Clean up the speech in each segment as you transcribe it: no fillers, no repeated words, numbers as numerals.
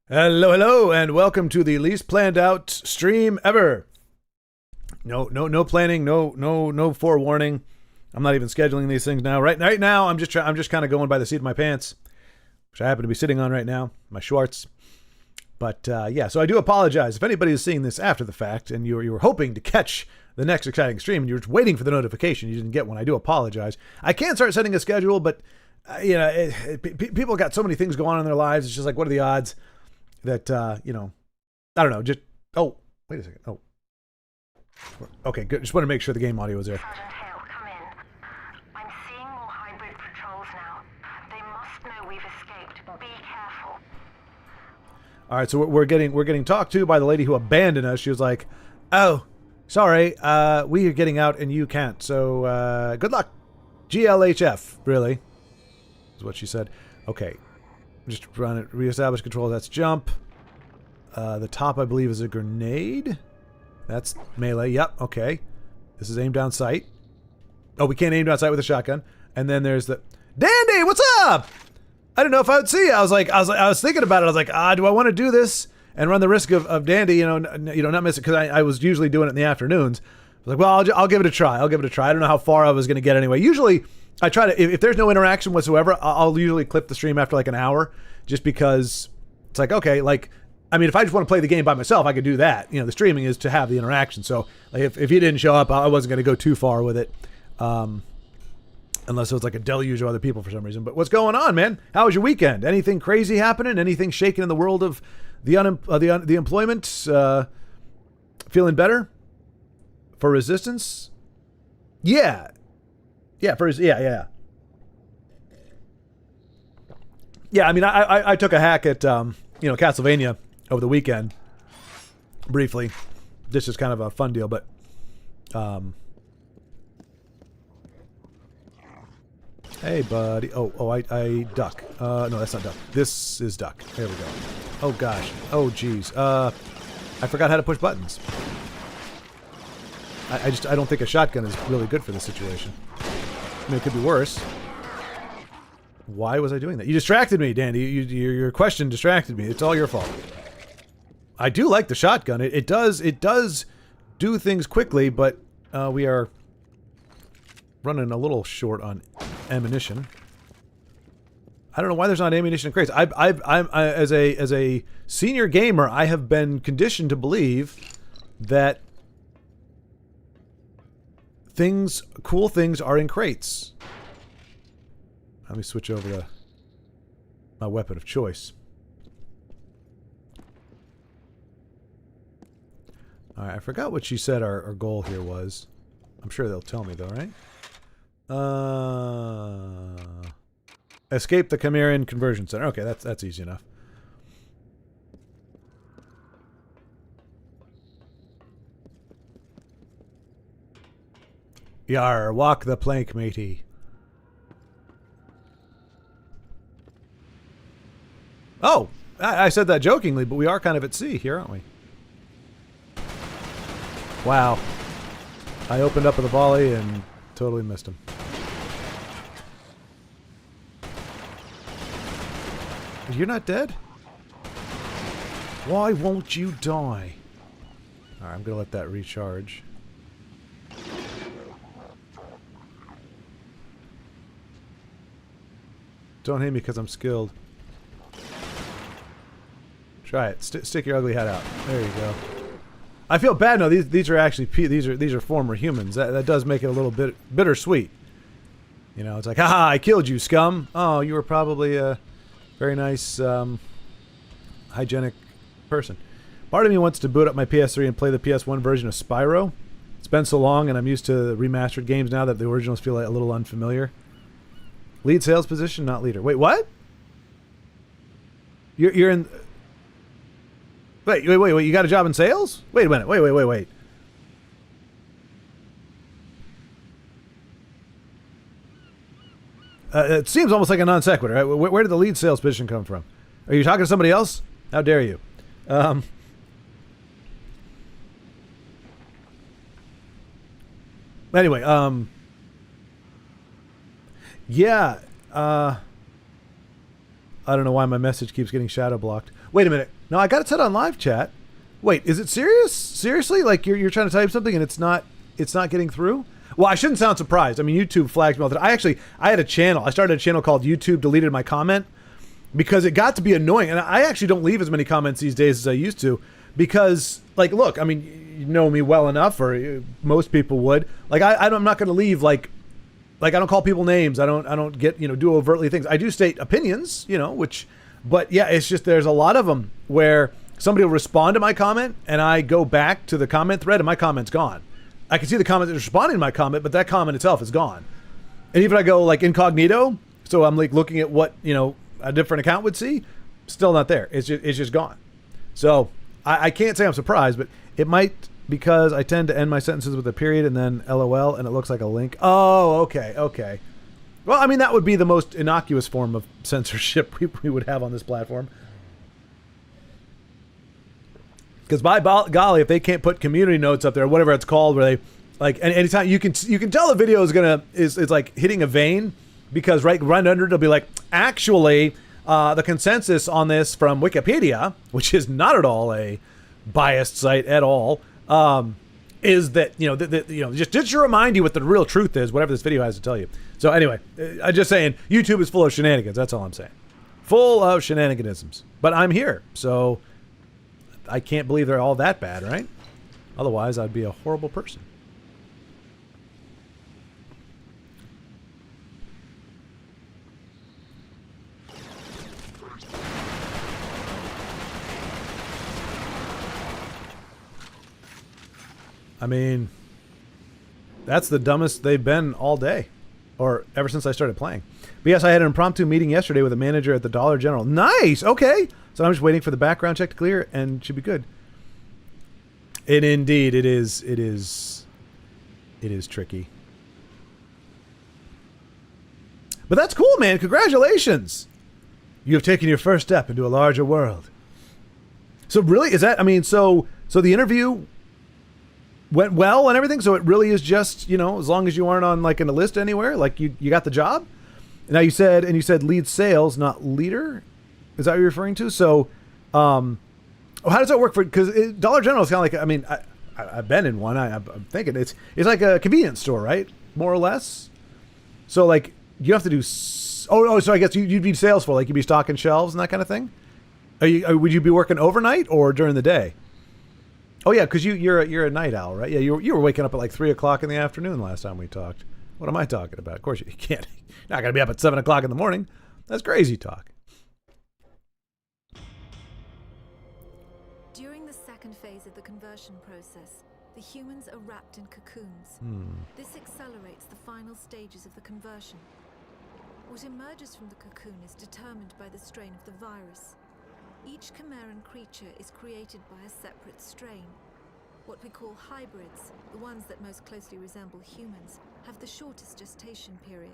Hello, and welcome to the least planned out stream ever. No planning, no forewarning. I'm not even scheduling these things now. Right now, I'm just kind of going by the seat of my pants, which I happen to be sitting on right now, my Schwartz. But yeah, so I do apologize if anybody is seeing this after the fact, and you were hoping to catch the next exciting stream, and you were waiting for the notification, you didn't get one. I do apologize. I can start setting a schedule, but people got so many things going on in their lives. It's just like, what are the odds? That, I don't know, just, wait a second. Okay, good. Just want to make sure the game audio was there. Sergeant Hale, come in. I'm seeing more hybrid patrols now. They must know we've escaped. Be careful. All right, so we're getting talked to by the lady who abandoned us. She was like, oh, sorry, we are getting out and you can't. So, good luck. GLHF, really, is what she said. Okay. Just run it. Reestablish control. That's jump. The top, I believe, is a grenade. That's melee. Yep. Okay. This is aim down sight. Oh, we can't aim down sight with a shotgun. And then there's the Dandy. What's up? I don't know if I would see you. I was thinking about it. I was like, do I want to do this and run the risk of Dandy? Not miss it because I was usually doing it in the afternoons. I was like, well, I'll give it a try. I don't know how far I was going to get anyway. Usually, I try to, if there's no interaction whatsoever, I'll usually clip the stream after like an hour, just because it's like, okay, if I just want to play the game by myself, I could do that. The streaming is to have the interaction. So like if he didn't show up, I wasn't going to go too far with it, unless it was like a deluge of other people for some reason. But what's going on, man? How was your weekend? Anything crazy happening? Anything shaking in the world of the employment? Feeling better for resistance? Yeah. Yeah, yeah. Yeah, I mean, I took a hack at, Castlevania over the weekend, briefly. This is kind of a fun deal, but, hey, buddy. I duck. No, that's not duck. This is duck. There we go. Oh, gosh. Oh, geez. I forgot how to push buttons. I don't think a shotgun is really good for this situation. I mean, it could be worse. Why was I doing that? You distracted me, Dandy. Your question distracted me. It's all your fault. I do like the shotgun. It does do things quickly, but we are running a little short on ammunition. I don't know why there's not ammunition in crates. As a senior gamer, I have been conditioned to believe that cool things are in crates. Let me switch over to my weapon of choice. Alright, I forgot what she said our goal here was. I'm sure they'll tell me though, right? Escape the Chimerian Conversion Center. Okay, that's easy enough. Yar, walk the plank, matey. Oh, I said that jokingly, but we are kind of at sea here, aren't we? Wow. I opened up with a volley and totally missed him. You're not dead? Why won't you die? Alright, I'm gonna let that recharge. Don't hit me because I'm skilled. Try it. Stick your ugly head out. There you go. I feel bad. No, these are actually these are former humans. That does make it a little bit bittersweet. It's like, haha, I killed you, scum. Oh, you were probably a very nice, hygienic person. Part of me wants to boot up my PS3 and play the PS1 version of Spyro. It's been so long, and I'm used to remastered games now that the originals feel like a little unfamiliar. Lead sales position, not leader. Wait, what? You're in... Wait, you got a job in sales? Wait a minute, wait. It seems almost like a non sequitur. Right? Where did the lead sales position come from? Are you talking to somebody else? How dare you? Anyway, yeah. I don't know why my message keeps getting shadow blocked. Wait a minute. No, I got it set on live chat. Wait, is it serious? Seriously? Like you're trying to type something and it's not getting through? Well, I shouldn't sound surprised. I mean, YouTube flagged me all the time. I had a channel. I started a channel called YouTube Deleted My Comment because it got to be annoying. And I actually don't leave as many comments these days as I used to because, like, look, I mean, you know me well enough, or most people would. Like, I'm not going to leave, like I don't call people names. I don't get, do overtly things. I do state opinions, but yeah, it's just there's a lot of them where somebody will respond to my comment and I go back to the comment thread and my comment's gone. I can see the comment that's responding to my comment, but that comment itself is gone. And even if I go like incognito, so I'm like looking at what, a different account would see, still not there. It's just gone. So I can't say I'm surprised, but it might, because I tend to end my sentences with a period and then LOL and it looks like a link. Oh, okay. Well, I mean, that would be the most innocuous form of censorship we would have on this platform. Because by golly, if they can't put community notes up there, whatever it's called, where they like, and anytime you can tell the video is like hitting a vein, because right under it'll be like, actually, the consensus on this from Wikipedia, which is not at all a biased site at all, is that just to remind you what the real truth is, whatever this video has to tell you. So anyway, I'm just saying YouTube is full of shenanigans. That's all I'm saying, full of shenaniganisms. But I'm here, so I can't believe they're all that bad, right? Otherwise, I'd be a horrible person. I mean, that's the dumbest they've been all day, or ever since I started playing. But yes, I had an impromptu meeting yesterday with a manager at the Dollar General. Nice. Okay. So I'm just waiting for the background check to clear and should be good. And indeed, it is tricky. But that's cool, man. Congratulations. You have taken your first step into a larger world. So really, is that, I mean, so the interview went well and everything, so it really is just, as long as you aren't on like in a list anywhere, like you got the job. Now you said lead sales, not leader. Is that what you're referring to? So, how does that work for? Because Dollar General is kind of like, I mean, I've been in one. I'm thinking it's like a convenience store, right? More or less. So like you have to do. So I guess you'd be sales for, like you'd be stocking shelves and that kind of thing. Would you be working overnight or during the day? Oh yeah, because you're a night owl, right? Yeah, you were waking up at like 3 o'clock in the afternoon last time we talked. What am I talking about? Of course you can't. You're not gonna be up at 7 o'clock in the morning. That's crazy talk. During the second phase of the conversion process, the humans are wrapped in cocoons. This accelerates the final stages of the conversion. What emerges from the cocoon is determined by the strain of the virus. Each Chimeran creature is created by a separate strain. What we call hybrids, the ones that most closely resemble humans, have the shortest gestation period.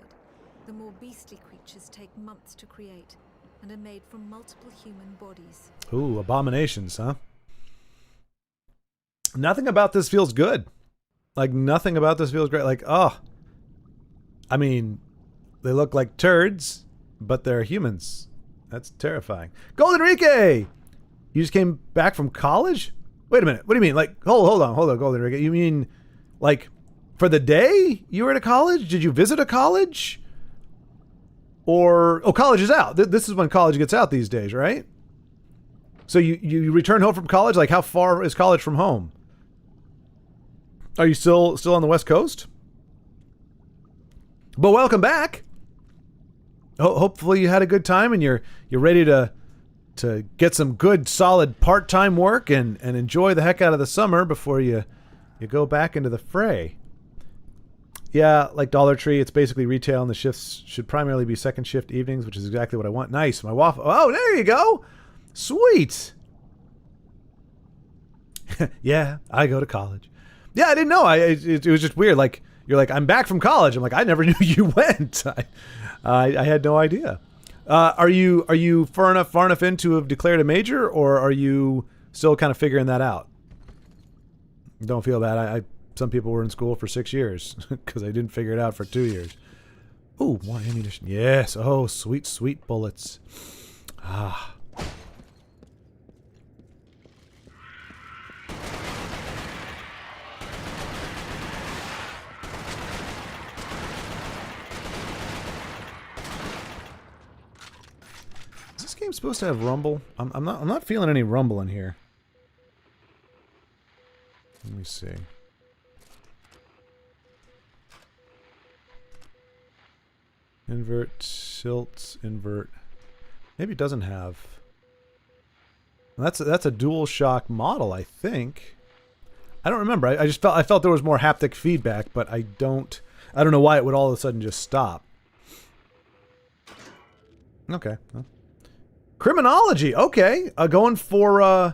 The more beastly creatures take months to create and are made from multiple human bodies. Ooh, abominations, huh? Nothing about this feels good. Like, nothing about this feels great. Like, I mean, they look like turds, but they're humans. That's terrifying. Golden Enrique! You just came back from college? Wait a minute. What do you mean? Like, hold on, Golden Enrique. You mean, like, for the day you were at a college? Did you visit a college? Or, college is out. This is when college gets out these days, right? So you return home from college? Like, how far is college from home? Are you still on the West Coast? But welcome back. Hopefully you had a good time and you're ready to get some good solid part-time work and enjoy the heck out of the summer before you go back into the fray. Yeah, like Dollar Tree, it's basically retail and the shifts should primarily be second shift evenings, which is exactly what I want. Nice. My waffle. Oh, there you go. Sweet. Yeah, I go to college. Yeah, I didn't know. It was just weird. Like, you're like, I'm back from college. I'm like, I never knew you went. I had no idea. Are you far enough in to have declared a major, or are you still kind of figuring that out? Don't feel bad. Some people were in school for 6 years because they didn't figure it out for 2 years. Ooh, more ammunition. Yes. Oh, sweet, sweet bullets. Ah. Is this game supposed to have rumble? I'm not feeling any rumble in here. Let me see. Invert, tilt, invert. Maybe it doesn't have. That's a dual shock model, I think. I don't remember. I just felt there was more haptic feedback, but I don't know why it would all of a sudden just stop. Okay. Well. Criminology. Okay. Going for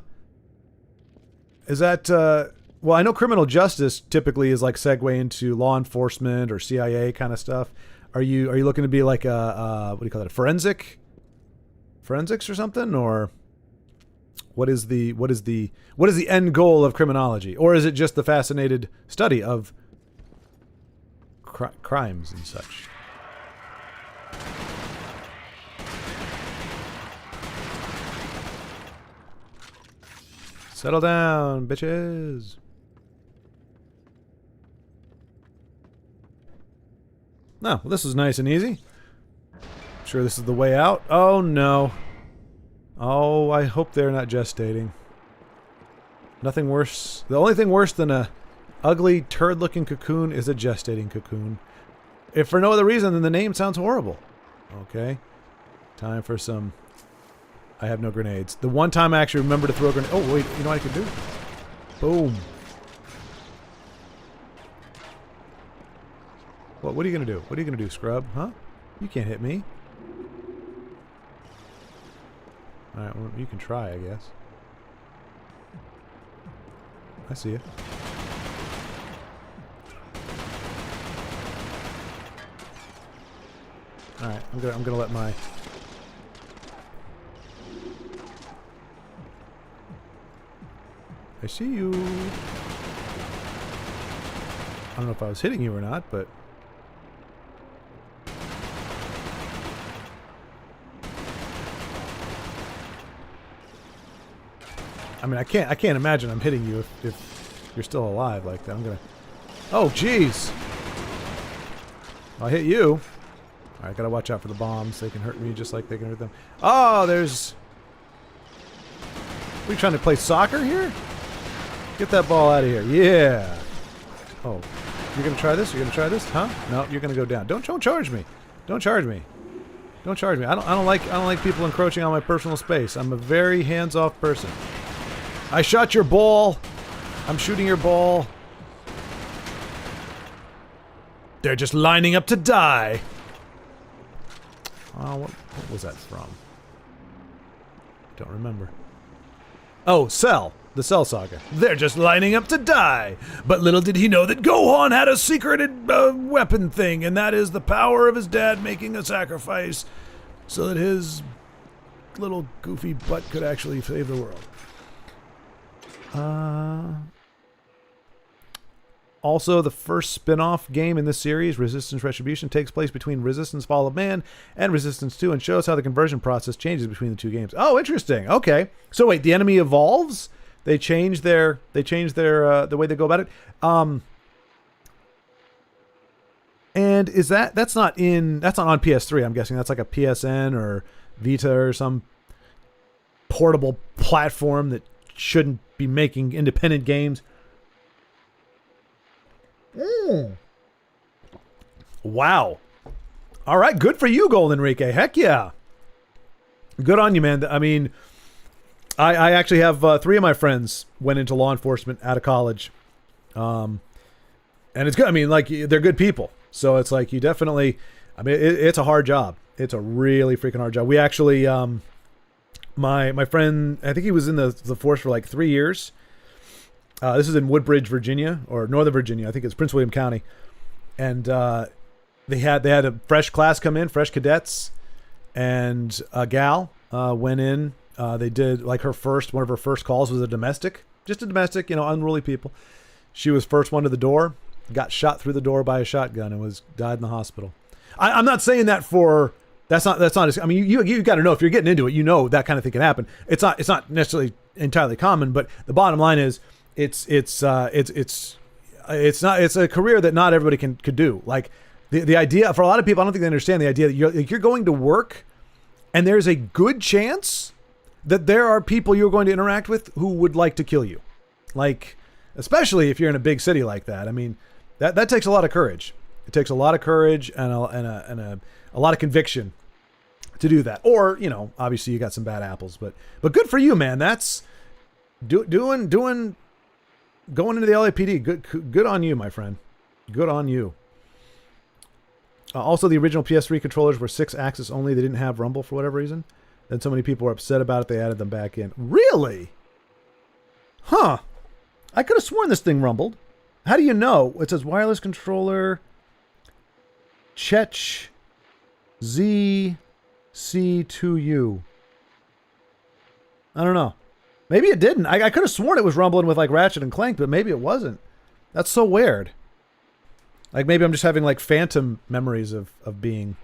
is that well, I know criminal justice typically is like segue into law enforcement or CIA kind of stuff. Are you looking to be like a what do you call it? Forensics or something, or what is the end goal of criminology, or is it just the fascinated study of crimes and such? Settle down, bitches. No, well, this is nice and easy. Sure, this is the way out. Oh no. Oh, I hope they're not gestating. Nothing worse. The only thing worse than a ugly turd-looking cocoon is a gestating cocoon. If for no other reason than the name sounds horrible. Okay. Time for some... I have no grenades. The one time I actually remember to throw a grenade... Oh, wait. You know what I can do? Boom. What are you going to do? What are you going to do, scrub? Huh? You can't hit me. Alright, well, you can try, I guess. I see you. Alright, I'm gonna let my... I see you. I don't know if I was hitting you or not, but... I mean, I can't imagine I'm hitting you if you're still alive like that. I'm gonna... Oh, jeez! I'll hit you. Alright, gotta watch out for the bombs. They can hurt me just like they can hurt them. Oh, there's... Are we trying to play soccer here? Get that ball out of here. Yeah! Oh. You're gonna try this? You're gonna try this? Huh? No, you're gonna go down. Don't charge me. Don't charge me. Don't charge me. I don't like people encroaching on my personal space. I'm a very hands-off person. I shot your ball. I'm shooting your ball. They're just lining up to die. Oh, what was that from? Don't remember. Oh, Cell. The Cell Saga. They're just lining up to die. But little did he know that Gohan had a secreted weapon thing, and that is the power of his dad making a sacrifice so that his little goofy butt could actually save the world. Also, the first spin-off game in this series, Resistance Retribution, takes place between Resistance Fall of Man and Resistance 2 and shows how the conversion process changes between the two games. Oh, interesting. Okay. So wait, the enemy evolves? They change their the way they go about it. And is that's not on PS3, I'm guessing. That's like a PSN or Vita or some portable platform that shouldn't be making independent games. Wow. All right, good for you, Golden Enrique. Heck yeah. Good on you, man. I mean, I actually have 3 of my friends went into law enforcement out of college. And it's good. I mean, like, they're good people. So it's like you definitely, I mean, it's a hard job. It's a really freaking hard job. We actually, my friend, I think he was in the force for like 3 years. This is in Woodbridge, Virginia, or Northern Virginia. I think it's Prince William County. And they had a fresh class come in, fresh cadets, and a gal went in. They did like one of her first calls was a domestic, just a domestic, unruly people. She was first one to the door, got shot through the door by a shotgun, and died in the hospital. I'm not saying that for That's not as, I mean, you got to know if you're getting into it, you know that kind of thing can happen. It's not necessarily entirely common, but the bottom line is it's a career that not everybody could do. Like the idea for a lot of people, I don't think they understand the idea that you're going to work and there's a good chance that there are people you're going to interact with who would like to kill you. Like, especially if you're in a big city like that. I mean, that takes a lot of courage. It takes a lot of courage and a lot of conviction to do that. Or, you know, obviously you got some bad apples, but good for you, man. That's going into the LAPD. Good on you, my friend. Good on you. Also, the original PS3 controllers were 6-axis only. They didn't have rumble for whatever reason. Then so many people were upset about it, they added them back in. Really? Huh. I could have sworn this thing rumbled. How do you know? It says wireless controller Chech ZC2U. I don't know. Maybe it didn't. I could have sworn it was rumbling with like Ratchet and Clank, but maybe it wasn't. That's so weird. Like maybe I'm just having like phantom memories of being.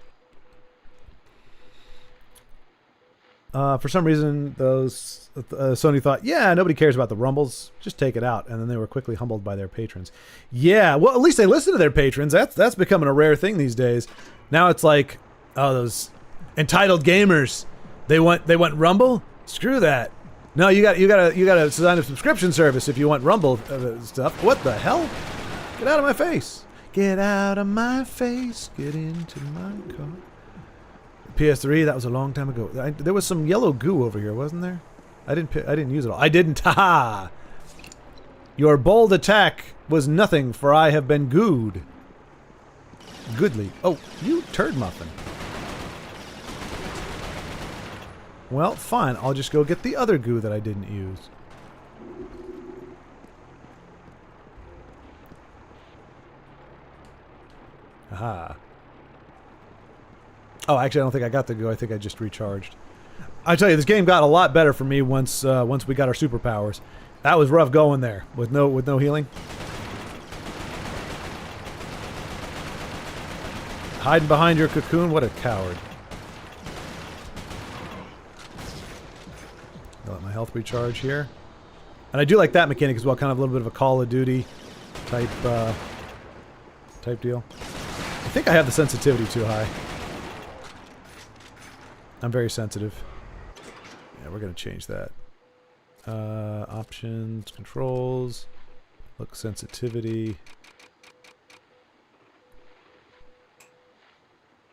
For some reason, those Sony thought, yeah, nobody cares about the rumbles. Just take it out. And then they were quickly humbled by their patrons. Yeah, well, at least they listen to their patrons. That's becoming a rare thing these days. Now it's like, oh, those entitled gamers. They want rumble? Screw that. No, you got to sign a subscription service if you want rumble stuff. What the hell? Get out of my face. Get out of my face. Get into my car. PS3, that was a long time ago. There was some yellow goo over here, wasn't there? I didn't use it all. I didn't. Ha! Your bold attack was nothing, for I have been gooed. Goodly. Oh, you turd muffin. Well, fine. I'll just go get the other goo that I didn't use. Aha. Oh, actually, I don't think I got the goo. I think I just recharged. I tell you, this game got a lot better for me once we got our superpowers. That was rough going there with no healing. Hiding behind your cocoon, what a coward. I'll let my health recharge here, and I do like that mechanic as well. Kind of a little bit of a Call of Duty type deal. I think I have the sensitivity too high. I'm very sensitive. Yeah, we're going to change that. Options, controls, look sensitivity.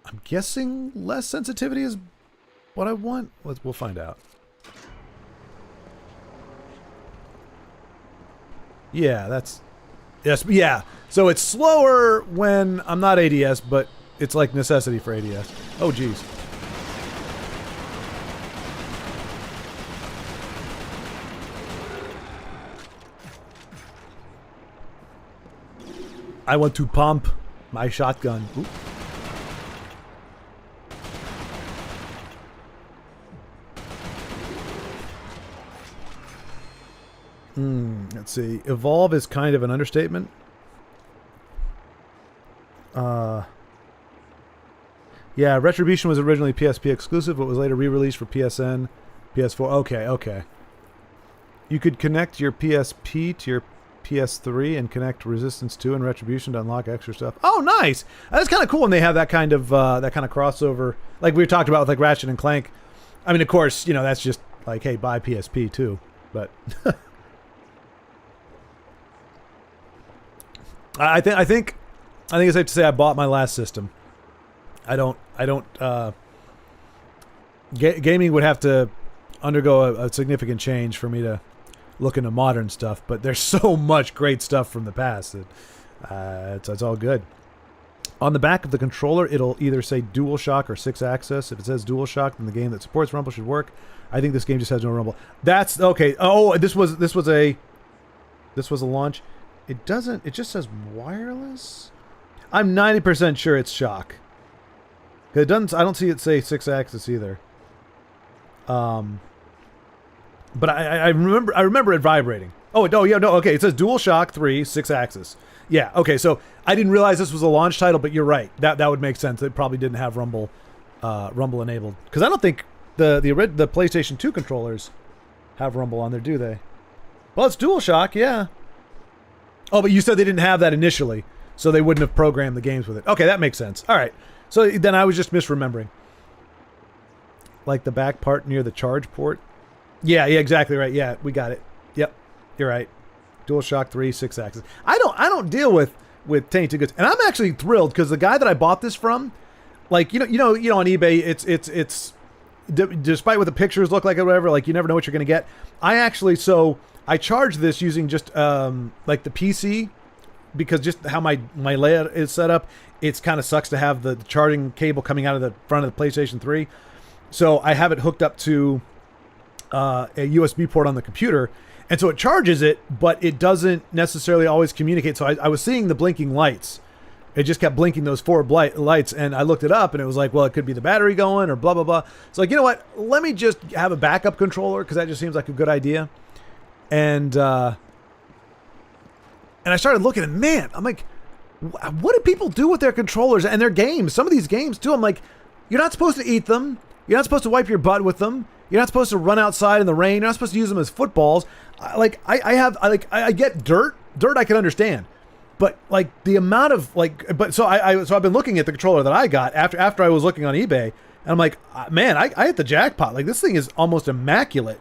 I'm guessing less sensitivity is what I want. We'll find out. Yeah, that's... Yes, yeah. So it's slower when I'm not ADS, but it's like necessity for ADS. Oh, geez. I want to pump my shotgun. Oop. Let's see. Evolve is kind of an understatement. Yeah, Retribution was originally PSP exclusive, but was later re-released for PSN, PS4. Okay. You could connect your PSP to your PS3 and connect Resistance 2 and Retribution to unlock extra stuff. Oh, nice! That's kind of cool when they have that kind of crossover, like we talked about with like Ratchet and Clank. I mean, of course, you know that's just like, hey, buy PSP too, but I think it's safe to say I bought my last system. Gaming would have to undergo a significant change for me to look into modern stuff, but there's so much great stuff from the past that it's all good. On the back of the controller, it'll either say DualShock or 6-axis. If it says DualShock, then the game that supports rumble should work. I think this game just has no rumble. That's okay. Oh, this was a launch. It doesn't. It just says wireless. I'm 90% sure it's shock. It doesn't. I don't see it say 6-axis either. But I remember it vibrating. Oh yeah, no, okay. It says DualShock 3 6-axis. Yeah, okay. So I didn't realize this was a launch title, but you're right. That would make sense. It probably didn't have rumble rumble enabled. Because I don't think the PlayStation 2 controllers have rumble on there, do they? Well, it's DualShock, yeah. Oh, but you said they didn't have that initially, so they wouldn't have programmed the games with it. Okay, that makes sense. All right. So then I was just misremembering. Like the back part near the charge port. Yeah, exactly right. Yeah, we got it. Yep, you're right. DualShock 3, 6-axis. I don't deal with tainted goods, and I'm actually thrilled because the guy that I bought this from, like you know on eBay, it's despite what the pictures look like or whatever, like you never know what you're gonna get. I charged this using just like the PC, because just how my layout is set up, it's kind of sucks to have the charging cable coming out of the front of the PlayStation 3. So I have it hooked up to a USB port on the computer, and so it charges it, but it doesn't necessarily always communicate. So I was seeing the blinking lights. It just kept blinking those 4 lights, and I looked it up, and it was like, well, it could be the battery going or blah, blah, blah. So like, you know what? Let me just have a backup controller, because that just seems like a good idea. And I started looking, and man, I'm like, what do people do with their controllers and their games? Some of these games, too, I'm like, you're not supposed to eat them. You're not supposed to wipe your butt with them. You're not supposed to run outside in the rain. You're not supposed to use them as footballs. I get dirt. Dirt I can understand. But like the amount of so I've been looking at the controller that I got after I was looking on eBay, and I'm like, man, I hit the jackpot. Like this thing is almost immaculate.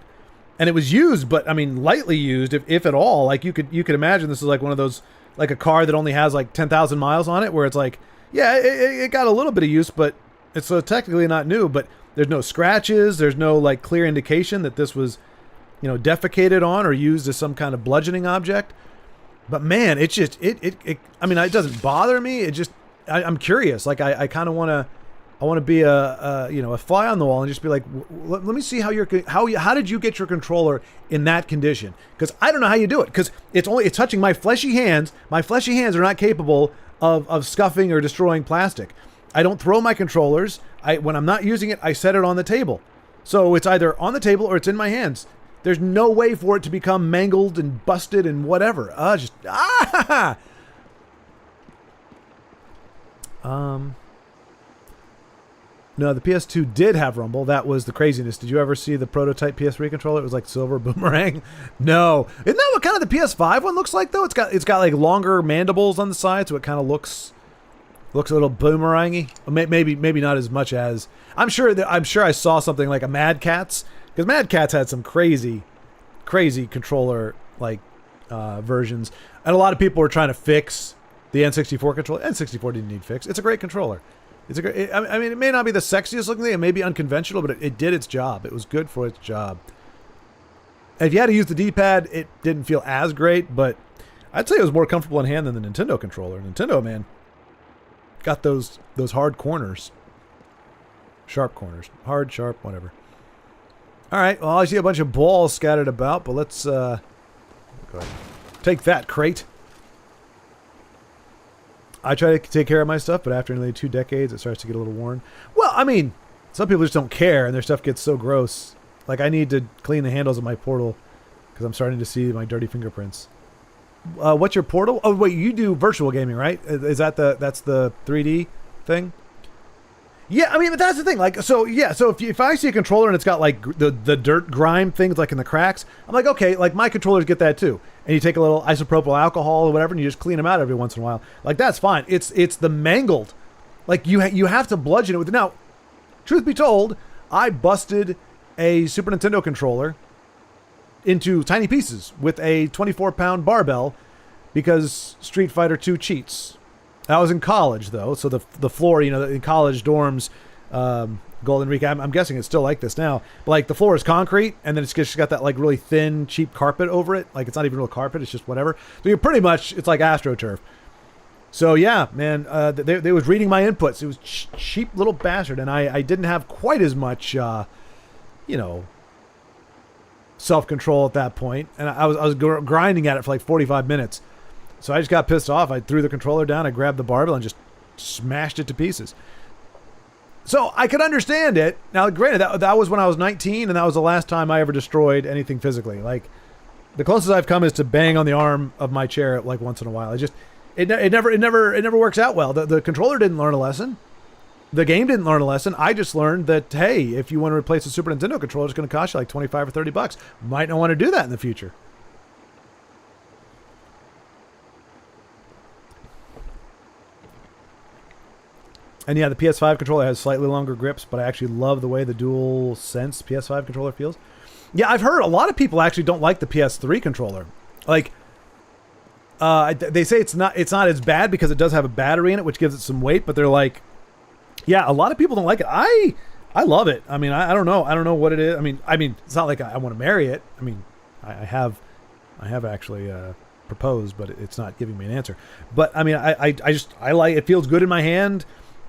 And it was used, but I mean lightly used, if at all. Like you could imagine this is like one of those, like a car that only has like 10,000 miles on it, where it's like, yeah, it got a little bit of use, but it's technically not new. But there's no scratches. There's no like clear indication that this was, defecated on or used as some kind of bludgeoning object. But man, it's just I mean, it doesn't bother me. It just I'm curious. Like I kind of want to be a fly on the wall and just be like, let me see how did you get your controller in that condition? Because I don't know how you do it. Because it's touching my fleshy hands. My fleshy hands are not capable of scuffing or destroying plastic. I don't throw my controllers. When I'm not using it, I set it on the table. So it's either on the table or it's in my hands. There's no way for it to become mangled and busted and whatever. No, the PS2 did have rumble. That was the craziness. Did you ever see the prototype PS3 controller? It was like silver boomerang. No, isn't that what kind of the PS5 one looks like though? It's got like longer mandibles on the side, so it kind of looks a little boomerangy. Maybe not as much as I'm sure I saw something like a Mad Catz, because Mad Catz had some crazy controller like versions, and a lot of people were trying to fix the N64 controller. N64 didn't need fix. It's a great controller. I mean, it may not be the sexiest looking thing. It may be unconventional, but it did its job. It was good for its job. And if you had to use the D-pad, it didn't feel as great, but I'd say it was more comfortable in hand than the Nintendo controller. Nintendo, man, got those hard corners. Sharp corners. Hard, sharp, whatever. All right, well, I see a bunch of balls scattered about, but let's go ahead. Take that, crate. I try to take care of my stuff, but after nearly 2 decades, it starts to get a little worn. Well, I mean, some people just don't care, and their stuff gets so gross. Like, I need to clean the handles of my Portal, because I'm starting to see my dirty fingerprints. What's your Portal? Oh, wait, you do virtual gaming, right? Is that that's the 3D thing? Yeah, I mean, but that's the thing. Like, so if I see a controller and it's got like the dirt grime things like in the cracks, I'm like, okay, like my controllers get that too. And you take a little isopropyl alcohol or whatever, and you just clean them out every once in a while. Like that's fine. It's the mangled, like you have to bludgeon it with. Now, truth be told, I busted a Super Nintendo controller into tiny pieces with a 24-pound barbell because Street Fighter 2 cheats. I was in college, though, so the floor, in college dorms, Golden Week, I'm guessing it's still like this now, but like the floor is concrete, and then it's just got that like really thin, cheap carpet over it. Like it's not even real carpet, it's just whatever. So it's like AstroTurf. So yeah, man, they was reading my inputs. It was cheap little bastard, and I didn't have quite as much, self-control at that point, and I was grinding at it for like 45 minutes. So I just got pissed off. I threw the controller down. I grabbed the barbell and just smashed it to pieces. So I could understand it. Now, granted, that was when I was 19, and that was the last time I ever destroyed anything physically. Like, the closest I've come is to bang on the arm of my chair like once in a while. It never works out well. The controller didn't learn a lesson. The game didn't learn a lesson. I just learned that, hey, if you want to replace a Super Nintendo controller, it's going to cost you like 25 or 30 bucks. Might not want to do that in the future. And yeah, the PS5 controller has slightly longer grips, but I actually love the way the DualSense PS5 controller feels. Yeah, I've heard a lot of people actually don't like the PS3 controller. Like, they say it's not as bad because it does have a battery in it, which gives it some weight. But they're like, yeah, a lot of people don't like it. I love it. I mean, I don't know what it is. I mean, it's not like I want to marry it. I mean, I have actually proposed, but it's not giving me an answer. But I mean, I like it. Feels good in my hand.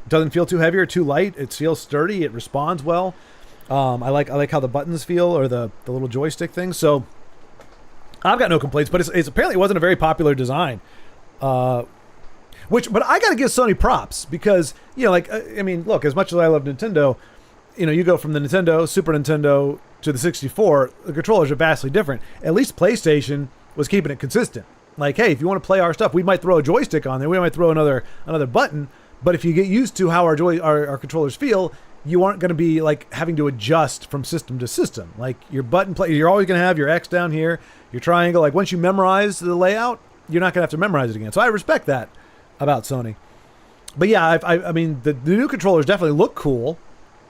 Doesn't feel too heavy or too light. It feels sturdy. It responds well. I like how the buttons feel, or the little joystick thing. So I've got no complaints. But it's apparently it wasn't a very popular design. But I got to give Sony props because, you know, like, I mean, look, as much as I love Nintendo, you know, you go from the Nintendo, Super Nintendo to the 64, the controllers are vastly different. At least PlayStation was keeping it consistent. Like, hey, if you want to play our stuff, we might throw a joystick on there. We might throw another button. But if you get used to how our controllers feel, you aren't going to be like having to adjust from system to system. Like your button play, you're always going to have your X down here, your triangle. Like once you memorize the layout, you're not going to have to memorize it again. So I respect that about Sony. But yeah, I mean the new controllers definitely look cool,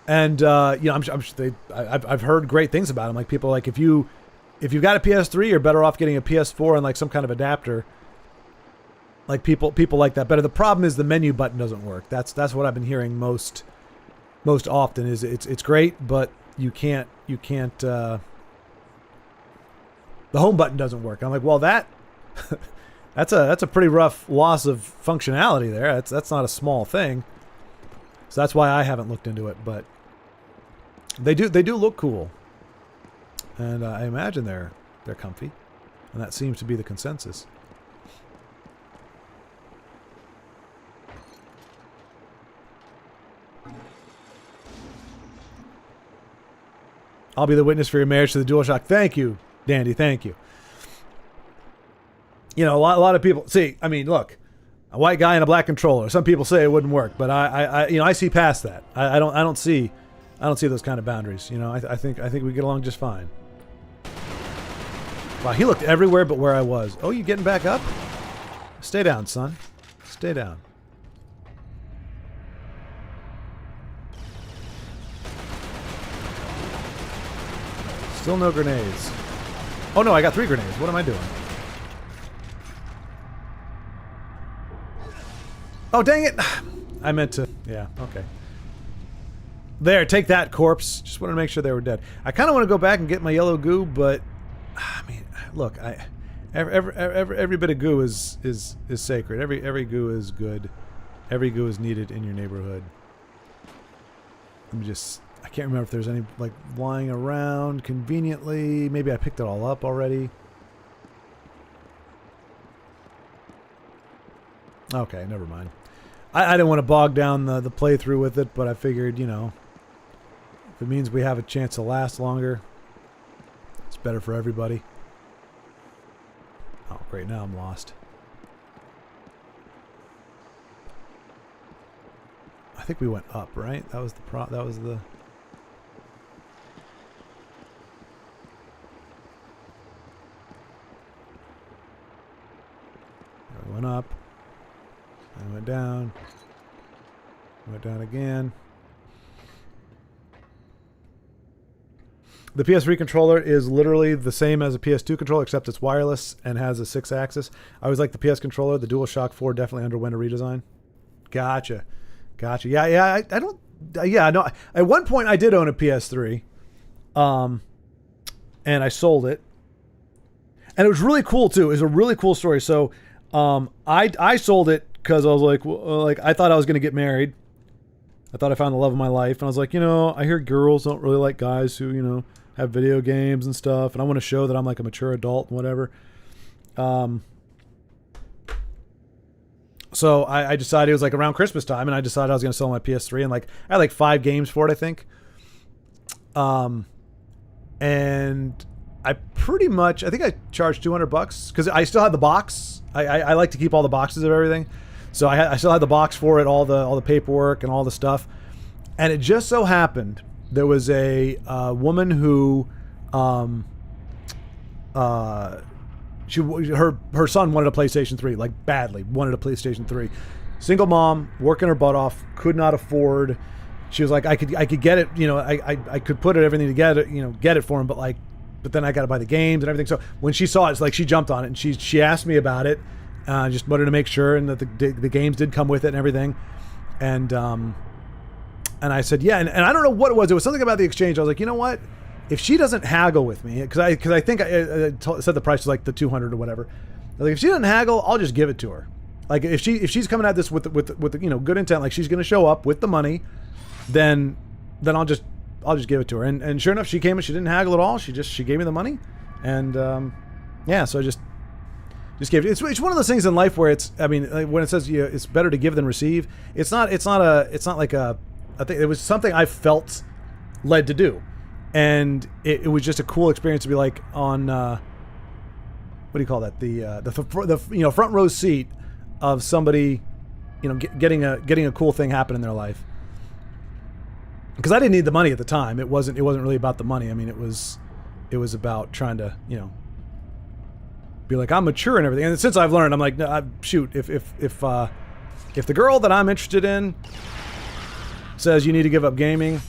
and you know I've heard great things about them. Like people are like if you've got a PS3, you're better off getting a PS4 and like some kind of adapter. Like people like that better. The problem is the menu button doesn't work. That's what I've been hearing most often. Is it's great, but you can't. The home button doesn't work. I'm like, well, that's a pretty rough loss of functionality there. That's not a small thing. So that's why I haven't looked into it. But they do look cool, and I imagine they're comfy, and that seems to be the consensus. I'll be the witness for your marriage to the DualShock. Thank you, Dandy. Thank you. You know, a lot of people see. I mean, look, a white guy and a black controller. Some people say it wouldn't work, but I see past that. I don't see those kind of boundaries. You know, I think we get along just fine. Wow, he looked everywhere but where I was. Oh, you getting back up? Stay down, son. Stay down. Still no grenades. Oh no, I got 3 grenades. What am I doing? Oh, dang it! I meant to... Yeah, okay. There, take that, corpse. Just wanted to make sure they were dead. I kind of want to go back and get my yellow goo, but... I mean, look, every bit of goo is sacred. Every goo is good. Every goo is needed in your neighborhood. Let me just... I can't remember if there's any, like, lying around conveniently. Maybe I picked it all up already. Okay, never mind. I didn't want to bog down the playthrough with it, but I figured, you know, if it means we have a chance to last longer, it's better for everybody. Oh, great, now I'm lost. I think we went up, right? That was the... We went up. And went down. Went down again. The PS3 controller is literally the same as a PS2 controller, except it's wireless and has a 6-axis. I always like the PS controller. The DualShock 4 definitely underwent a redesign. Gotcha. Yeah. I don't. Yeah, no. At one point, I did own a PS3, and I sold it, and it was really cool too. It was a really cool story. So, I sold it because I was like, well, I thought I was going to get married. I thought I found the love of my life. And I was like, you know, I hear girls don't really like guys who, you know, have video games and stuff. And I want to show that I'm like a mature adult and whatever. So I decided, it was like around Christmas time, and I decided I was going to sell my PS3. And like, I had like 5 games for it, I think. And I pretty much, I think I charged $200 because I still had the box. I like to keep all the boxes of everything. So I still had the box for it, all the paperwork and all the stuff. And it just so happened there was a woman who, her son wanted a PlayStation 3, like badly wanted a PlayStation 3. Single mom, working her butt off, could not afford. She was like, I could get it, I could put everything together, get it for him, but then I got to buy the games and everything. So when she saw it, it's like she jumped on it and she asked me about it, just wanted to make sure, and that the games did come with it and everything, and I said yeah, and I don't know what it was. It was something about the exchange. I was like, you know what? If she doesn't haggle with me, because I think I said the price was like the $200 or whatever. I was like, if she doesn't haggle, I'll just give it to her. Like if she's coming at this with good intent, like she's going to show up with the money, then I'll just give it to her. And sure enough, she came and she didn't haggle at all. She gave me the money, and so I just gave it. It's one of those things in life where when it says it's better to give than receive. It's not like a thing. It was something I felt led to do, and it was just a cool experience to be like on what do you call that, the front row seat of somebody getting a cool thing happen in their life. Because I didn't need the money at the time. It wasn't really about the money. I mean, it was about trying to be like, I'm mature and everything. And since I've learned, I'm like, no, shoot, if the girl that I'm interested in says you need to give up gaming,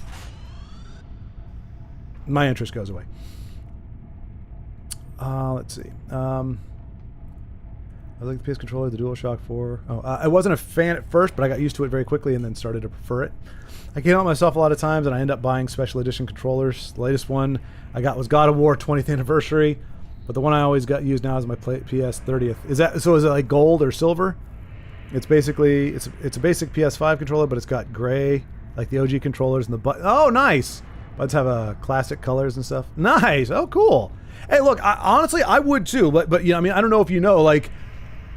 my interest goes away. Let's see. I like the PS controller, the DualShock 4. I wasn't a fan at first, but I got used to it very quickly and then started to prefer it. I can't help myself a lot of times, and I end up buying special edition controllers. The latest one I got was God of War 20th anniversary, but the one I always got used now is my PS 30th. Is it like gold or silver? It's basically it's a basic PS5 controller, but it's got gray like the OG controllers and the button. Oh, nice. Buttons have classic colors and stuff. Nice. Oh, cool. Hey, look, honestly, I would too, but I don't know if like.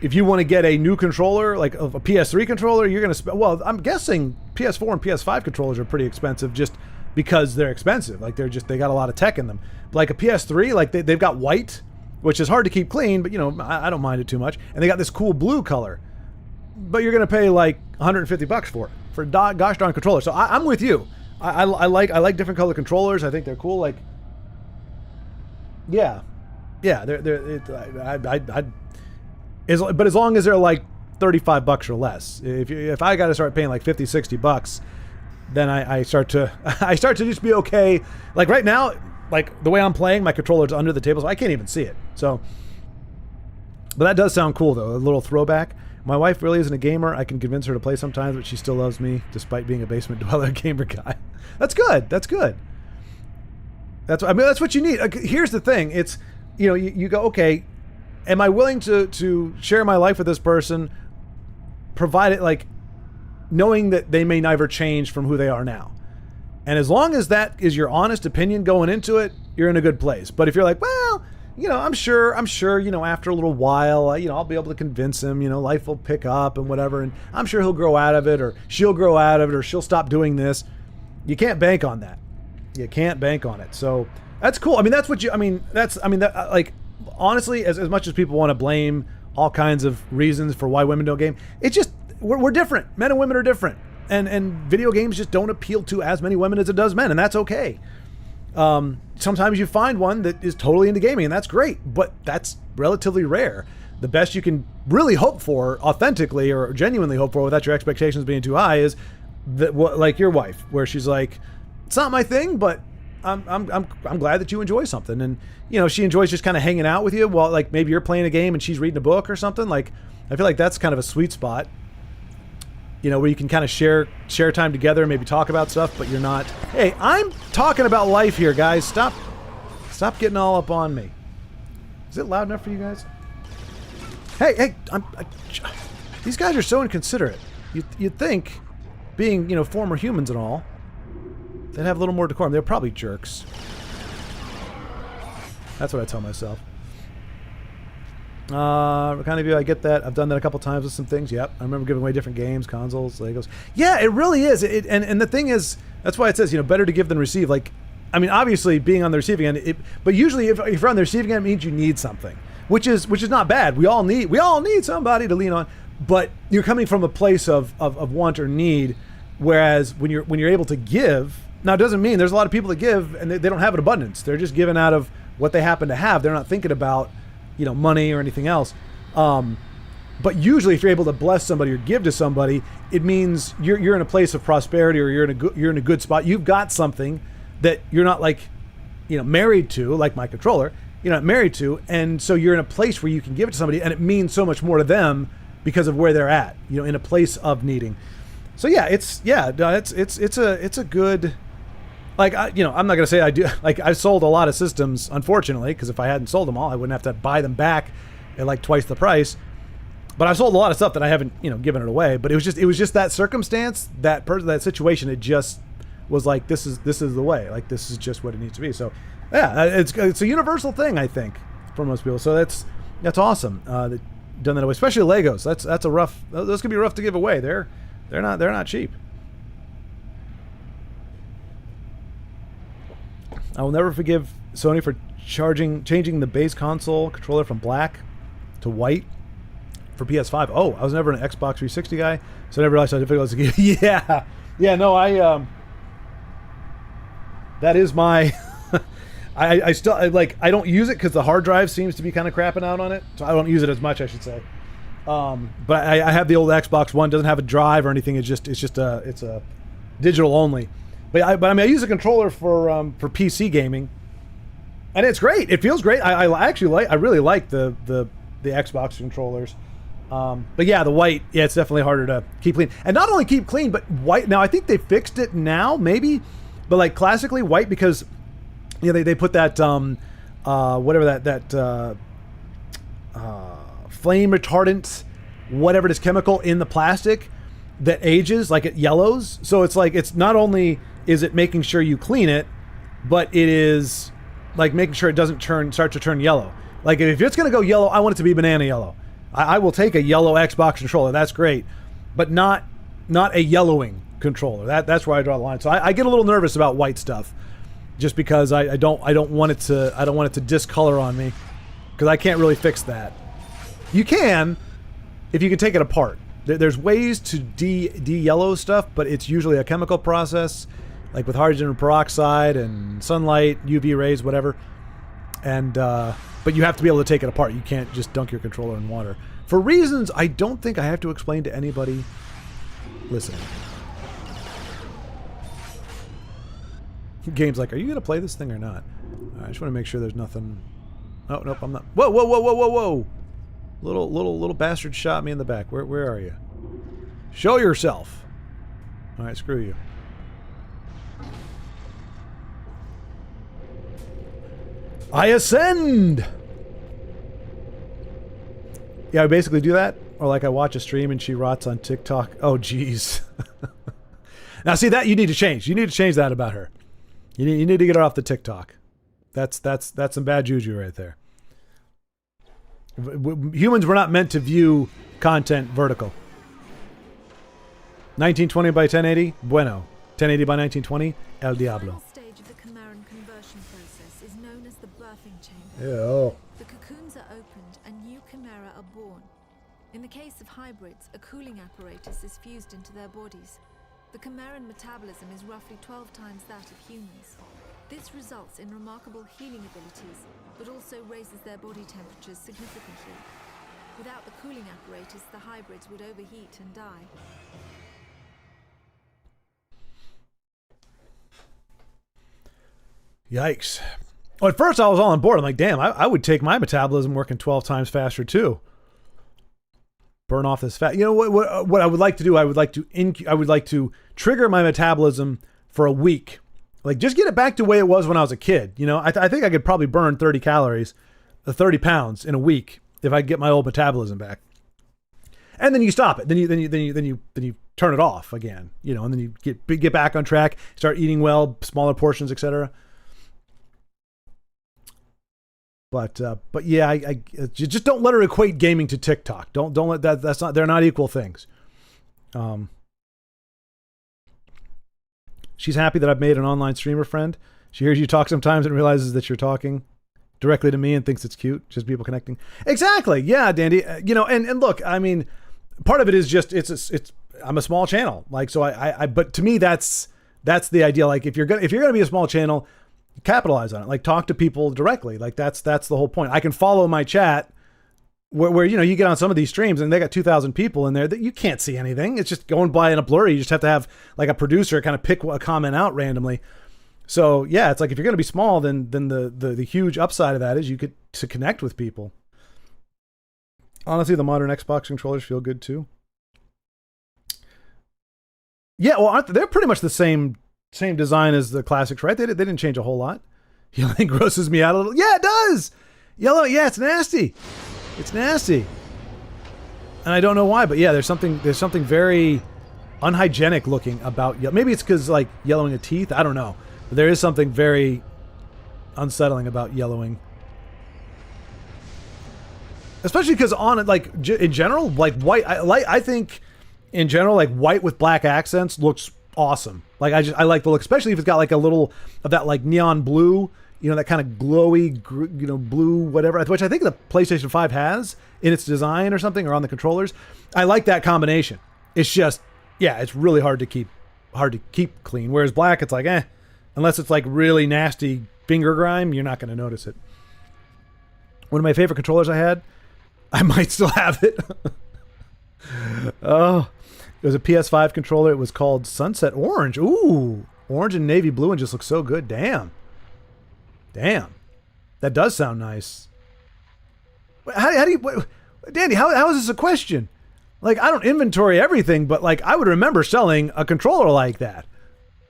If you want to get a new controller, like a PS3 controller, you're going to spend, well, I'm guessing PS4 and PS5 controllers are pretty expensive just because they're expensive. Like they got a lot of tech in them. But like a PS3, like they've got white, which is hard to keep clean, but I don't mind it too much. And they got this cool blue color, but you're going to pay like $150 for a gosh darn controller. So I'm with you. I like different color controllers. I think they're cool. Like, yeah, but as long as they're like $35 or less. If I got to start paying like $50-$60, then I start to just be okay. Like right now, like the way I'm playing, my controller's under the table, so I can't even see it. So, but that does sound cool though. A little throwback. My wife really isn't a gamer. I can convince her to play sometimes, but she still loves me despite being a basement dweller gamer guy. That's good. That's what you need. Here's the thing. It's you go, okay, am I willing to share my life with this person, provided like knowing that they may never change from who they are now? And as long as that is your honest opinion going into it, you're in a good place. But if you're like, well, I'm sure, after a little while, I'll be able to convince him, life will pick up and whatever, and I'm sure he'll grow out of it, or she'll grow out of it, or she'll stop doing this. You can't bank on that. You can't bank on it. So that's cool. Honestly, as much as people want to blame all kinds of reasons for why women don't game, it's just, we're different. Men and women are different. And video games just don't appeal to as many women as it does men, and that's okay. Sometimes you find one that is totally into gaming, and that's great, but that's relatively rare. The best you can really hope for, authentically or genuinely hope for, without your expectations being too high, is that, like your wife, where she's like, it's not my thing, but I'm glad that you enjoy something, and she enjoys just kind of hanging out with you while like maybe you're playing a game and she's reading a book or something. Like I feel like that's kind of a sweet spot, where you can kind of share time together, maybe talk about stuff, but you're not. Hey, I'm talking about life here, guys. Stop getting all up on me. Is it loud enough for you guys? Hey, these guys are so inconsiderate. You'd think, being former humans and all, they'd have a little more decorum. They're probably jerks. That's what I tell myself. Kind of you, I get that. I've done that a couple times with some things. Yep. I remember giving away different games, consoles, Legos. Yeah, it really is. And the thing is, that's why it says, better to give than receive. Like, I mean, obviously being on the receiving end, but usually if you're on the receiving end, it means you need something, which is not bad. We all need somebody to lean on, but you're coming from a place of want or need. Whereas when you're able to give, now it doesn't mean there's a lot of people that give and they don't have an abundance. They're just giving out of what they happen to have. They're not thinking about, money or anything else. But usually, if you're able to bless somebody or give to somebody, it means you're in a place of prosperity, or you're in a good spot. You've got something that you're not married to, like my controller. You're not married to, and so you're in a place where you can give it to somebody, and it means so much more to them because of where they're at. In a place of needing. So yeah, it's a good. I'm not gonna say I do. I've sold a lot of systems, unfortunately, because if I hadn't sold them all, I wouldn't have to buy them back at twice the price. But I've sold a lot of stuff that I haven't, given it away. But it was just that circumstance, that situation. It just was this is the way. This is just what it needs to be. So, yeah, it's a universal thing, I think, for most people. So that's awesome. That done that way, especially Legos. That's a rough. Those can be rough to give away. They're not cheap. I will never forgive Sony for changing the base console controller from black to white for PS5. Oh, I was never an Xbox 360 guy, so I never realized how difficult it was to get. Yeah, no, that is my, I still, I don't use it because the hard drive seems to be kind of crapping out on it, so I don't use it as much, I should say. But I have the old Xbox One, doesn't have a drive or anything, it's a digital only. But I use a controller for PC gaming, and it's great. It feels great. I really like the Xbox controllers. But yeah, the white, it's definitely harder to keep clean. And not only keep clean, but white. Now I think they fixed it now, maybe, but classically white, because they put that whatever that flame retardant, whatever it is, chemical in the plastic that ages, it yellows. So it's not only is it making sure you clean it, but it is making sure it doesn't start to turn yellow. If it's going to go yellow, I want it to be banana yellow. I will take a yellow Xbox controller. That's great, but not a yellowing controller. That's where I draw the line. So I get a little nervous about white stuff, just because I don't want it to discolor on me, because I can't really fix that. You can, if you can take it apart. There's ways to de-yellow stuff, but it's usually a chemical process, with hydrogen peroxide and sunlight, UV rays, whatever. And but you have to be able to take it apart. You can't just dunk your controller in water. For reasons I don't think I have to explain to anybody listening. Game's are you going to play this thing or not? I just want to make sure there's nothing... Oh, nope, I'm not... Whoa, whoa, whoa, whoa, whoa, whoa! Little bastard shot me in the back. Where are you? Show yourself! Alright, screw you. I ascend! Yeah, I basically do that. Or I watch a stream and she rots on TikTok. Oh, jeez. Now, see, that you need to change. You need to change that about her. You need to get her off the TikTok. That's some bad juju right there. Humans were not meant to view content vertical. 1920 by 1080? Bueno. 1080 by 1920? El Diablo. Yeah. The cocoons are opened and new chimera are born. In the case of hybrids, a cooling apparatus is fused into their bodies. The chimeran metabolism is roughly 12 times that of humans. This results in remarkable healing abilities, but also raises their body temperatures significantly. Without the cooling apparatus, the hybrids would overheat and die. Yikes. Well, at first I was all on board. I'm like, damn, I would take my metabolism working 12 times faster too. Burn off this fat. You know what I would like to do? I would like to trigger my metabolism for a week. Just get it back to the way it was when I was a kid. I think I could probably burn 30 calories, 30 pounds in a week if I get my old metabolism back. And then you stop it. Then you turn it off again. And then you get back on track, start eating well, smaller portions, etc. But yeah, I just don't let her equate gaming to TikTok. Don't let that. They're not equal things. She's happy that I've made an online streamer friend. She hears you talk sometimes and realizes that you're talking directly to me and thinks it's cute. Just people connecting. Exactly. Yeah, Dandy. And look, I mean, part of it is just it's I'm a small channel. Like, so but to me, that's the idea. Like, if you're gonna be a small channel, capitalize on it. Like, talk to people directly. Like, that's the whole point. I can follow my chat where you get on some of these streams and they got 2,000 people in there that you can't see anything. It's just going by in a blurry. You just have to have like a producer kind of pick a comment out randomly. So yeah, it's like if you're going to be small, then the huge upside of that is you get to connect with people. Honestly, the modern Xbox controllers feel good too. Yeah, well, they're pretty much the same design as the classics, right? They didn't change a whole lot. Yelling grosses me out a little. Yeah, it does. Yellow, yeah, it's nasty. It's nasty. And I don't know why, but yeah, there's something very unhygienic looking about yellow. Maybe it's because like yellowing of teeth. I don't know. But there is something very unsettling about yellowing. Especially because on it, like in general, like white. I think in general, like white with black accents looks awesome. Like I like the look, especially if it's got like a little of that like neon blue, that kind of glowy, blue whatever, which I think the PlayStation 5 has in its design or something, or on the controllers. I like that combination. It's just, yeah, it's really hard to keep clean. Whereas black, it's like, unless it's like really nasty finger grime, you're not going to notice it. One of my favorite controllers I had, I might still have it. Oh, it was a PS5 controller. It was called Sunset Orange. Ooh, orange and navy blue and just looks so good. Damn. That does sound nice. How do you, Danny, how is this a question? Like, I don't inventory everything, but like I would remember selling a controller like that,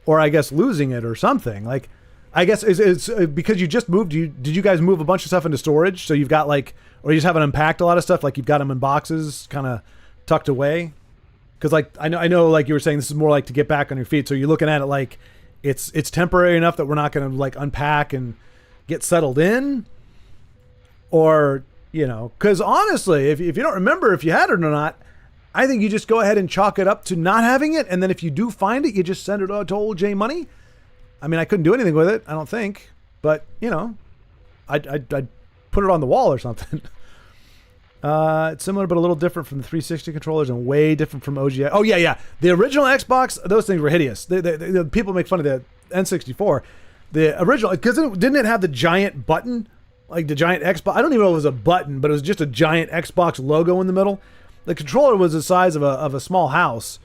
or I guess losing it or something. Like, I guess it's because you just moved. Did you guys move a bunch of stuff into storage? So you've got like, or you just haven't unpacked a lot of stuff. Like you've got them in boxes, kind of tucked away. Because like I know, like you were saying, this is more like to get back on your feet. So you're looking at it like it's temporary enough that we're not going to like unpack and get settled in, or because honestly, if you don't remember if you had it or not, I think you just go ahead and chalk it up to not having it, and then if you do find it, you just send it to old J Money. I mean, I couldn't do anything with it, I don't think, but I'd put it on the wall or something. It's similar but a little different from the 360 controllers and way different from OGI. Oh yeah, the original Xbox, those things were hideous. The people make fun of the N64. The original, because didn't it have the giant button, like the giant Xbox? I don't even know if it was a button, but it was just a giant Xbox logo in the middle. The controller was the size of a small house,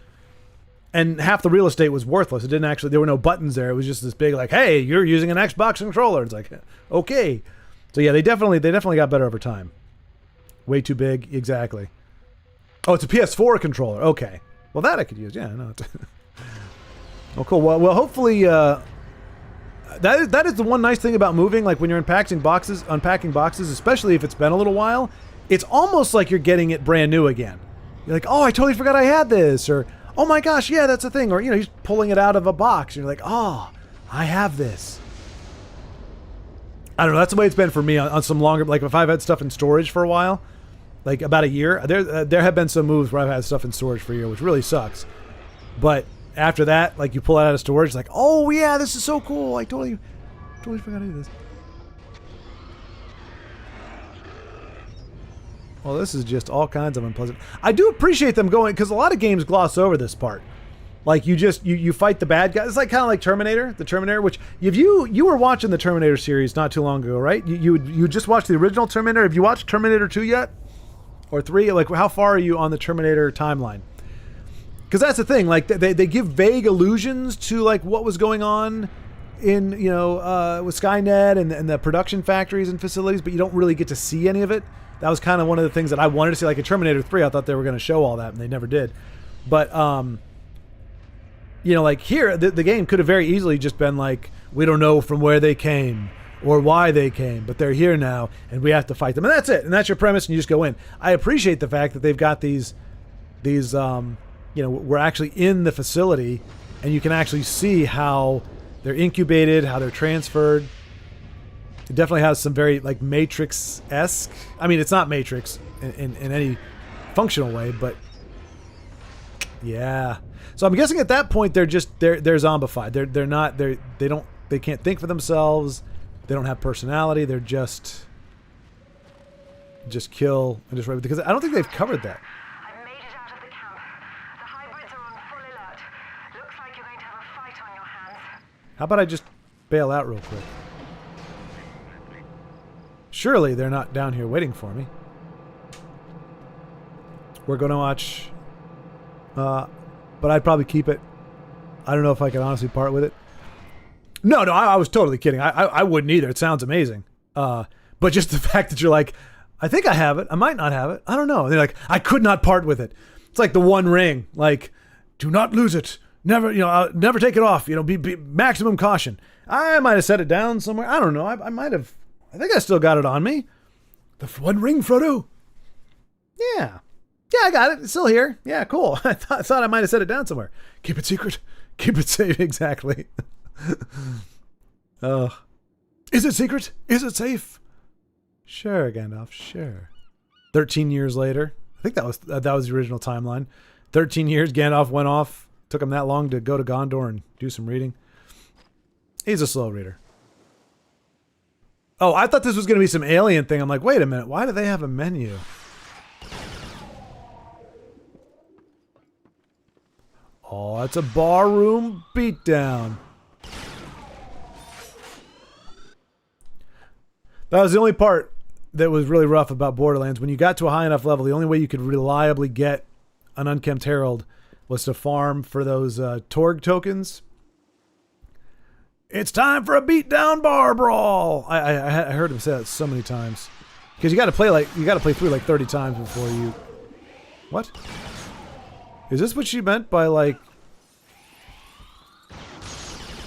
and half the real estate was worthless. It didn't actually, there were no buttons there. It was just this big, like, hey, you're using an Xbox controller. It's like, okay. So yeah, they definitely got better over time. Way too big, exactly. Oh, it's a PS4 controller. Okay, well that I could use. Yeah, no. Oh, cool. Well, hopefully. That is the one nice thing about moving, like when you're unpacking boxes, especially if it's been a little while, it's almost like you're getting it brand new again. You're like, oh, I totally forgot I had this, or oh my gosh, yeah, that's a thing, or you're pulling it out of a box, and you're like, oh, I have this. I don't know, that's the way it's been for me on some longer, like if I've had stuff in storage for a while, like about a year, there have been some moves where I've had stuff in storage for a year, which really sucks. But after that, like you pull it out of storage, it's like, oh yeah, this is so cool. I totally forgot to do this. Well, this is just all kinds of unpleasant. I do appreciate them going, because a lot of games gloss over this part. Like you fight the bad guys. It's like kind of like Terminator, the Terminator, which you were watching the Terminator series not too long ago, right? You just watched the original Terminator. Have you watched Terminator 2 yet? Or 3? Like how far are you on the Terminator timeline? Because that's the thing, like they give vague allusions to like what was going on in with Skynet and the production factories and facilities, but you don't really get to see any of it. That was kind of one of the things that I wanted to see. Like in Terminator 3, I thought they were going to show all that, and they never did. But like here, the game could have very easily just been like, we don't know from where they came or why they came, but they're here now, and we have to fight them, and that's it. And that's your premise, and you just go in. I appreciate the fact that they've got these. We're actually in the facility, and you can actually see how they're incubated, how they're transferred. It definitely has some very like Matrix-esque. I mean, it's not Matrix in any functional way, but yeah. So I'm guessing at that point they're zombified. They can't think for themselves. They don't have personality. They're just kill and just rape, because I don't think they've covered that. I've made it out of the camp. The hybrids How about I just bail out real quick? Surely they're not down here waiting for me. We're going to watch... but I'd probably keep it. I don't know if I can honestly part with it. No, I was totally kidding. I wouldn't either. It sounds amazing. But just the fact that you're like, I think I have it. I might not have it. I don't know. And they're like, I could not part with it. It's like the One Ring. Like, do not lose it. Never, never take it off. Be maximum caution. I might have set it down somewhere. I don't know. I might have. I think I still got it on me. The One Ring, Frodo. Yeah. Yeah, I got it. It's still here. Yeah, cool. I thought I might have set it down somewhere. Keep it secret. Keep it safe. Exactly. Is it secret? Is it safe? Sure, Gandalf. Sure. 13 years later. I think that was the original timeline. 13 years, Gandalf went off. Took him that long to go to Gondor and do some reading. He's a slow reader. Oh, I thought this was going to be some alien thing. I'm like, wait a minute. Why do they have a menu? Oh, it's a barroom beatdown. That was the only part that was really rough about Borderlands. When you got to a high enough level, the only way you could reliably get an Unkempt Herald was to farm for those Torg tokens. It's time for a beatdown bar brawl. I heard him say that so many times. Because you got to play through like 30 times before you. What? Is this what she meant by like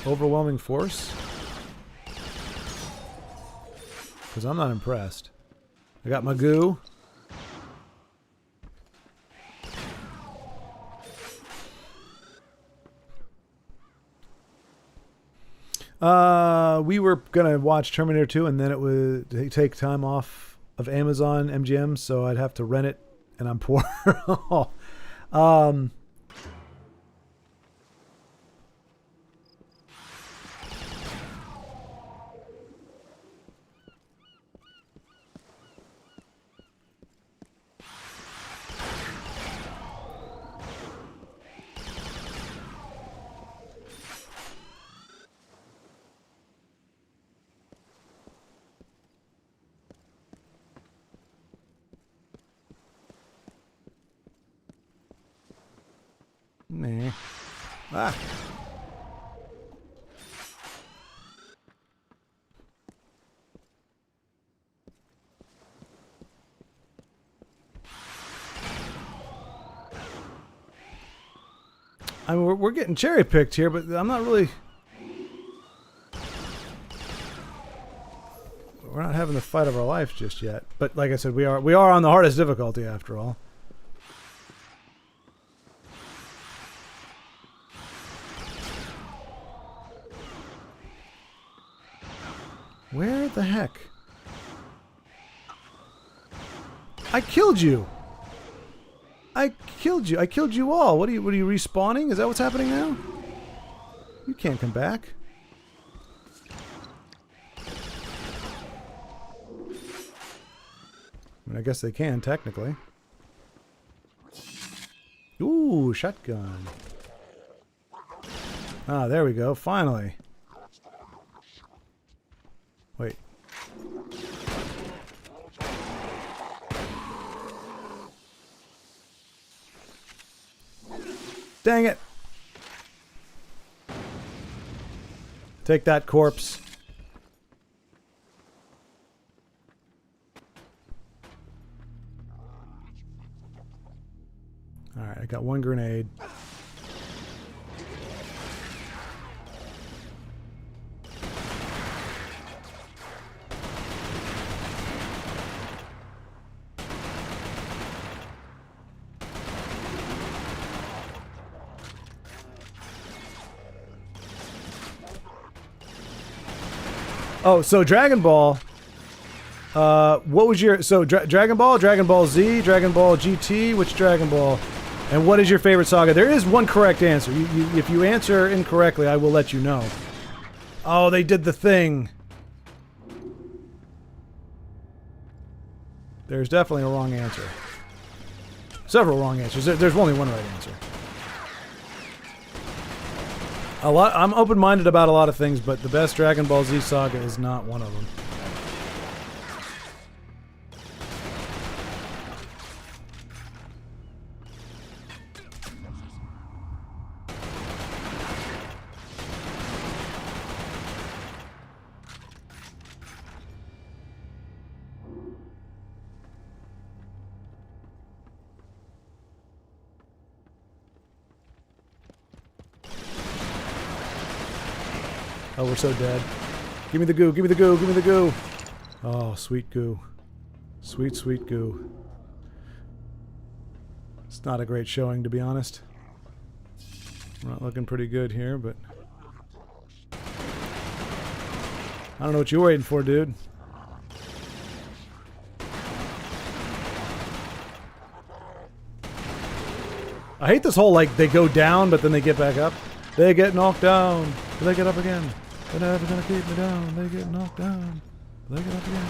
overwhelming force? Because I'm not impressed. I got my goo. We were gonna watch Terminator 2, and then it would take time off of Amazon MGM, so I'd have to rent it, and I'm poor. Nah. Ah. I mean, we're getting cherry picked here, but I'm not really. We're not having the fight of our life just yet. But like I said, we are on the hardest difficulty after all. Where the heck? I killed you. I killed you. I killed you all. What are you respawning? Is that what's happening now? You can't come back. I mean, I guess they can, technically. Ooh, shotgun. Ah, there we go. Finally. Wait. Dang it. Take that, corpse. Alright, I got one grenade. Oh, so Dragon Ball. What was your Dragon Ball, Dragon Ball Z, Dragon Ball GT? Which Dragon Ball? And what is your favorite saga? There is one correct answer. If you answer incorrectly, I will let you know. Oh, they did the thing. There's definitely a wrong answer. Several wrong answers. There's only one right answer. I'm open-minded about a lot of things, but the best Dragon Ball Z saga is not one of them. Oh, we're so dead. Give me the goo, give me the goo, give me the goo. Oh, sweet goo. Sweet, sweet goo. It's not a great showing, to be honest. We're not looking pretty good here, but... I don't know what you're waiting for, dude. I hate this whole, like, they go down, but then they get back up. They get knocked down, but they get up again. They're never gonna keep me down. They get knocked down, but they get up again.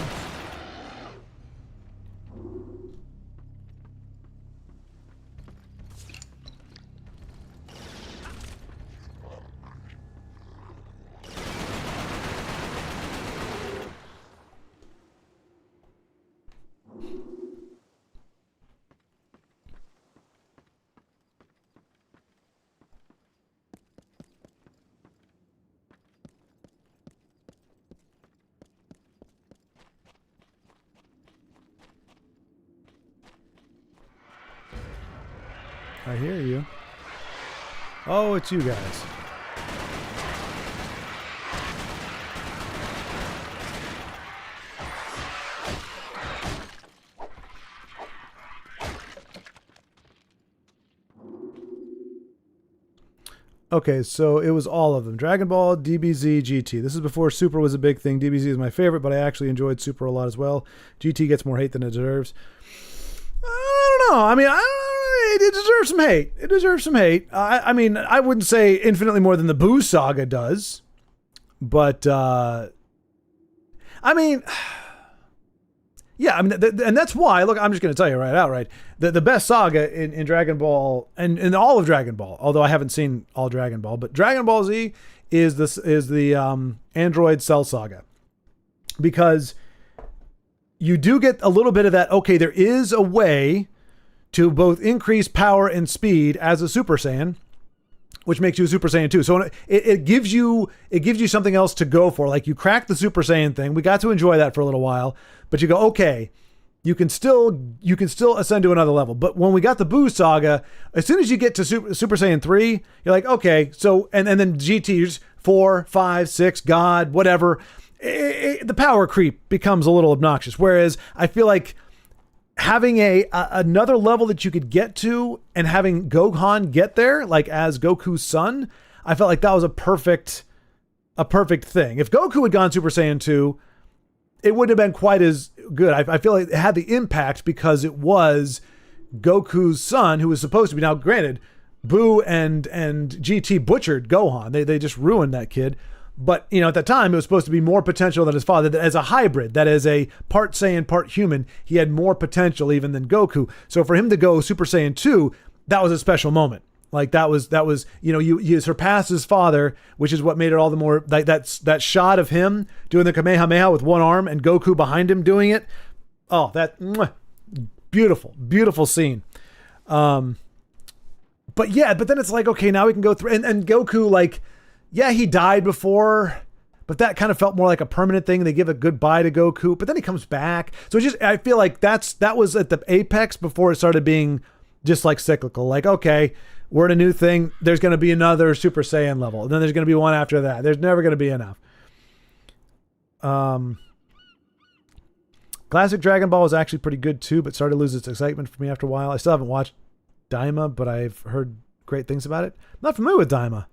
I hear you. Oh, it's you guys. Okay, so it was all of them. Dragon Ball, DBZ, GT. This is before Super was a big thing. DBZ is my favorite, but I actually enjoyed Super a lot as well. GT gets more hate than it deserves. I don't know. I mean, I don't know. It deserves some hate. It deserves some hate. I mean, I wouldn't say infinitely more than the Boo saga does, but I mean, yeah. I mean, and that's why. Look, I'm just going to tell you right outright. The best saga in Dragon Ball and in all of Dragon Ball, although I haven't seen all Dragon Ball, but Dragon Ball Z is the Android Cell saga, because you do get a little bit of that. Okay, there is a way to both increase power and speed as a Super Saiyan, which makes you a Super Saiyan 2. So it gives you something else to go for. Like, you crack the Super Saiyan thing. We got to enjoy that for a little while, but you go, okay, you can still ascend to another level. But when we got the Boo saga, as soon as you get to Super Saiyan 3, you're like, okay, so, and then GT's 4, 5, 6, God, whatever. The power creep becomes a little obnoxious. Whereas I feel like having another level that you could get to and having Gohan get there, like as Goku's son, I felt like that was a perfect thing. If Goku had gone Super Saiyan 2, it wouldn't have been quite as good. I feel like it had the impact because it was Goku's son who was supposed to be. Now, granted, Boo and GT butchered Gohan. They just ruined that kid. But, you know, at that time, it was supposed to be more potential than his father. That as a hybrid, that as a part Saiyan, part human, he had more potential even than Goku. So for him to go Super Saiyan 2, that was a special moment. Like, that was, you know, you surpassed his father, which is what made it all the more, like, that shot of him doing the Kamehameha with one arm and Goku behind him doing it. Oh, that, beautiful, beautiful scene. But then it's like, okay, now we can go through, and Goku, like, yeah, he died before, but that kind of felt more like a permanent thing. They give a goodbye to Goku, but then he comes back. So I feel like that was at the apex before it started being just like cyclical. Like, okay, we're in a new thing. There's going to be another Super Saiyan level. And then there's going to be one after that. There's never going to be enough. Classic Dragon Ball was actually pretty good too, but started to lose its excitement for me after a while. I still haven't watched Daima, but I've heard great things about it. I'm not familiar with Daima.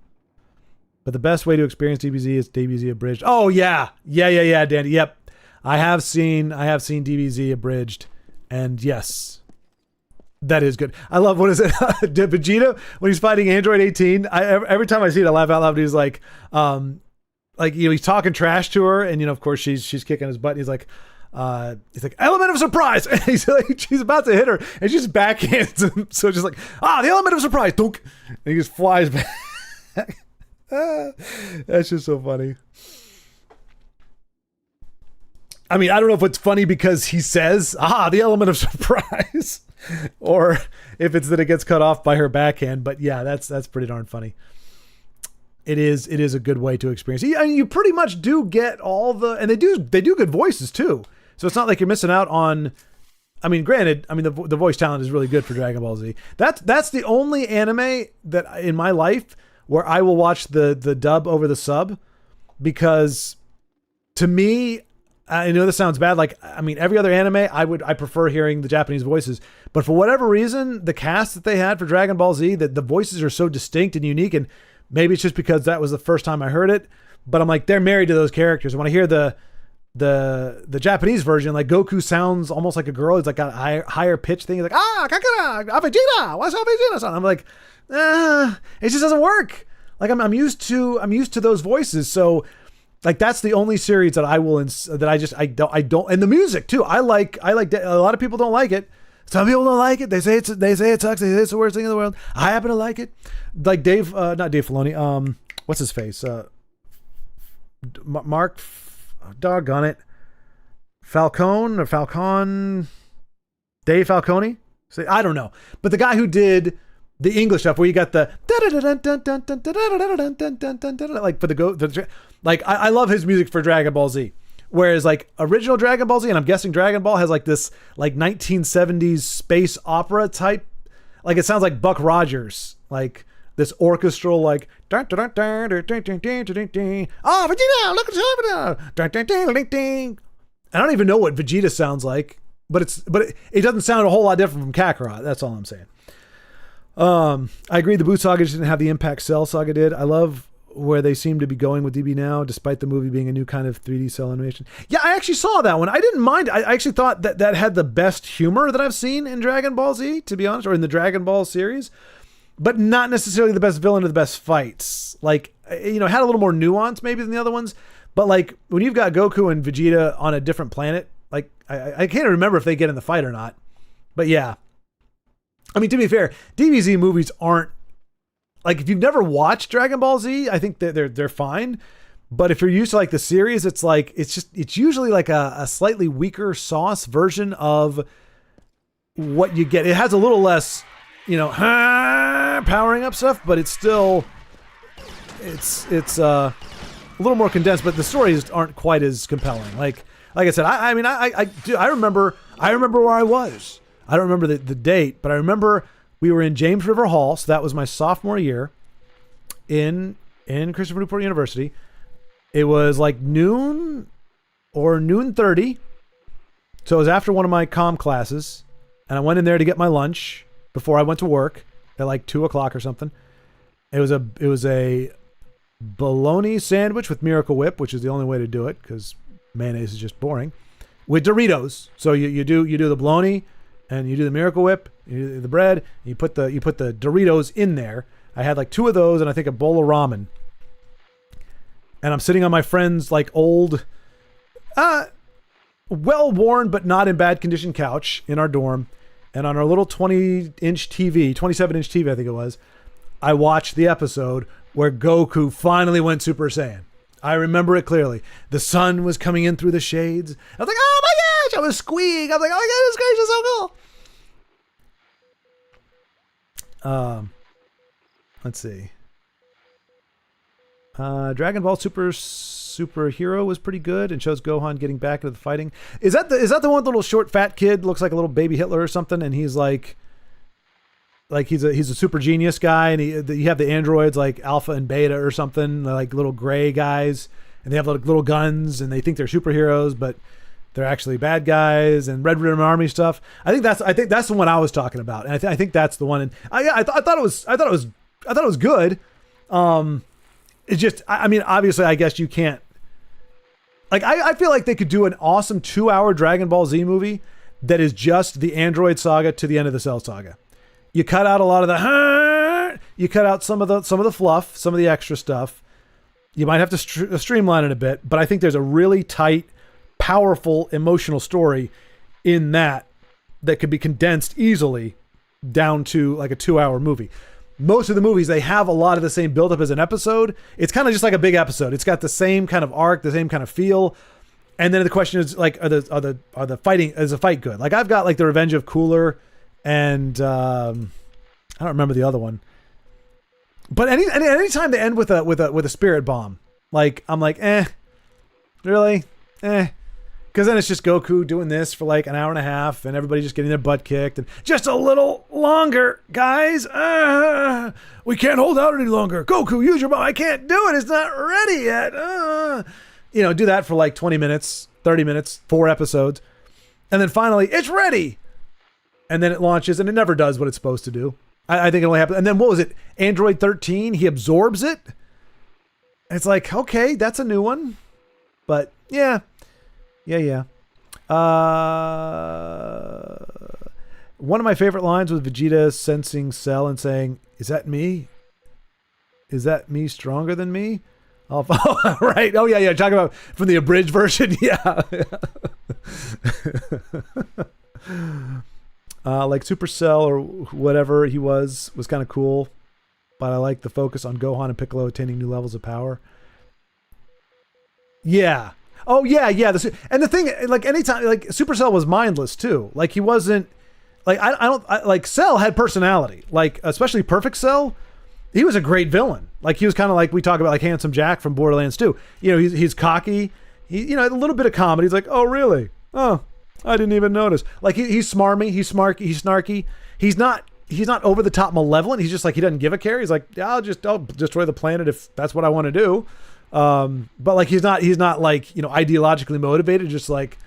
But the best way to experience DBZ is DBZ Abridged. Oh, yeah, Danny. Yep. I have seen DBZ Abridged. And yes, that is good. I love, what is it? Vegeta, when he's fighting Android 18, every time I see it, I laugh out loud. But he's like, you know, he's talking trash to her. And, you know, of course, she's kicking his butt. And he's like, element of surprise. And he's like, she's about to hit her. And she just backhands him. So just like, the element of surprise. Dunk. And he just flies back. That's just so funny. I mean, I don't know if it's funny because he says, the element of surprise, or if it's that it gets cut off by her backhand. But yeah, that's pretty darn funny. It is a good way to experience it. And you pretty much do get all the, and they do good voices too. So it's not like you're missing out on, I mean, granted, the voice talent is really good for Dragon Ball Z. That's the only anime that in my life where I will watch the dub over the sub, because to me, I know this sounds bad. Like, I mean, every other anime, I prefer hearing the Japanese voices, but for whatever reason, the cast that they had for Dragon Ball Z, that the voices are so distinct and unique, and maybe it's just because that was the first time I heard it, but I'm like, they're married to those characters. When I hear the Japanese version, like Goku sounds almost like a girl. It's like a higher pitch thing. He's like, Kakara, Vegeta, what's up, Vegeta? I'm like, it just doesn't work. Like I'm used to those voices. So like, that's the only series that I don't, and the music too. I like a lot of people don't like it. Some people don't like it. They say it sucks. They say it's the worst thing in the world. I happen to like it. Like not Dave Filoni. What's his face? Mark, doggone it. Falcone. Dave Falcone? I don't know. But the guy who did the English stuff where you got the like for the like I love his music for Dragon Ball Z. Whereas like original Dragon Ball Z, and I'm guessing Dragon Ball has like this like 1970s space opera type, like it sounds like Buck Rogers, like this orchestral like Vegeta, look at Vegeta. I don't even know what Vegeta sounds like, but it doesn't sound a whole lot different from Kakarot. That's all I'm saying. I agree. The Boo saga just didn't have the impact Cell saga did. I love where they seem to be going with DB now, despite the movie being a new kind of 3D cell animation. Yeah, I actually saw that one. I didn't mind. I actually thought that had the best humor that I've seen in Dragon Ball Z, to be honest, or in the Dragon Ball series, but not necessarily the best villain or the best fights. Like, you know, had a little more nuance maybe than the other ones. But like when you've got Goku and Vegeta on a different planet, like I can't remember if they get in the fight or not. But yeah. I mean, to be fair, DBZ movies aren't, like, if you've never watched Dragon Ball Z, I think that they're fine. But if you're used to like the series, it's like, it's usually like a slightly weaker sauce version of what you get. It has a little less, you know, powering up stuff, but it's still, it's a little more condensed, but the stories aren't quite as compelling. Like I said, I mean, I remember where I was. I don't remember the date, but I remember we were in James River Hall. So that was my sophomore year in Christopher Newport University. It was like noon or noon 30. So it was after one of my comm classes, and I went in there to get my lunch before I went to work at like 2:00 or something. It was a bologna sandwich with Miracle Whip, which is the only way to do it because mayonnaise is just boring, with Doritos. So you do the bologna, and you do the Miracle Whip, you do the bread, you put the Doritos in there. I had like 2 of those and I think a bowl of ramen. And I'm sitting on my friend's like old, well-worn but not in bad condition couch in our dorm. And on our little 27-inch TV, I think it was, I watched the episode where Goku finally went Super Saiyan. I remember it clearly. The sun was coming in through the shades. I was like, oh my gosh, I was squeaking. I was like, oh my god, this gracious, so cool. Let's see. Dragon Ball Superhero was pretty good and shows Gohan getting back into the fighting. Is that the one with the little short fat kid, looks like a little baby Hitler or something, and he's like he's a super genius guy, and you have the androids like Alpha and Beta or something, like little gray guys, and they have like little guns, and they think they're superheroes, but they're actually bad guys, and Red Ribbon Army stuff. I think that's the one I was talking about, and I think that's the one. And I thought it was good. It's just, I mean, obviously, I guess you can't. Like, I feel like they could do an awesome 2-hour Dragon Ball Z movie that is just the Android saga to the end of the Cell saga. You cut out a lot of the, you cut out some of the fluff, some of the extra stuff. You might have to streamline it a bit, but I think there's a really tight, powerful, emotional story in that could be condensed easily down to like a 2-hour movie. most of the movies, they have a lot of the same buildup as an episode. It's kind of just like a big episode. It's got the same kind of arc, the same kind of feel. And then the question is like, are the fighting, is the fight good? Like I've got like the Revenge of Cooler and I don't remember the other one. But anytime they end with a spirit bomb, like I'm like, really? Because then it's just Goku doing this for like an hour and a half and everybody just getting their butt kicked and just a little longer, guys. We can't hold out any longer. Goku, use your bomb. I can't do it. It's not ready yet. Do that for like 20 minutes, 30 minutes, 4 episodes. And then finally, it's ready. And then it launches and it never does what it's supposed to do. I think it only happened. And then what was it? Android 13, he absorbs it. It's like, okay, that's a new one. But yeah. One of my favorite lines was Vegeta sensing Cell and saying, "Is that me? Is that me stronger than me?" Oh, right. Oh, yeah. Talking about from the abridged version. Yeah. Like Supercell or whatever he was kind of cool. But I like the focus on Gohan and Piccolo attaining new levels of power. Yeah. Oh, yeah. And the thing, like anytime, like Supercell was mindless too. Like he wasn't, like, like Cell had personality. Like, especially Perfect Cell. He was a great villain. Like he was kind of like we talk about like Handsome Jack from Borderlands 2. He's cocky. He a little bit of comedy. He's like, oh really? Oh, I didn't even notice. Like he's smarmy. He's smarky. He's snarky. He's not over the top malevolent. He's just like he doesn't give a care. He's like, yeah, I'll destroy the planet if that's what I want to do. But like he's not like ideologically motivated. Just like,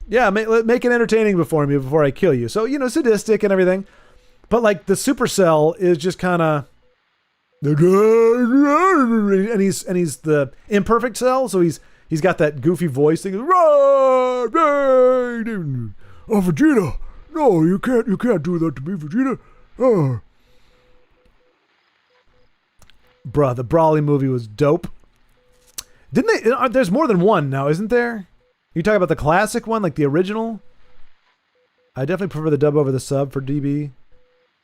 yeah, make it entertaining before I kill you. So sadistic and everything. But like the Supercell is just kind of. And he's the imperfect Cell, so he's got that goofy voice thing. Oh, Vegeta, no, you can't do that to me, Vegeta. Oh. Bruh, the Brawly movie was dope. Didn't they? There's more than one now, isn't there? You talking about the classic one, like the original? I definitely prefer the dub over the sub for DB.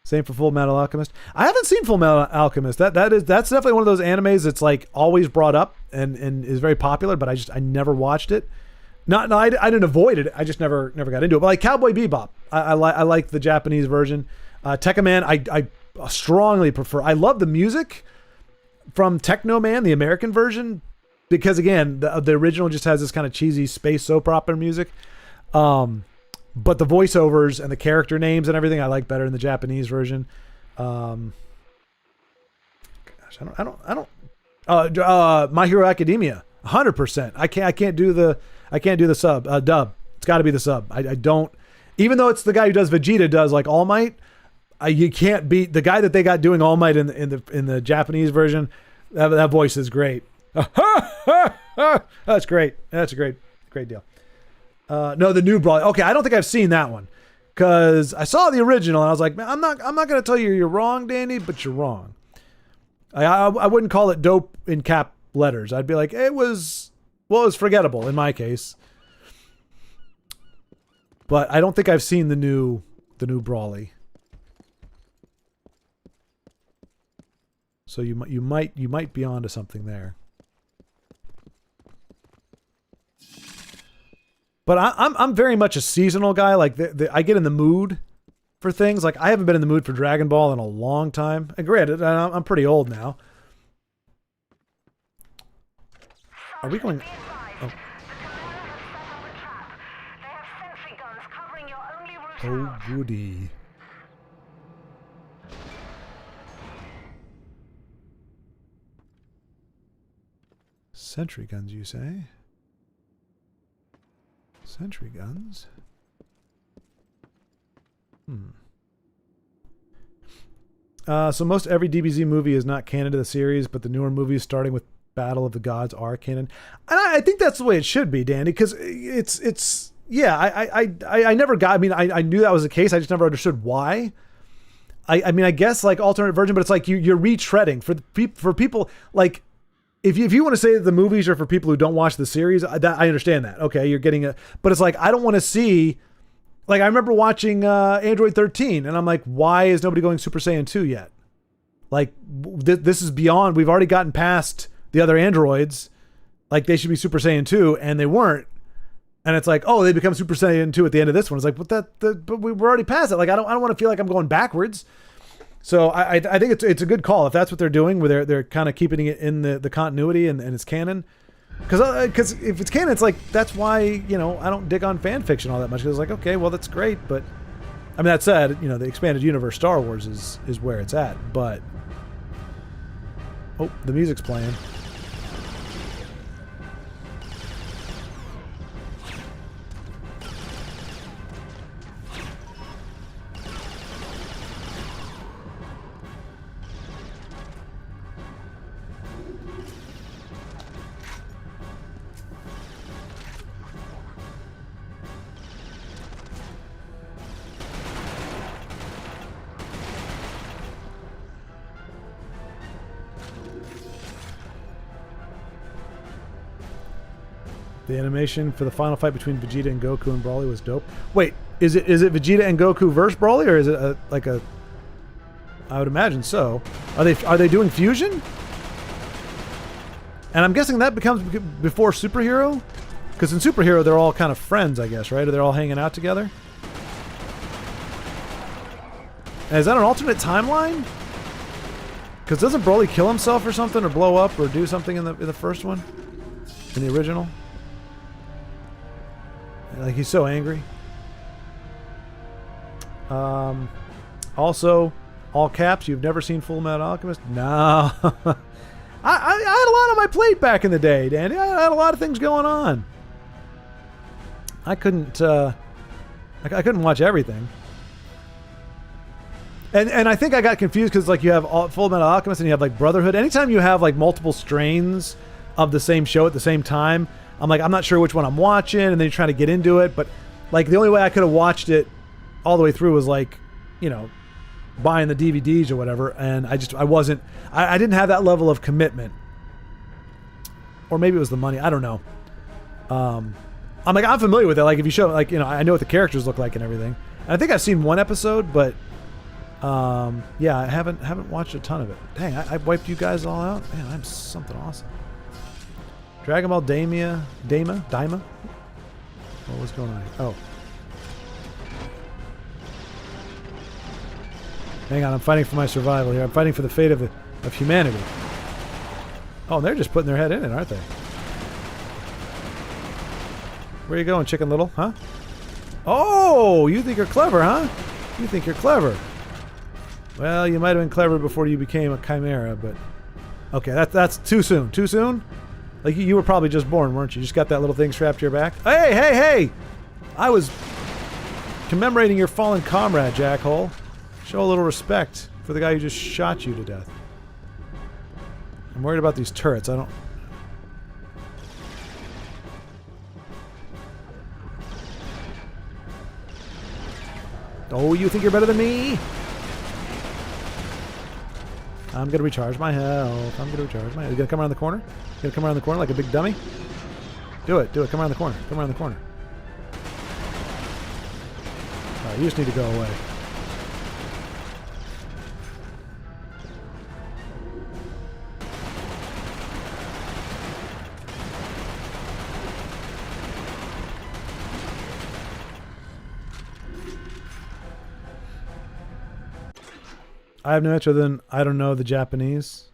Same for Full Metal Alchemist. I haven't seen Full Metal Alchemist. That's definitely one of those animes that's like always brought up and is very popular, but I never watched it. I didn't avoid it. I just never got into it. But like Cowboy Bebop, I like the Japanese version. Tekka Man, I strongly prefer. I love the music from Techno Man, the American version, because again, the original just has this kind of cheesy space soap opera music. But the voiceovers and the character names and everything I like better in the Japanese version. Gosh, I don't. My Hero Academia, 100%. I can't do the sub dub. It's got to be the sub. I don't. Even though it's the guy who does Vegeta does like All Might, you can't beat the guy that they got doing All Might in the Japanese version. That voice is great. That's great. That's a great deal. No, the new Brawly. Okay, I don't think I've seen that one because I saw the original and I was like, man, I'm not going to tell you you're wrong, Danny, but you're wrong. I wouldn't call it dope in cap letters. I'd be like, it was forgettable in my case. But I don't think I've seen the new Brawly. So you might be onto something there. But I'm very much a seasonal guy. Like I get in the mood for things. Like I haven't been in the mood for Dragon Ball in a long time. And granted, I'm pretty old now. Are we going? Oh, oh goody. Sentry guns, you say? Sentry guns. So most every DBZ movie is not canon to the series, but the newer movies starting with Battle of the Gods are canon. And I think that's the way it should be, Danny, because it's yeah, I never got, I mean, I knew that was the case. I just never understood why. I mean, I guess like alternate version, but it's like you're retreading for people like, if you want to say that the movies are for people who don't watch the series, I understand that. Okay, you're getting but it's like, I don't want to see, like I remember watching Android 13 and I'm like, why is nobody going Super Saiyan 2 yet? Like this is beyond. We've already gotten past the other androids. Like they should be Super Saiyan 2, and they weren't. And it's like, oh, they become Super Saiyan 2 at the end of this one. It's like, but we're already past it. Like I don't want to feel like I'm going backwards. So I think it's a good call if that's what they're doing, where they're kind of keeping it in the continuity and it's canon. Because if it's canon, it's like that's why I don't dig on fan fiction all that much. Because it's like, okay, well that's great, but I mean that said, the expanded universe Star Wars is where it's at. But oh, the music's playing. The animation for the final fight between Vegeta and Goku and Broly was dope. Wait, is it Vegeta and Goku versus Broly, or is it I would imagine so. Are they doing fusion? And I'm guessing that becomes before Superhero, because in Superhero they're all kind of friends, I guess, right? Or they're all hanging out together. And is that an alternate timeline? Because doesn't Broly kill himself or something, or blow up, or do something in the first one, in the original? Like he's so angry. Also, all caps. You've never seen Full Metal Alchemist? No. I had a lot on my plate back in the day, Danny. I had a lot of things going on. I couldn't. I couldn't watch everything. And I think I got confused because like you have Full Metal Alchemist and you have like Brotherhood. Anytime you have like multiple strains of the same show at the same time, I'm like, I'm not sure which one I'm watching, and then you're trying to get into it. But like the only way I could have watched it all the way through was like, buying the DVDs or whatever. And I didn't have that level of commitment. Or maybe it was the money. I don't know. I'm familiar with it. Like if you show, like, I know what the characters look like and everything. And I think I've seen one episode, but yeah, I haven't watched a ton of it. Dang, I wiped you guys all out. Man, I'm something awesome. Dragon Ball Daima? What was going on here? Oh. Hang on, I'm fighting for my survival here. I'm fighting for the fate of humanity. Oh, they're just putting their head in it, aren't they? Where you going, Chicken Little? Huh? Oh, you think you're clever, huh? You think you're clever. Well, you might have been clever before you became a chimera, but... Okay, that's too soon. Too soon? Like, you were probably just born, weren't you? You just got that little thing strapped to your back? Hey! I was commemorating your fallen comrade, Jackhole. Show a little respect for the guy who just shot you to death. I'm worried about these turrets. I don't... Oh, you think you're better than me? I'm gonna recharge my health. You gonna come around the corner? You gonna come around the corner like a big dummy? Do it. Come around the corner. Alright, you just need to go away. I have no answer than I don't know the Japanese.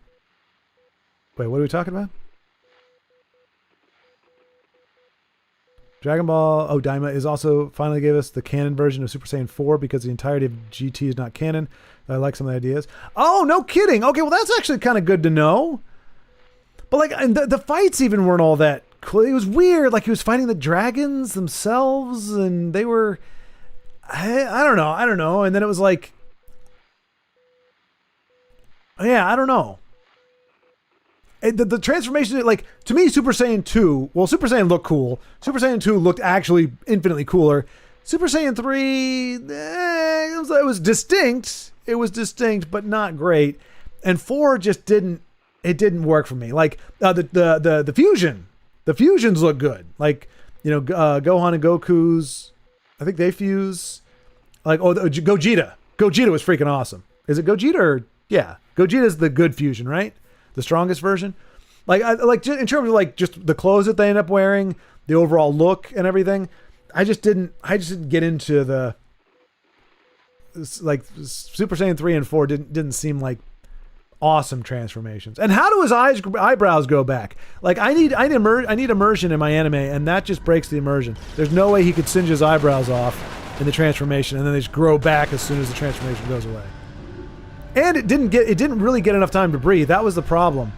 Wait, what are we talking about? Dragon Ball Daima is also finally gave us the canon version of Super Saiyan 4 because the entirety of GT is not canon. I like some of the ideas. Oh, no kidding. Okay, well that's actually kind of good to know. But like, and the fights even weren't all that cool. It was weird. Like he was fighting the dragons themselves, and they were, I don't know. And then it was like, yeah, I don't know. The transformation, like, to me, Super Saiyan 2, well, Super Saiyan looked cool. Super Saiyan 2 looked actually infinitely cooler. Super Saiyan 3, it was distinct. It was distinct, but not great. And 4 just didn't work for me. Like, the fusion. The fusions look good. Like, Gohan and Goku's, I think they fuse. Like, Gogeta. Gogeta was freaking awesome. Is it Gogeta or Yeah, Gogeta's the good fusion, right? The strongest version. Like in terms of like just the clothes that they end up wearing, the overall look and everything. I just didn't get into the like Super Saiyan 3 and 4 didn't seem like awesome transformations. And how do his eyebrows go back? Like I need immersion in my anime, and that just breaks the immersion. There's no way he could singe his eyebrows off in the transformation and then they just grow back as soon as the transformation goes away. And it didn't really get enough time to breathe. That was the problem.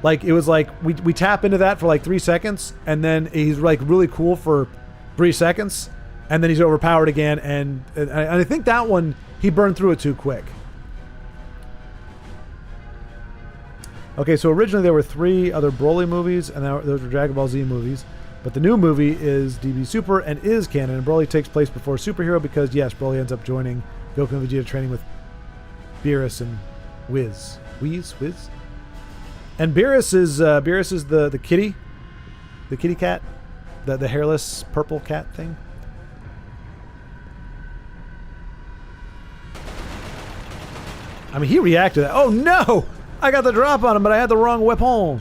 Like it was like we tap into that for like 3 seconds, and then he's like really cool for 3 seconds, and then he's overpowered again. And I think that one he burned through it too quick. Okay, so originally there were 3 other Broly movies, and those were Dragon Ball Z movies. But the new movie is DB Super and is canon, and Broly takes place before Superhero because, yes, Broly ends up joining Goku and Vegeta training with Beerus and Wiz. And Beerus is the kitty, the kitty cat, the hairless purple cat thing. I mean, he reacted to that. Oh no! I got the drop on him, but I had the wrong weapon. Alright,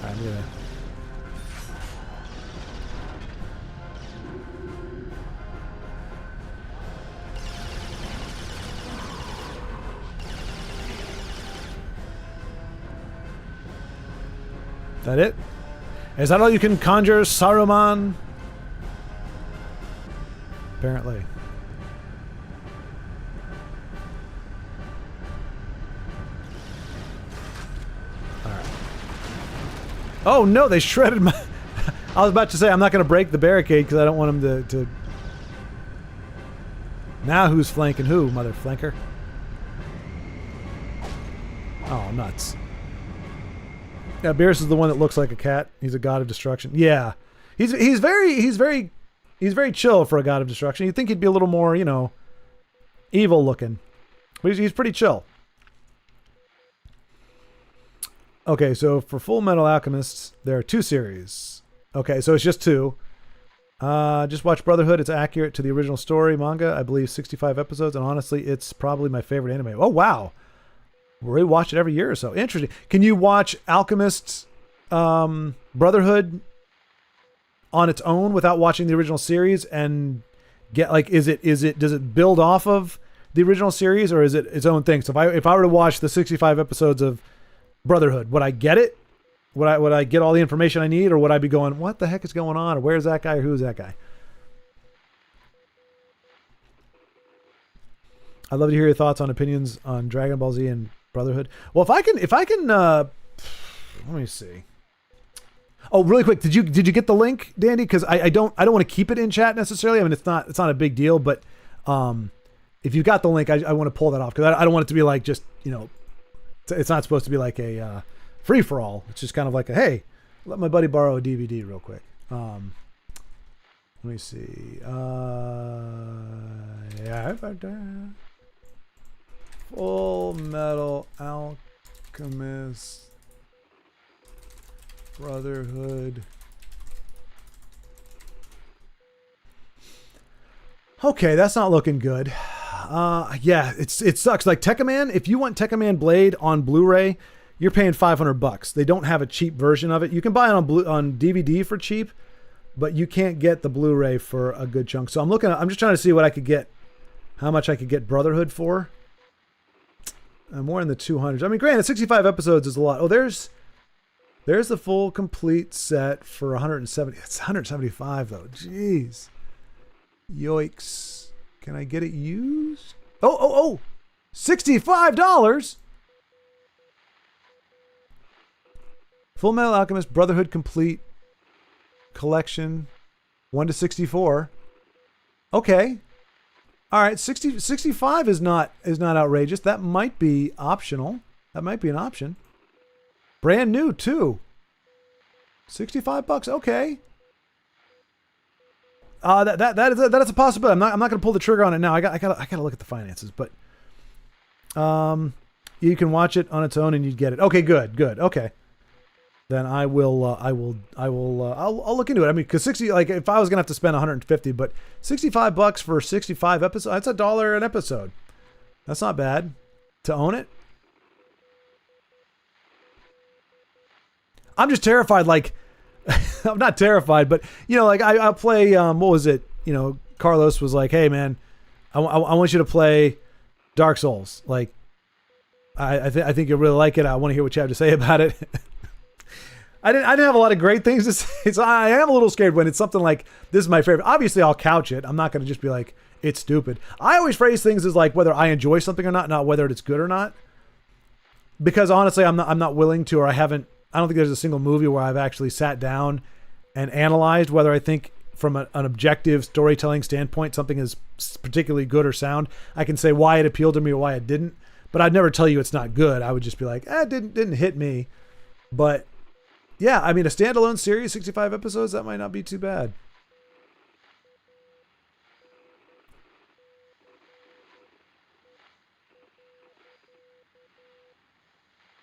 I'm gonna... That it? Is that all you can conjure, Saruman? Apparently. Alright. Oh no, they shredded my... I was about to say I'm not going to break the barricade because I don't want him to... Now who's flanking who, mother flanker? Oh, nuts. Yeah, Beerus is the one that looks like a cat. He's a god of destruction. Yeah. He's very chill for a god of destruction. You'd think he'd be a little more, evil looking. But he's pretty chill. Okay, so for Full Metal Alchemists, there are 2 series. Okay, so it's just 2. Just watch Brotherhood. It's accurate to the original story manga. I believe 65 episodes, and honestly, it's probably my favorite anime. Oh, wow. We watch it every year or so. Interesting. Can you watch Alchemist's Brotherhood on its own without watching the original series and get like does it build off of the original series, or is it its own thing? So if I were to watch the 65 episodes of Brotherhood, would I get it? Would I get all the information I need, or would I be going, what the heck is going on, or where's that guy, or who's that guy? I'd love to hear your thoughts on opinions on Dragon Ball Z and Brotherhood. Well, if I can let me see. Oh, really quick, did you get the link, Dandy? Because I don't want to keep it in chat necessarily. I mean, it's not a big deal, but if you got the link, I want to pull that off because I don't want it to be like just it's not supposed to be like a free for all. It's just kind of like a hey, let my buddy borrow a DVD real quick. Let me see. Yeah. Full Metal Alchemist Brotherhood. Okay, that's not looking good. Yeah, it sucks. Like Tekkaman, if you want Tekkaman Blade on Blu-ray, you're paying $500. They don't have a cheap version of it. You can buy it on DVD for cheap, but you can't get the Blu-ray for a good chunk. So I'm just trying to see what I could get, how much I could get Brotherhood for. More in the 200s. I mean, granted, 65 episodes is a lot. Oh, there's the full complete set for 170. It's 175 though. Jeez. Yoicks. Can I get it used? Oh. $65. Full Metal Alchemist Brotherhood Complete Collection 1-64. Okay. All right, 65 is not outrageous. That might be optional. That might be an option. Brand new too. $65. Okay. That is a possibility. I'm not going to pull the trigger on it now. I got to look at the finances, but you can watch it on its own and you'd get it. Okay, good. Okay. then I'll look into it. I mean, because 60, like if I was gonna have to spend 150, but $65 for 65 episodes, that's $1 an episode. That's not bad to own it. I'm just terrified. Like, I'm not terrified, but like I play. What was it? Carlos was like, "Hey, man, I want you to play Dark Souls. Like, I think you'll really like it. I want to hear what you have to say about it." I didn't have a lot of great things to say, so I am a little scared when it's something like, this is my favorite. Obviously, I'll couch it. I'm not going to just be like, it's stupid. I always phrase things as like whether I enjoy something or not whether it's good or not. Because honestly, I'm not willing to, or I don't think there's a single movie where I've actually sat down and analyzed whether I think from an objective storytelling standpoint something is particularly good or sound. I can say why it appealed to me or why it didn't, but I'd never tell you it's not good. I would just be like, it didn't hit me. But yeah, I mean, a standalone series, 65 episodes, that might not be too bad.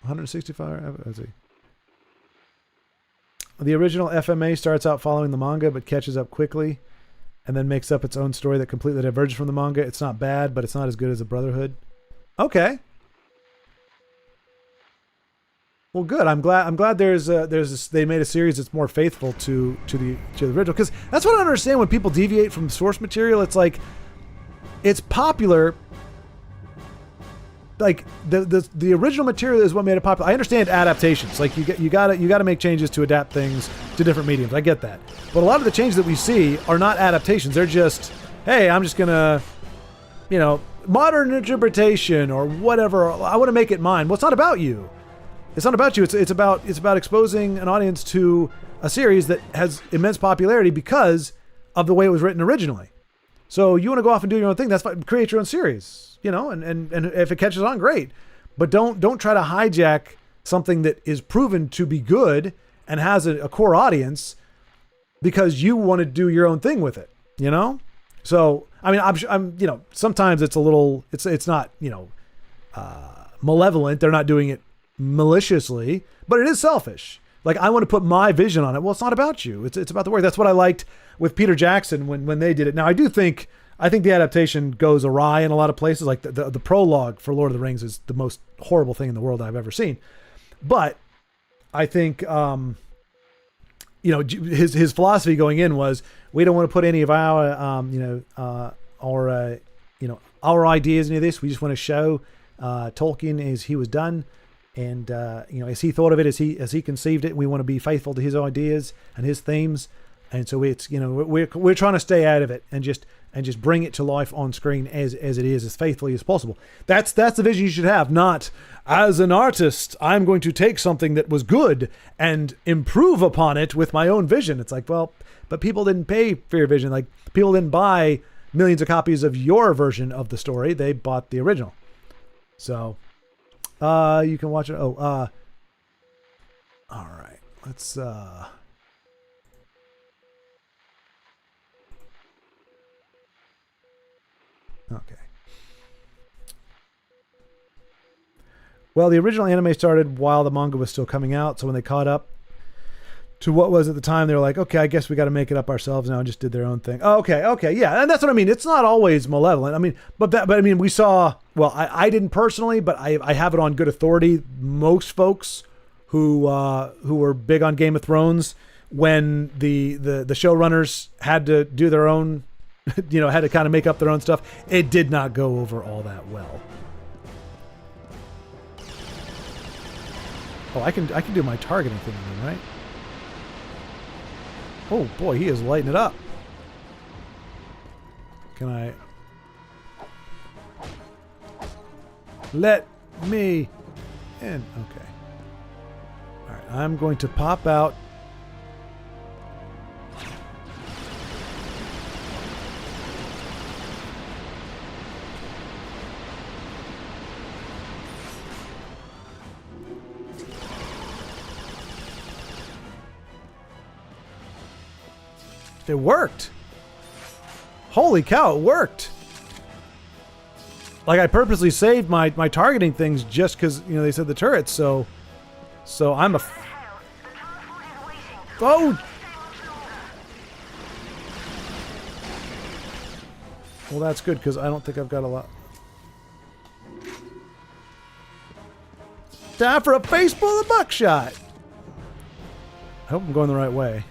$165. Let's see. The original FMA starts out following the manga, but catches up quickly, and then makes up its own story that completely diverges from the manga. It's not bad, but it's not as good as the Brotherhood. Okay. Well, good. I'm glad they made a series that's more faithful to the original, because that's what I don't understand when people deviate from source material. It's like, it's popular. Like the original material is what made it popular. I understand adaptations. Like you gotta make changes to adapt things to different mediums. I get that. But a lot of the changes that we see are not adaptations. They're just, hey, I'm just gonna, modern interpretation or whatever. I want to make it mine. Well, it's not about you. It's not about you. It's about exposing an audience to a series that has immense popularity because of the way it was written originally. So you want to go off and do your own thing. That's fine. Create your own series, and if it catches on, great. But don't try to hijack something that is proven to be good and has a core audience because you want to do your own thing with it. So I mean, I'm sometimes it's a little, it's not malevolent. They're not doing it maliciously, but it is selfish. Like, I want to put my vision on it. Well, it's not about you. It's about the work. That's what I liked with Peter Jackson when they did it. Now, I think the adaptation goes awry in a lot of places. Like the prologue for Lord of the Rings is the most horrible thing in the world I've ever seen. But I think his philosophy going in was, we don't want to put any of our our ideas into this. We just want to show Tolkien as he was done. And, as he thought of it, as he conceived it, we want to be faithful to his ideas and his themes. And so it's, we're trying to stay out of it and just bring it to life on screen as it is, as faithfully as possible. That's the vision you should have. Not, as an artist, I'm going to take something that was good and improve upon it with my own vision. It's like, well, but people didn't pay for your vision. Like, people didn't buy millions of copies of your version of the story. They bought the original. So you can watch it. All right. Let's okay. Well, the original anime started while the manga was still coming out, so when they caught up to what was at the time, they were like, okay, I guess we got to make it up ourselves now, and just did their own thing. Oh, okay, yeah, and that's what I mean. It's not always malevolent. I mean, but I mean, we saw. Well, I didn't personally, but I have it on good authority. Most folks who were big on Game of Thrones, when the showrunners had to do their own, had to kind of make up their own stuff, it did not go over all that well. Oh, I can do my targeting thing again, right? Oh boy, he is lighting it up. Can I? Let me in. Okay. All right, I'm going to pop out. It worked. Holy cow, it worked. Like, I purposely saved my targeting things just because, they said the turrets, so I'm a... The Oh! Well, that's good, because I don't think I've got a lot. Time for a face full of buckshot! I hope I'm going the right way.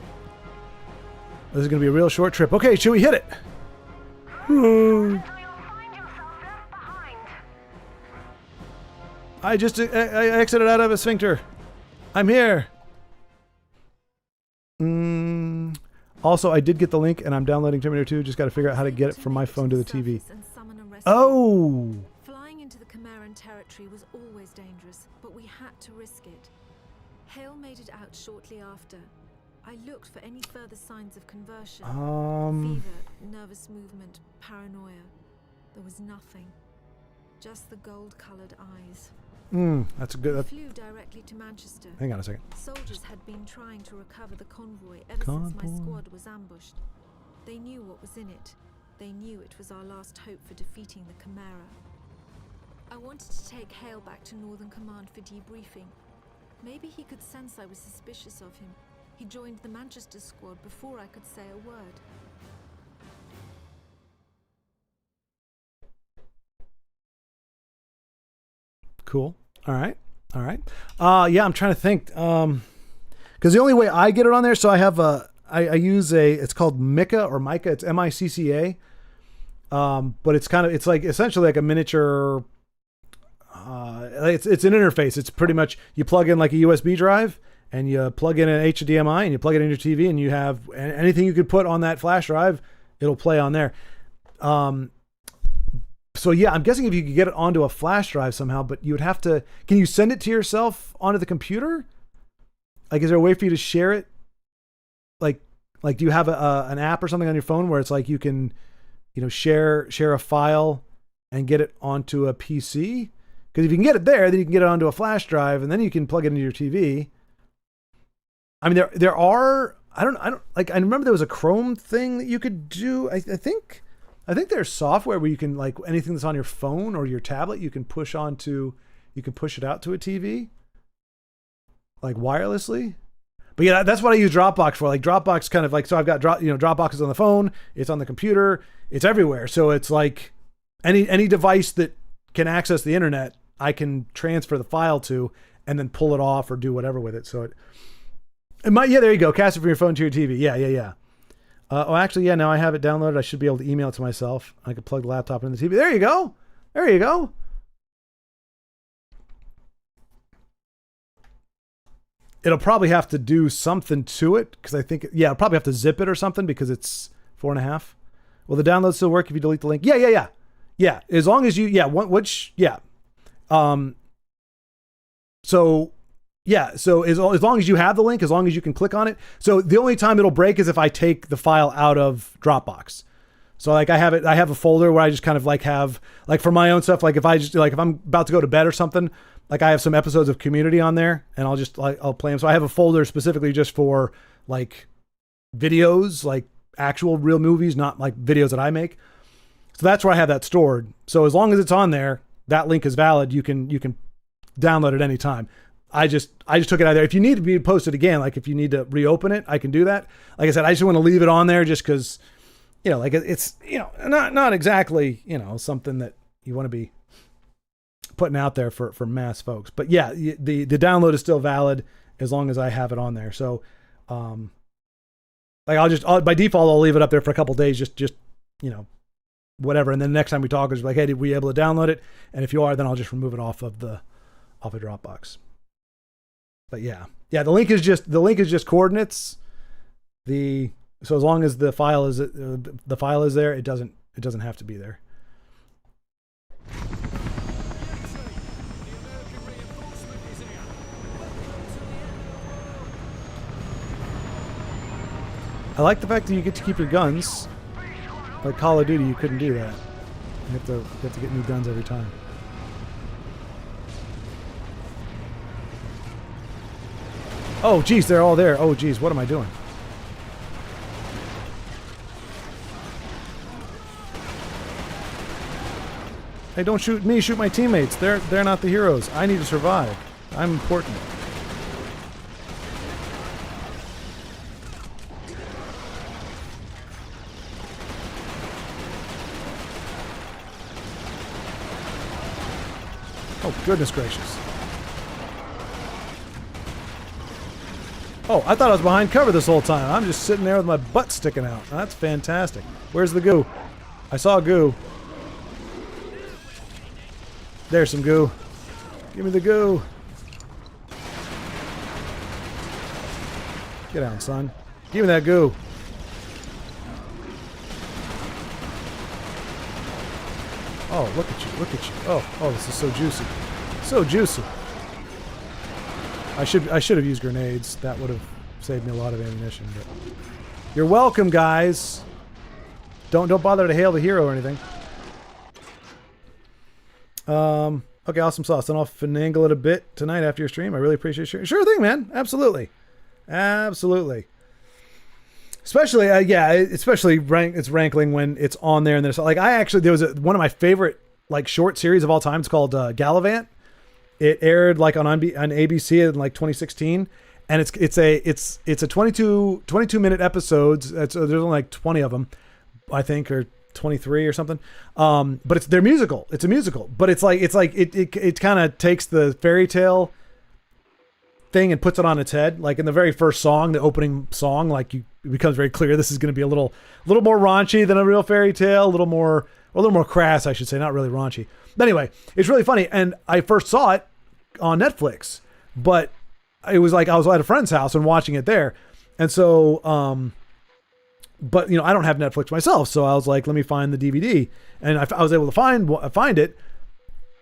This is going to be a real short trip. Okay, should we hit it? I just I exited out of a sphincter. I'm here. Also, I did get the link, and I'm downloading Terminator 2. Just got to figure out how to get it from my phone to the TV. Oh! Flying into the Chimeran territory was always dangerous, but we had to risk it. Hale made it out shortly after. I looked for any further signs of conversion. Fever, nervous movement, paranoia. There was nothing. Just the gold-colored eyes. That's a good... We flew directly to Manchester. Hang on a second. Soldiers had been trying to recover the convoy ever since my squad was ambushed. They knew what was in it. They knew it was our last hope for defeating the Chimera. I wanted to take Hale back to Northern Command for debriefing. Maybe he could sense I was suspicious of him. He joined the Manchester squad before I could say a word. Cool. All right. All right. Yeah, I'm trying to think. Because the only way I get it on there, so I have I use it's called Mica or Mica. It's MICCA. But it's kind of, it's like essentially like a miniature, it's an interface. It's pretty much, you plug in like a USB drive and you plug in an HDMI and you plug it in your TV and you have anything you could put on that flash drive, it'll play on there. So yeah, I'm guessing if you could get it onto a flash drive somehow, but you would have to, can you send it to yourself onto the computer? Like, is there a way for you to share it? Like do you have an app or something on your phone where it's like you can, share a file and get it onto a PC? Because if you can get it there, then you can get it onto a flash drive and then you can plug it into your TV. I mean, there are, I remember there was a Chrome thing that you could do. I think there's software where you can, like, anything that's on your phone or your tablet, you can push it out to a TV, like wirelessly. But yeah, that's what I use Dropbox for. Like Dropbox kind of like, so I've got Dropbox is on the phone, it's on the computer, it's everywhere. So it's like any device that can access the internet, I can transfer the file to and then pull it off or do whatever with it. So it might, yeah, there you go. Cast it from your phone to your TV. Yeah. Actually, yeah, now I have it downloaded. I should be able to email it to myself. I could plug the laptop into the TV. There you go. It'll probably have to do something to it because I think, yeah, I'll probably have to zip it or something because it's 4.5. Will the download still work if you delete the link? Yeah. Yeah, as long as you, yeah, yeah. So as long as you have the link, as long as you can click on it. So the only time it'll break is if I take the file out of Dropbox. So like I have a folder where I just kind of like have, like for my own stuff, like if I'm about to go to bed or something, like I have some episodes of Community on there and I'll play them. So I have a folder specifically just for like videos, like actual real movies, not like videos that I make. So that's where I have that stored. So as long as it's on there, that link is valid. You can download it anytime. I just took it out of there. If you need to be posted again, like if you need to reopen it, I can do that. Like I said, I just want to leave it on there just because, like it's, not exactly, something that you want to be putting out there for mass folks. But yeah, the download is still valid as long as I have it on there. So, like by default, I'll leave it up there for a couple of days, just whatever. And then the next time we talk is like, hey, did we able to download it? And if you are, then I'll just remove it off of Dropbox. But yeah, the link is just coordinates. So as long as the file is there, it doesn't have to be there. I like the fact that you get to keep your guns. Like Call of Duty, you couldn't do that. You have to get new guns every time. Oh, geez, they're all there. Oh, geez, what am I doing? Hey, don't shoot me, shoot my teammates. They're not the heroes. I need to survive. I'm important. Oh, goodness gracious. Oh, I thought I was behind cover this whole time. I'm just sitting there with my butt sticking out. That's fantastic. Where's the goo? I saw goo. There's some goo. Give me the goo. Get down, son. Give me that goo. Oh, look at you. Look at you. Oh, this is so juicy. So juicy. I should have used grenades. That would have saved me a lot of ammunition. But you're welcome, guys. Don't bother to hail the hero or anything. Okay, awesome sauce. Then I'll finagle it a bit tonight after your stream. I really appreciate it. Sure thing, man. Absolutely. Absolutely. Especially, it's rankling when it's on there and there's like there was one of my favorite like short series of all time. It's called Gallivant. It aired like on ABC in like 2016, and it's a 22 minute episodes. There's only like 20 of them, I think, or 23 or something. But they're musical. It's a musical, but it's kind of takes the fairy tale thing and puts it on its head. Like in the very first song, the opening song, like it becomes very clear this is going to be a little more raunchy than a real fairy tale, a little more crass, I should say, not really raunchy. But anyway, it's really funny, and I first saw it on Netflix, but it was like I was at a friend's house and watching it there, and so but I don't have Netflix myself, so I was like, let me find the DVD, and I was able to find it,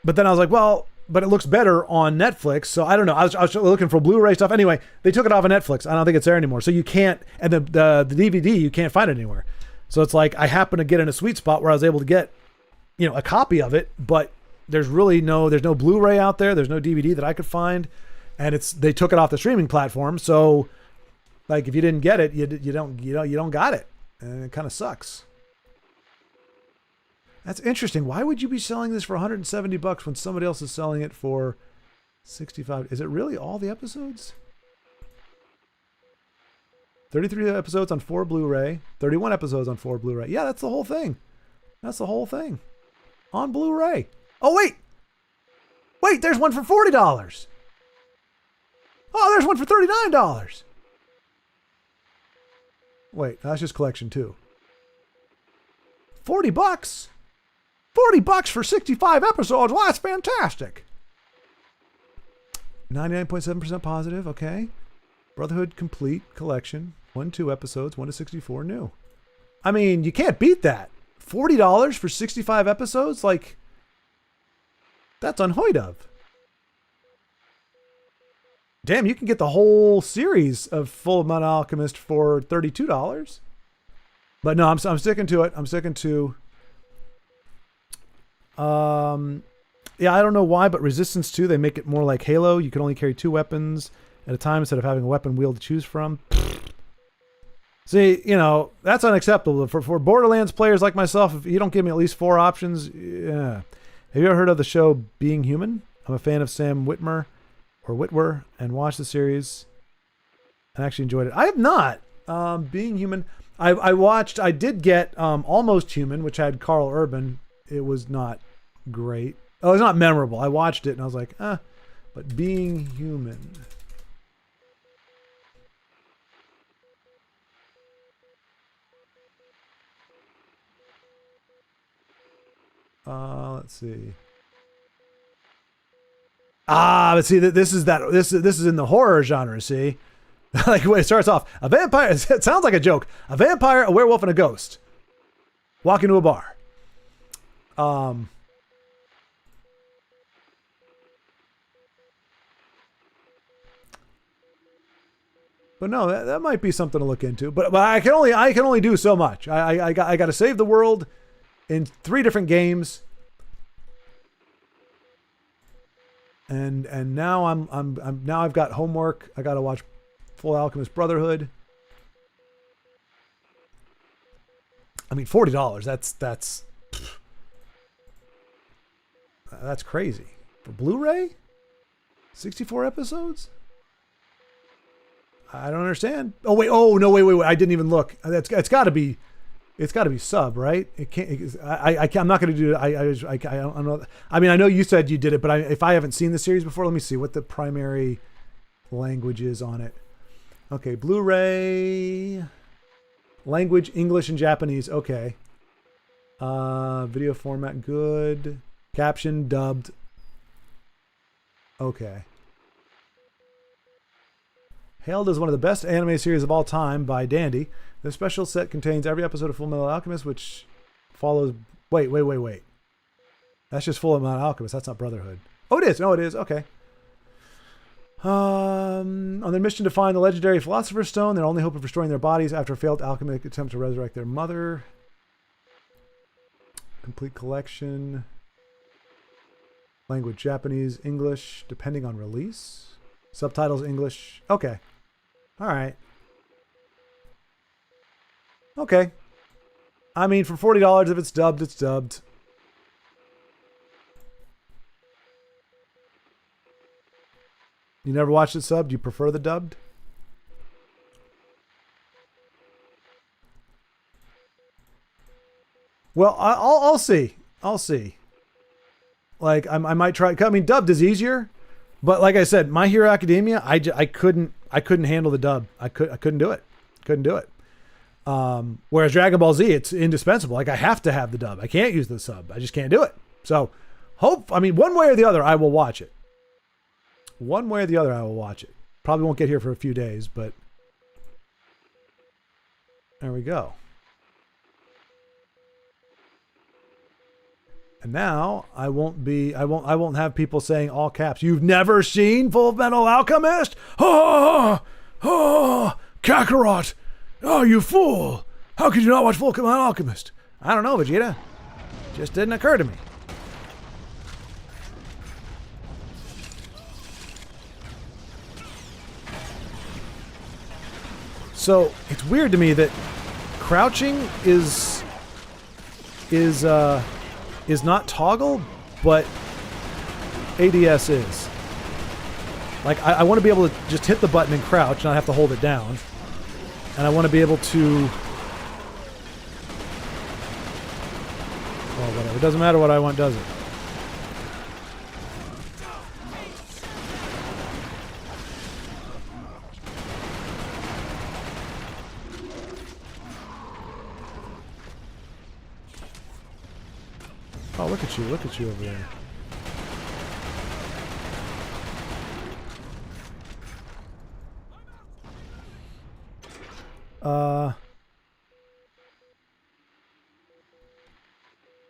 but then I was like, well, but it looks better on Netflix, so I don't know. I was looking for Blu-ray stuff. Anyway, they took it off of Netflix. I don't think it's there anymore, so you can't, and the DVD you can't find it anywhere. So it's like I happened to get in a sweet spot where I was able to get a copy of it, but there's no Blu-ray out there. There's no DVD that I could find, and they took it off the streaming platform. So, like, if you didn't get it, you don't got it, and it kind of sucks. That's interesting. Why would you be selling this for $170 when somebody else is selling it for $65? Is it really all the episodes? 33 episodes on 4 Blu-ray, 31 episodes on 4 Blu-ray. Yeah, that's the whole thing. That's the whole thing. On Blu-ray. Oh, wait, there's one for $40. Oh, there's one for $39. Wait, that's just collection 2. $40? $40 for 65 episodes. Well, that's fantastic. 99.7% positive. Okay. Brotherhood Complete Collection. 1-2 episodes. 1 to 64 new. I mean, you can't beat that. $40 for 65 episodes? Like, that's unheard of. Damn, you can get the whole series of Full Metal Alchemist for $32. But no, I'm sticking to it. I'm sticking to... yeah, I don't know why, but Resistance 2, they make it more like Halo. You can only carry 2 weapons at a time instead of having a weapon wheel to choose from. See, that's unacceptable. For Borderlands players like myself, if you don't give me at least 4 options, yeah. Have you ever heard of the show Being Human? I'm a fan of Sam Witwer, and watched the series and actually enjoyed it. I have not. Being Human. I did get Almost Human, which had Carl Urban. It was not great. Oh, it was not memorable. I watched it and I was like, but Being Human. Let's see. But see, this is in the horror genre. See, like when it starts off, a vampire. It sounds like a joke. A vampire, a werewolf, and a ghost walk into a bar. But no, that might be something to look into. But I can only do so much. I got to save the world in 3 different games. And now I've got homework. I got to watch Full Alchemist Brotherhood. I mean, $40. That's crazy for Blu-ray. 64 episodes. I don't understand. Oh wait. Oh no. Wait. I didn't even look. It's got to be It's got to be sub, right? It can't. I'm not going to do it. I don't know. I mean, I know you said you did it, but if I haven't seen the series before, let me see what the primary language is on it. Okay, Blu-ray, language English and Japanese. Okay. Video format good. Caption dubbed. Okay. Hailed as one of the best anime series of all time by Dandy. This special set contains every episode of Full Metal Alchemist, which follows... Wait. That's just Full Metal Alchemist. That's not Brotherhood. Oh, it is. No, it is. Okay. On their mission to find the legendary Philosopher's Stone, their only hope of restoring their bodies after a failed alchemic attempt to resurrect their mother. Complete collection. Language Japanese, English, depending on release. Subtitles English. Okay. All right. Okay. I mean, for $40, if it's dubbed, it's dubbed. You never watched it subbed? Do you prefer the dubbed? Well, I'll see. I'll see. Like, I might try. I mean, dubbed is easier. But like I said, My Hero Academia, I couldn't handle the dub. I couldn't do it. Couldn't do it. Whereas Dragon Ball Z, it's indispensable. Like, I have to have the dub. I can't use the sub. I just can't do it. So, one way or the other, I will watch it. One way or the other, I will watch it. Probably won't get here for a few days, but there we go. And now I won't have people saying all caps, "You've never seen Full Metal Alchemist? Oh, Kakarot! Oh, you fool! How could you not watch Full Metal Alchemist?" I don't know, Vegeta. Just didn't occur to me. So it's weird to me that crouching is not toggle, but ADS is. Like, I want to be able to just hit the button and crouch, not have to hold it down. And I want to be able to... Well, whatever. It doesn't matter what I want, does it? Oh, look at you over there.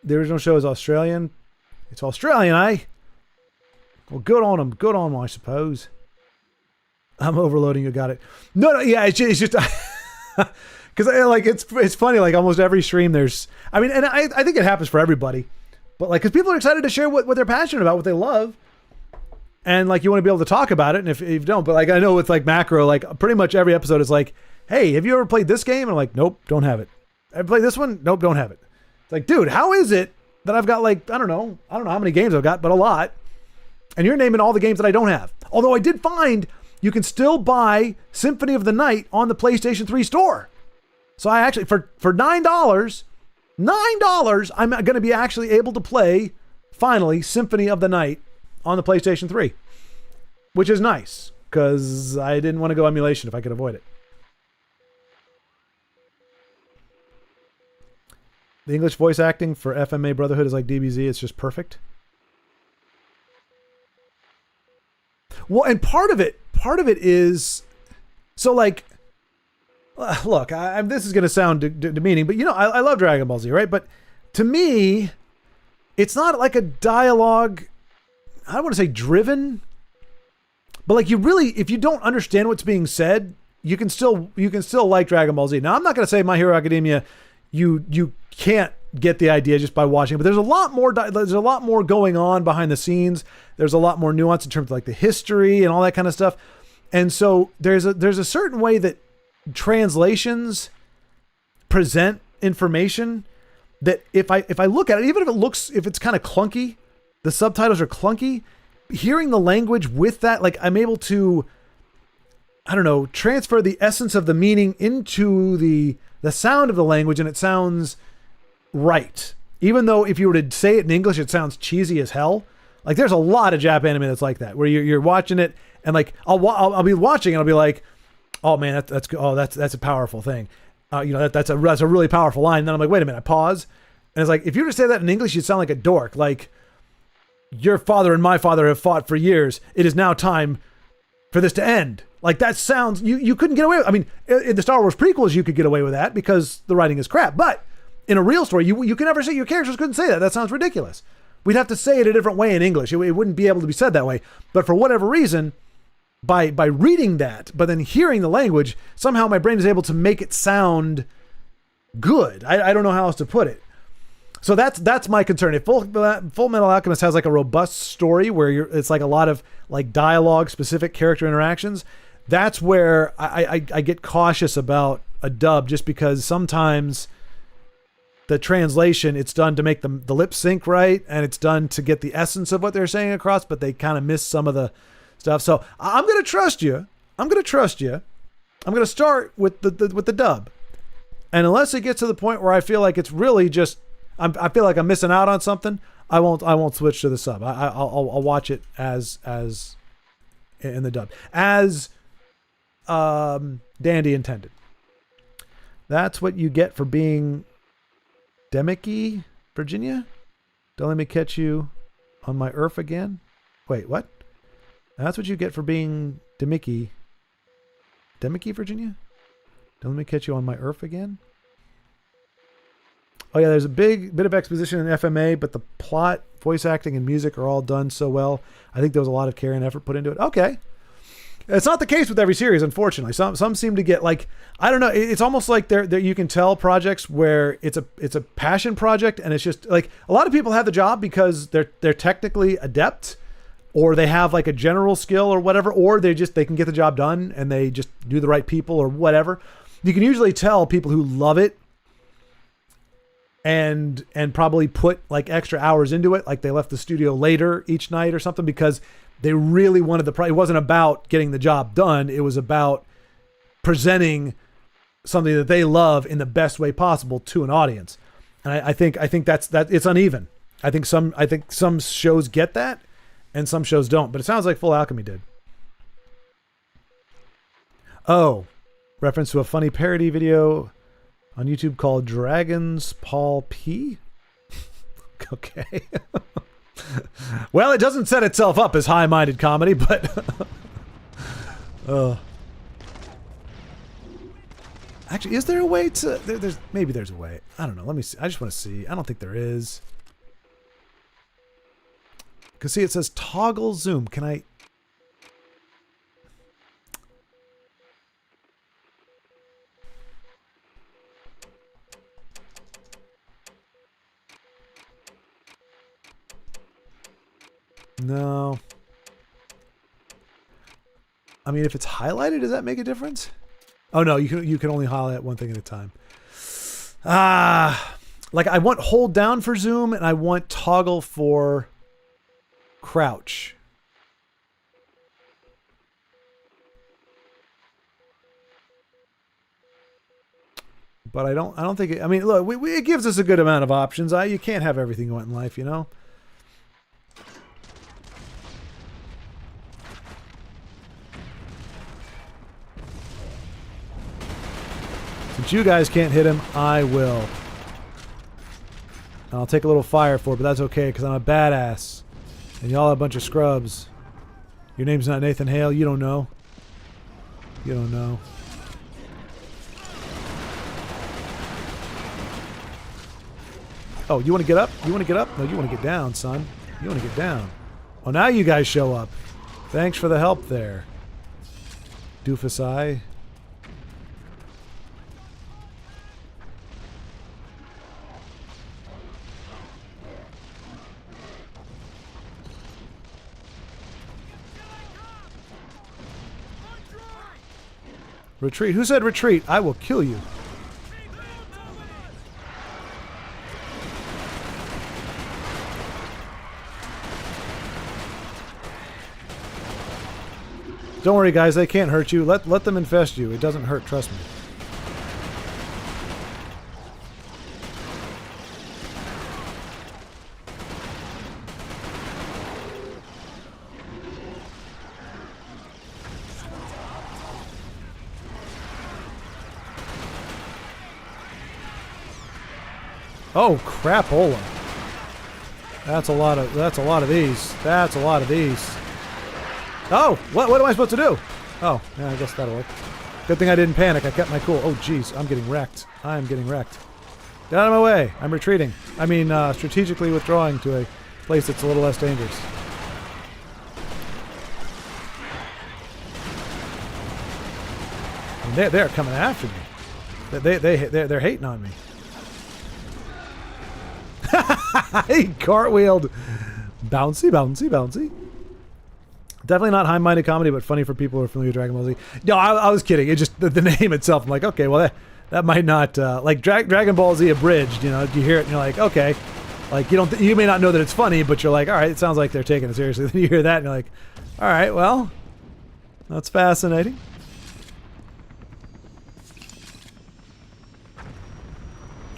The original show is Australian. It's Australian, eh? Well, good on them. Good on them, I suppose. I'm overloading. You got it. No, yeah, it's just because like it's funny. Like almost every stream, there's. I mean, and I think it happens for everybody. But like, because people are excited to share what they're passionate about, what they love. And like, you want to be able to talk about it. And if you don't, but like, I know with like Macro, like pretty much every episode is like, "Hey, have you ever played this game?" And I'm like, "Nope, don't have it." "Ever played this one?" "Nope, don't have it." It's like, dude, how is it that I've got like, I don't know how many games I've got, but a lot. And you're naming all the games that I don't have. Although I did find you can still buy Symphony of the Night on the PlayStation 3 store. So I actually, for $9, I'm going to be actually able to play, finally, Symphony of the Night on the PlayStation 3. Which is nice, because I didn't want to go emulation if I could avoid it. The English voice acting for FMA Brotherhood is like DBZ. It's just perfect. Well, and part of it is, so like, look, this is going to sound demeaning, but you know, I love Dragon Ball Z, right? But to me, it's not like a dialogue, I don't want to say driven, but like if you don't understand what's being said, you can still like Dragon Ball Z. Now, I'm not going to say My Hero Academia, you can't get the idea just by watching, but there's a lot more going on behind the scenes. There's a lot more nuance in terms of like the history and all that kind of stuff. And so there's a certain way that translations present information that if I look at it, even if it's kind of clunky, the subtitles are clunky, hearing the language with that, like I'm able to, I don't know, transfer the essence of the meaning into the the sound of the language, and it sounds right. Even though if you were to say it in English, it sounds cheesy as hell. Like there's a lot of Jap anime that's like that, where you're watching it and like I'll be watching and I'll be like, oh man, that's good. Oh, that's a powerful thing. That's a really powerful line. And then I'm like, wait a minute, I pause, and it's like if you were to say that in English, you'd sound like a dork. Like your father and my father have fought for years. It is now time for this to end. Like that sounds you couldn't get away with. I mean, in the Star Wars prequels, you could get away with that because the writing is crap, but in a real story, you can never say your characters couldn't say that. That sounds ridiculous. We'd have to say it a different way in English. It wouldn't be able to be said that way. But for whatever reason, by reading that, but then hearing the language, somehow my brain is able to make it sound good. I don't know how else to put it. So that's my concern. If Full Metal Alchemist has like a robust story where it's like a lot of like dialogue, specific character interactions, that's where I get cautious about a dub, just because sometimes the translation, it's done to make the lip sync right, and it's done to get the essence of what they're saying across, but they kind of miss some of the stuff. So I'm going to trust you. I'm going to start with the dub. And unless it gets to the point where I feel like it's really just, I feel like I'm missing out on something, I won't switch to the sub. I'll watch it as in the dub, as Dandy intended. That's what you get for being Demicky, Virginia. Don't let me catch you on my earth again. Wait, what? That's what you get for being Demicky, Virginia. Don't let me catch you on my earth again. Oh yeah, there's a big bit of exposition in FMA, but the plot, voice acting, and music are all done so well. I think there was a lot of care and effort put into it. Okay. It's not the case with every series, unfortunately. Some seem to get like, I don't know. It's almost like they're you can tell projects where it's a passion project, and it's just like a lot of people have the job because they're technically adept, or they have like a general skill or whatever, or they can get the job done and they just do the right people or whatever. You can usually tell people who love it and probably put like extra hours into it, like they left the studio later each night or something, because they really wanted it wasn't about getting the job done. It was about presenting something that they love in the best way possible to an audience. And I think that's it's uneven. I think some shows get that and some shows don't, but it sounds like Full Alchemy did. Oh, reference to a funny parody video on YouTube called Dragons Paul P. Okay. Well, it doesn't set itself up as high-minded comedy, but actually, is there a way to? Maybe there's a way. I don't know. Let me see. I just want to see. I don't think there is. Because see, it says toggle zoom. Can I? No. I mean, if it's highlighted, does that make a difference? Oh no, you can only highlight one thing at a time. Like I want hold down for zoom and I want toggle for crouch. But I don't think it, I mean, look, it gives us a good amount of options. You can't have everything you want in life, you know? Since you guys can't hit him, I will. And I'll take a little fire for it, but that's okay, because I'm a badass. And y'all are a bunch of scrubs. Your name's not Nathan Hale, you don't know. You don't know. Oh, you want to get up? You want to get up? No, you want to get down, son. You want to get down. Oh, now you guys show up. Thanks for the help there. Doofus eye. Retreat. Who said retreat? I will kill you. Don't worry, guys. They can't hurt you. Let them infest you. It doesn't hurt. Trust me. Oh, crapola. That's a lot of these. That's a lot of these. Oh, what am I supposed to do? Oh, yeah, I guess that'll work. Good thing I didn't panic. I kept my cool. Oh, jeez, I'm getting wrecked. I am getting wrecked. Get out of my way. I'm retreating. I mean, strategically withdrawing to a place that's a little less dangerous. And they're coming after me. They're hating on me. He cartwheeled. Bouncy, bouncy, bouncy. Definitely not high-minded comedy, but funny for people who are familiar with Dragon Ball Z. No, I was kidding. It just the name itself. I'm like, okay, well that might not like Dragon Ball Z abridged. You know, you hear it and you're like, okay, like you may not know that it's funny, but you're like, all right, it sounds like they're taking it seriously. Then you hear that and you're like, all right, well, that's fascinating.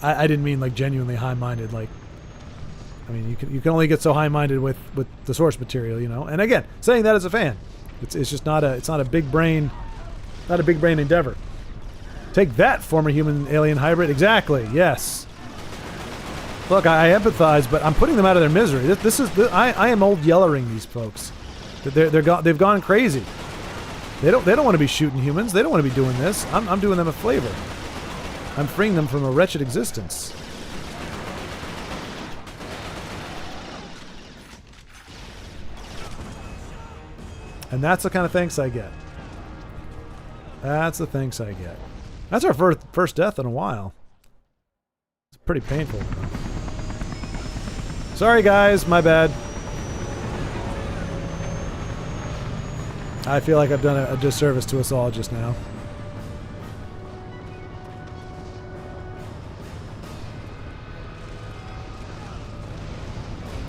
I didn't mean like genuinely high-minded. Like, I mean, you can only get so high-minded with the source material, you know. And again, saying that as a fan, it's just not a big brain endeavor. Take that, former human alien hybrid. Exactly. Yes. Look, I empathize, but I'm putting them out of their misery. I am old yellering these folks. They've gone crazy. They don't want to be shooting humans. They don't want to be doing this. I'm doing them a flavor. I'm freeing them from a wretched existence. And that's the kind of thanks I get. That's the thanks I get. That's our first death in a while. It's pretty painful. Sorry guys, my bad. I feel like I've done a disservice to us all just now.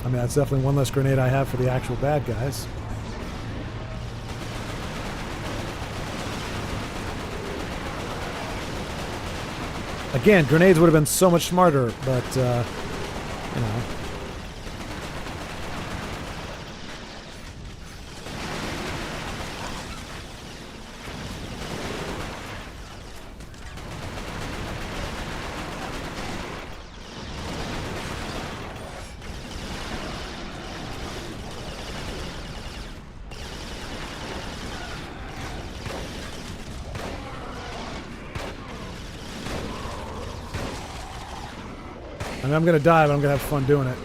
I mean, that's definitely one less grenade I have for the actual bad guys. Again, grenades would have been so much smarter, but, you know. I mean, I'm going to die, but I'm going to have fun doing it.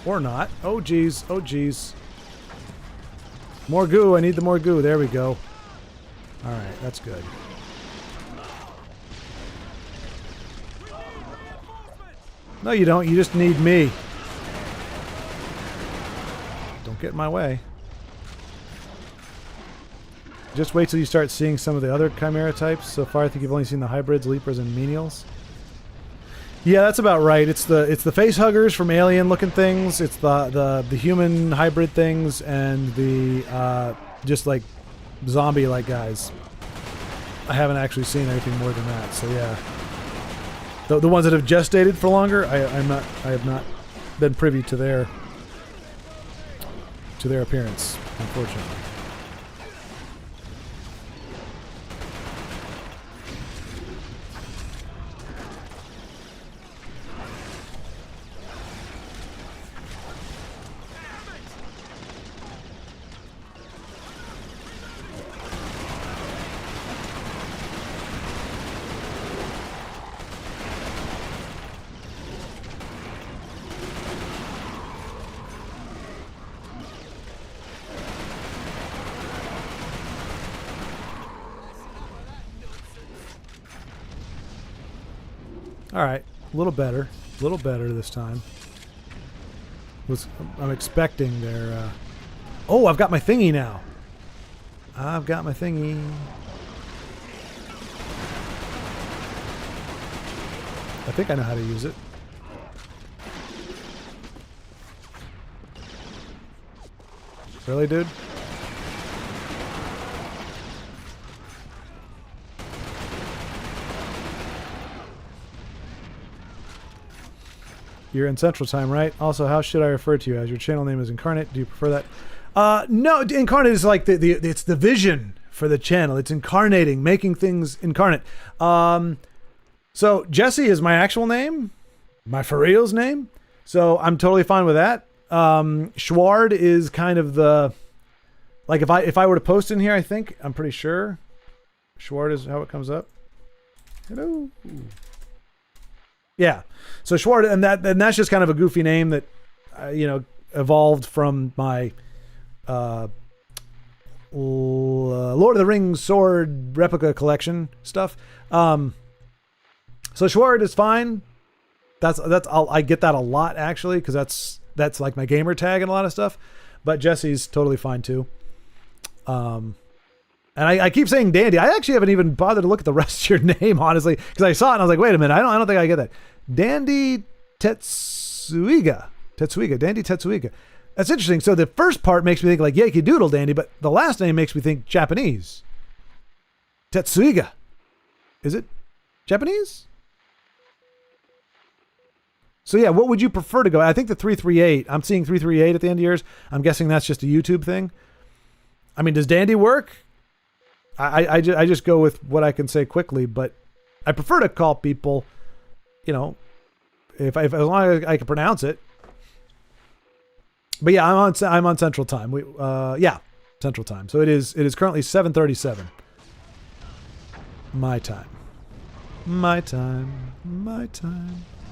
Or not. Oh, geez. Oh, geez. More goo. I need the more goo. There we go. Alright, that's good. No, you don't. You just need me. Don't get in my way. Just wait till you start seeing some of the other Chimera types. So far, I think you've only seen the hybrids, leapers, and menials. Yeah, that's about right. It's the face huggers from alien looking things. It's the human hybrid things, and the just like zombie like guys. I haven't actually seen anything more than that. So yeah, the ones that have gestated for longer, I have not been privy to their appearance, unfortunately. Alright, a little better this time. I'm expecting their, oh, I've got my thingy now. I've got my thingy. I think I know how to use it. Really, dude? You're in Central Time, right? Also, how should I refer to you? As your channel name is Incarnate. Do you prefer that? No, Incarnate is like it's the vision for the channel. It's incarnating, making things incarnate. So Jesse is my actual name, my for real's name. So I'm totally fine with that. Schward is kind of the, like if I were to post in here, I think, I'm pretty sure Schward is how it comes up. Hello. Yeah. So Schward, and that's just kind of a goofy name that, evolved from my Lord of the Rings sword replica collection stuff. So Schward is fine. I get that a lot actually, because that's like my gamer tag and a lot of stuff. But Jesse's totally fine too. And I keep saying Dandy. I actually haven't even bothered to look at the rest of your name, honestly, because I saw it and I was like, wait a minute, I don't think I get that. Dandy Tetsuiga. Dandy Tetsuiga. That's interesting. So the first part makes me think like Yankee Doodle Dandy, but the last name makes me think Japanese. Tetsuiga. Is it Japanese? So yeah, what would you prefer to go? I think the 338. I'm seeing 338 at the end of yours. I'm guessing that's just a YouTube thing. I mean, does Dandy work? I just go with what I can say quickly, but I prefer to call people, if as long as I can pronounce it. But yeah, I'm on Central Time. Central Time. So it is currently 7:37. My time.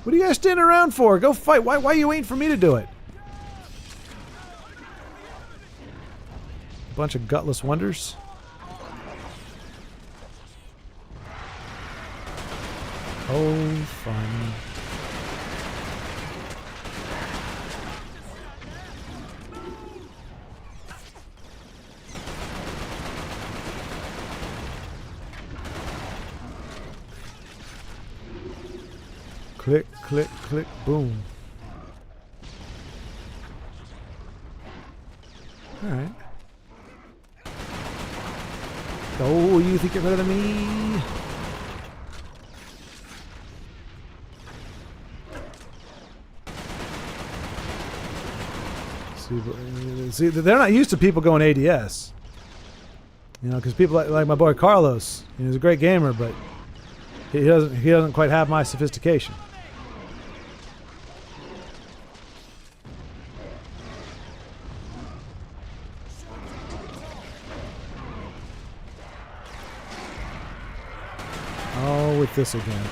What are you guys standing around for? Go fight. Why are you waiting for me to do it? Bunch of gutless wonders. Oh, fun. Click, click, click, boom. All right. Oh, you think you're better than me? See, they're not used to people going ADS. Because people like my boy Carlos, he's a great gamer, but he doesn't quite have my sophistication. Oh, with this again.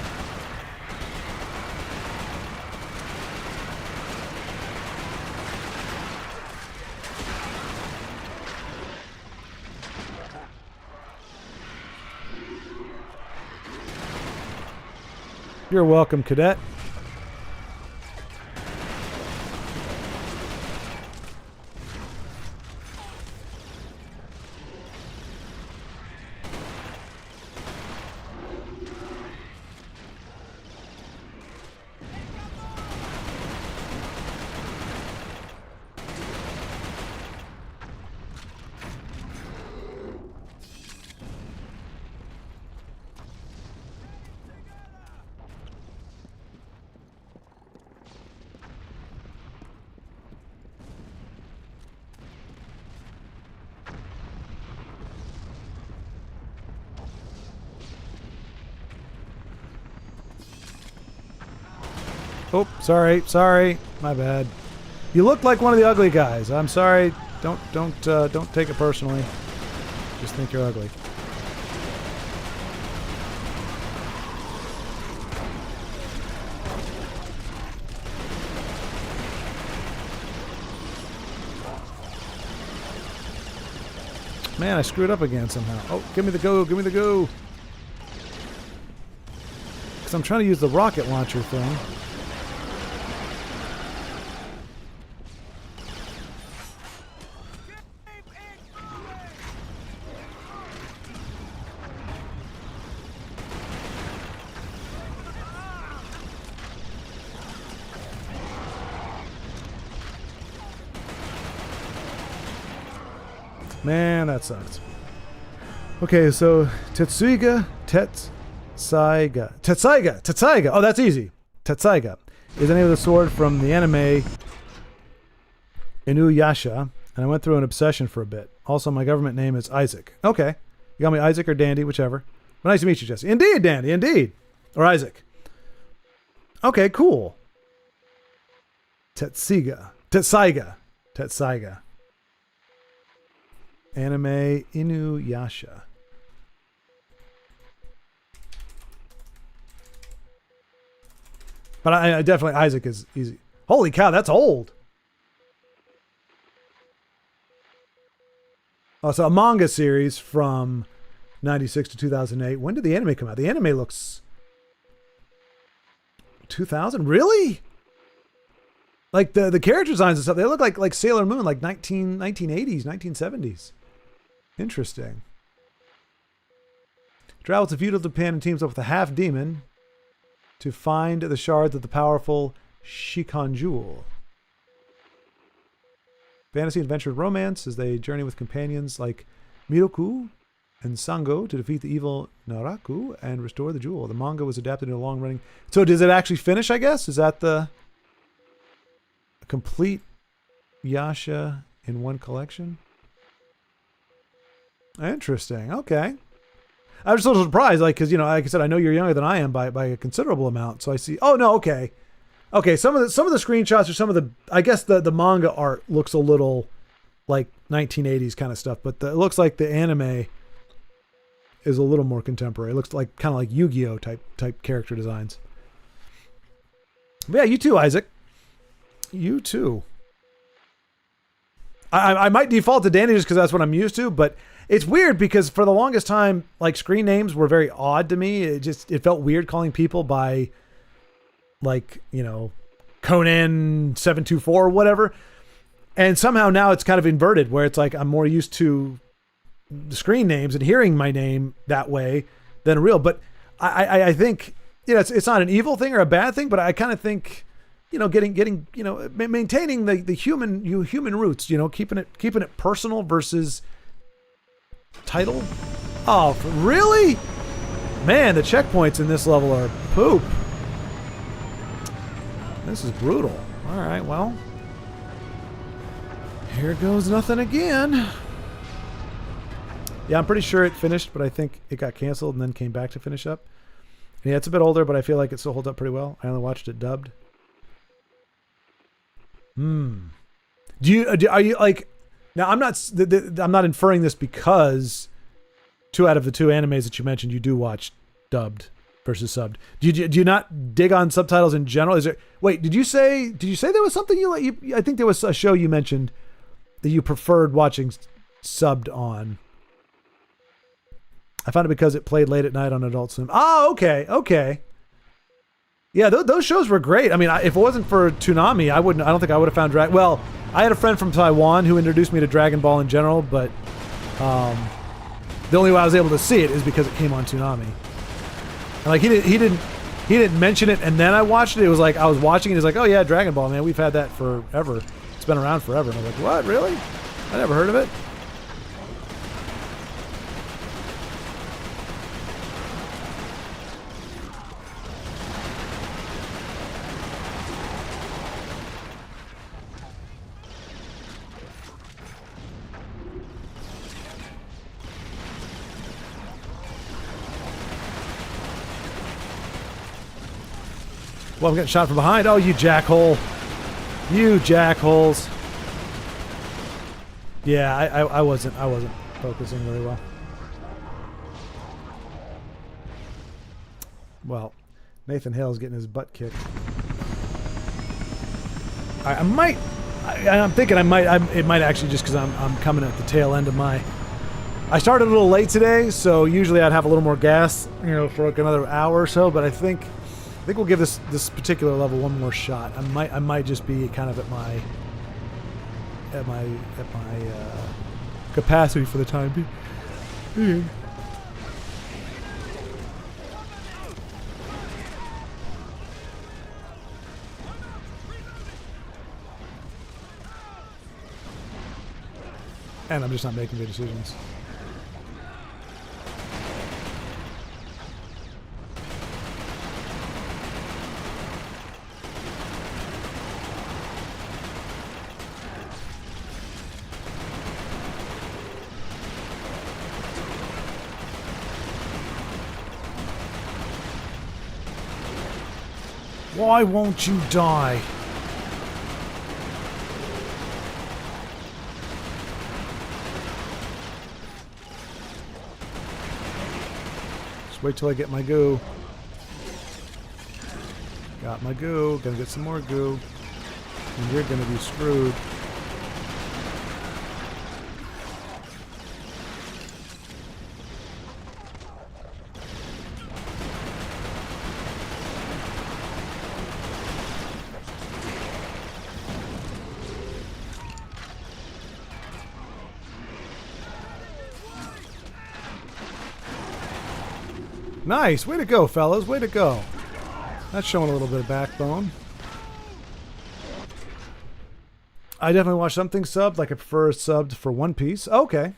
You're welcome, cadet. Oh, sorry, my bad. You look like one of the ugly guys. I'm sorry. Don't take it personally. Just think you're ugly. Man, I screwed up again somehow. Oh, give me the go. Because I'm trying to use the rocket launcher thing. Man, that sucks. Okay, so Tetsuiga. Oh, that's easy. Tetsaiga is the name of the sword from the anime Inuyasha, and I went through an obsession for a bit. Also, my government name is Isaac. Okay. You got me Isaac or Dandy, whichever. But nice to meet you, Jesse. Indeed, Dandy, indeed. Or Isaac. Okay, cool. Tetsaiga. Anime Inuyasha. But I definitely, Isaac is easy. Holy cow, that's old. Oh, so a manga series from 96 to 2008. When did the anime come out? The anime looks 2000? Really? Like the character designs and stuff, they look like Sailor Moon, like 1980s, 1970s. Interesting. Travels to feudal Japan and teams up with a half demon to find the shards of the powerful Shikon Jewel. Fantasy, adventure, romance as they journey with companions like Miroku and Sango to defeat the evil Naraku and restore the jewel. The manga was adapted into a long-running... So does it actually finish, I guess? Is that the complete Yasha in one collection? Interesting. Okay. I was a little surprised, like, because, you know, like I said, I know you're younger than I am by a considerable amount. So I see... Oh, no, okay. Okay, some of the screenshots or some of the... I guess the manga art looks a little like 1980s kind of stuff, but it looks like the anime is a little more contemporary. It looks like kind of like Yu-Gi-Oh type character designs. But yeah, you too, Isaac. You too. I might default to Danny just because that's what I'm used to, but it's weird because for the longest time, like, screen names were very odd to me. It felt weird calling people by, like, you know, Conan 724 or whatever. And somehow now it's kind of inverted where it's like I'm more used to the screen names and hearing my name that way than real. But I think, you know, it's not an evil thing or a bad thing, but I kind of think, you know, getting, you know, maintaining the human roots, you know, keeping it personal versus title. Oh, really? Man, the checkpoints in this level are poop. This is brutal. All right, well, here goes nothing again. Yeah, I'm pretty sure it finished, but I think it got canceled and then came back to finish up. Yeah, it's a bit older, but I feel like it still holds up pretty well. I only watched it dubbed. Are you like... Now, I'm not inferring this because 2 out of the 2 animes that you mentioned, you do watch dubbed versus subbed. Do you not dig on subtitles in general? Is there... Wait, did you say there was something I think there was a show you mentioned that you preferred watching subbed on. I found it because it played late at night on Adult Swim. Oh, okay. Yeah, those shows were great. I mean, if it wasn't for Toonami, I don't think I would have found Well, I had a friend from Taiwan who introduced me to Dragon Ball in general, but the only way I was able to see it is because it came on Toonami. And like he didn't mention it, and then I watched it. It was like I was watching it. He's like, "Oh yeah, Dragon Ball, man. We've had that forever. It's been around forever." And I'm like, "What? Really? I never heard of it." Well, I'm getting shot from behind. Oh, you jackhole. You jackholes. Yeah, I wasn't focusing very well. Well, Nathan Hale's getting his butt kicked. I'm thinking it might actually just because I'm coming at the tail end of my... I started a little late today, so usually I'd have a little more gas, you know, for like another hour or so, but I think we'll give this particular level one more shot. I might just be kind of at my capacity for the time being. And I'm just not making good decisions. Why won't you die? Just wait till I get my goo. Got my goo. Gonna get some more goo. And you're gonna be screwed. Nice! Way to go, fellas. Way to go. That's showing a little bit of backbone. I definitely watch something subbed, like I prefer subbed for One Piece. Okay.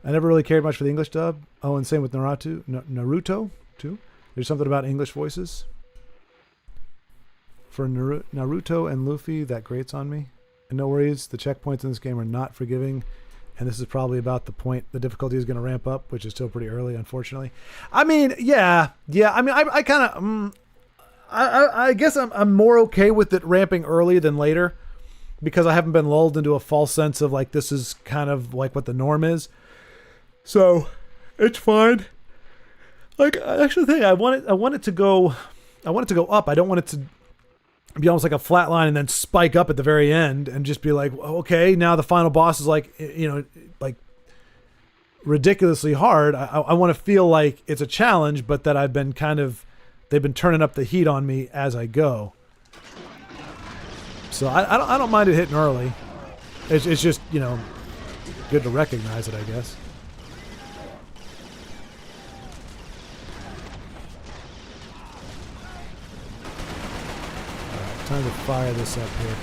I never really cared much for the English dub. Oh, and same with Naruto, too. There's something about English voices. For Naruto and Luffy, that grates on me. And no worries, the checkpoints in this game are not forgiving. And this is probably about the point the difficulty is going to ramp up, which is still pretty early, unfortunately. I mean, yeah. I mean, I kind of, I guess I'm more okay with it ramping early than later, because I haven't been lulled into a false sense of like this is kind of like what the norm is. So it's fine. Like, I actually think I want it to go up. I don't want it to be almost like a flat line and then spike up at the very end and just be like, okay, now the final boss is like, you know, like ridiculously hard. I want to feel like it's a challenge, but that they've been turning up the heat on me as I go. So I don't mind it hitting early. It's just, you know, good to recognize it, I guess. Time to fire this up here.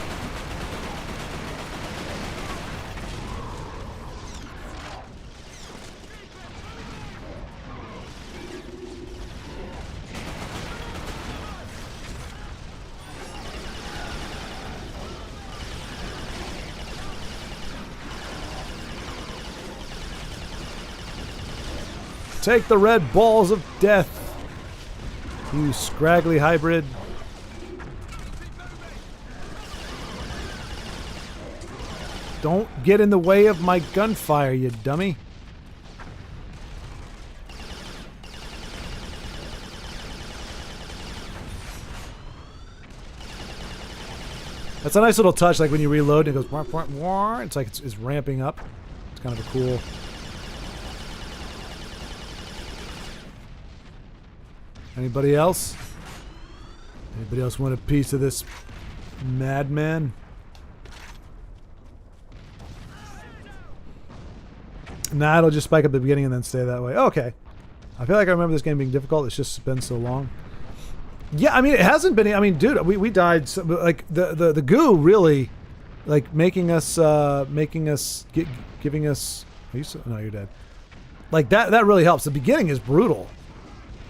Take the red balls of death, you scraggly hybrid. Don't get in the way of my gunfire, you dummy. That's a nice little touch, like when you reload and it goes wah, wah, wah. It's like it's ramping up. It's kind of a cool. Anybody else? Anybody else want a piece of this madman? Nah, it'll just spike up at the beginning and then stay that way. Okay. I feel like I remember this game being difficult. It's just been so long. Yeah, I mean, it hasn't been... I mean, dude, we died... So, like, the goo really... Like, giving us... Are you so, no, you're dead. Like, that really helps. The beginning is brutal.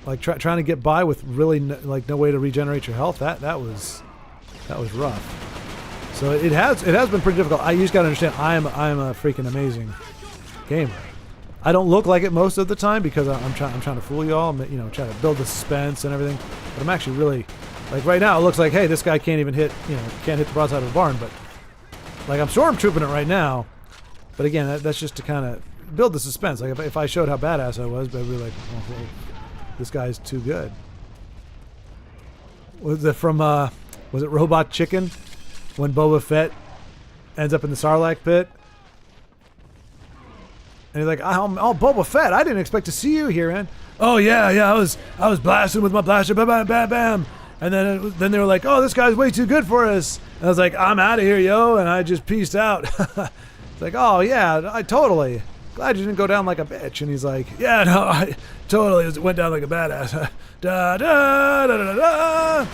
Like, trying to get by with really, no way to regenerate your health. That was rough. So it has been pretty difficult. You just got to understand, I am a freaking amazing gamer. I don't look like it most of the time because I'm trying to fool y'all, you know, trying to build the suspense and everything. But I'm actually really, like right now it looks like, hey, this guy can't even hit, you know, can't hit the broadside of a barn. But like I'm stormtrooping it right now. But again, that's just to kind of build the suspense. Like if I showed how badass I was, but I'd be like, oh, well, this guy's too good. Was it from was it Robot Chicken when Boba Fett ends up in the Sarlacc pit? And he's like, oh, Boba Fett, I didn't expect to see you here, man. Oh, yeah, I was blasting with my blaster, bam, bam, bam, bam. And then they were like, oh, this guy's way too good for us. And I was like, I'm out of here, yo, and I just peaced out. It's like, oh, yeah, I totally. Glad you didn't go down like a bitch. And he's like, yeah, no, I totally went down like a badass. Da, da, da, da, da.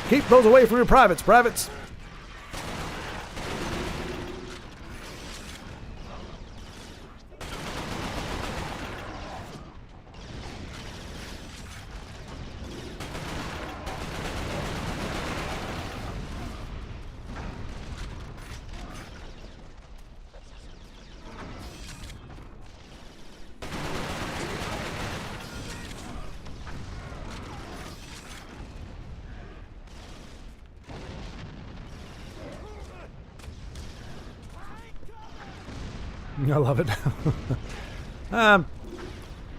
Keep those away from your privates. I love it.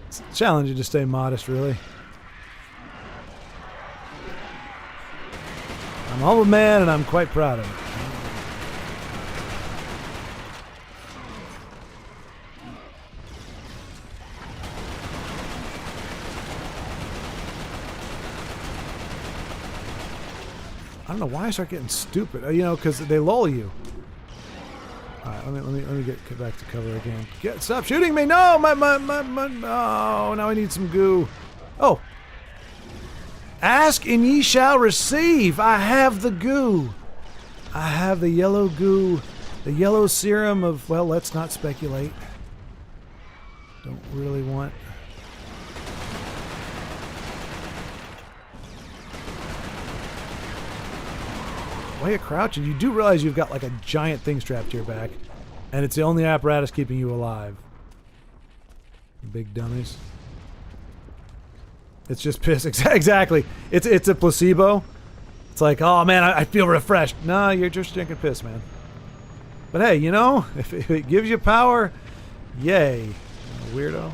It's challenging to stay modest, really. I'm a humble man, and I'm quite proud of it. I don't know why I start getting stupid. You know, because they lull you. All right, let me get back to cover again. Stop shooting me! No, my. Oh, now I need some goo. Oh. Ask and ye shall receive. I have the goo. I have the yellow goo, the yellow serum of. Well, let's not speculate. Don't really want. While you're crouching, you do realize you've got like a giant thing strapped to your back, and it's the only apparatus keeping you alive. Big dummies. It's just piss. Exactly. It's a placebo. It's like, oh man, I feel refreshed. No, you're just drinking piss, man. But hey, you know, if it gives you power, yay. Weirdo.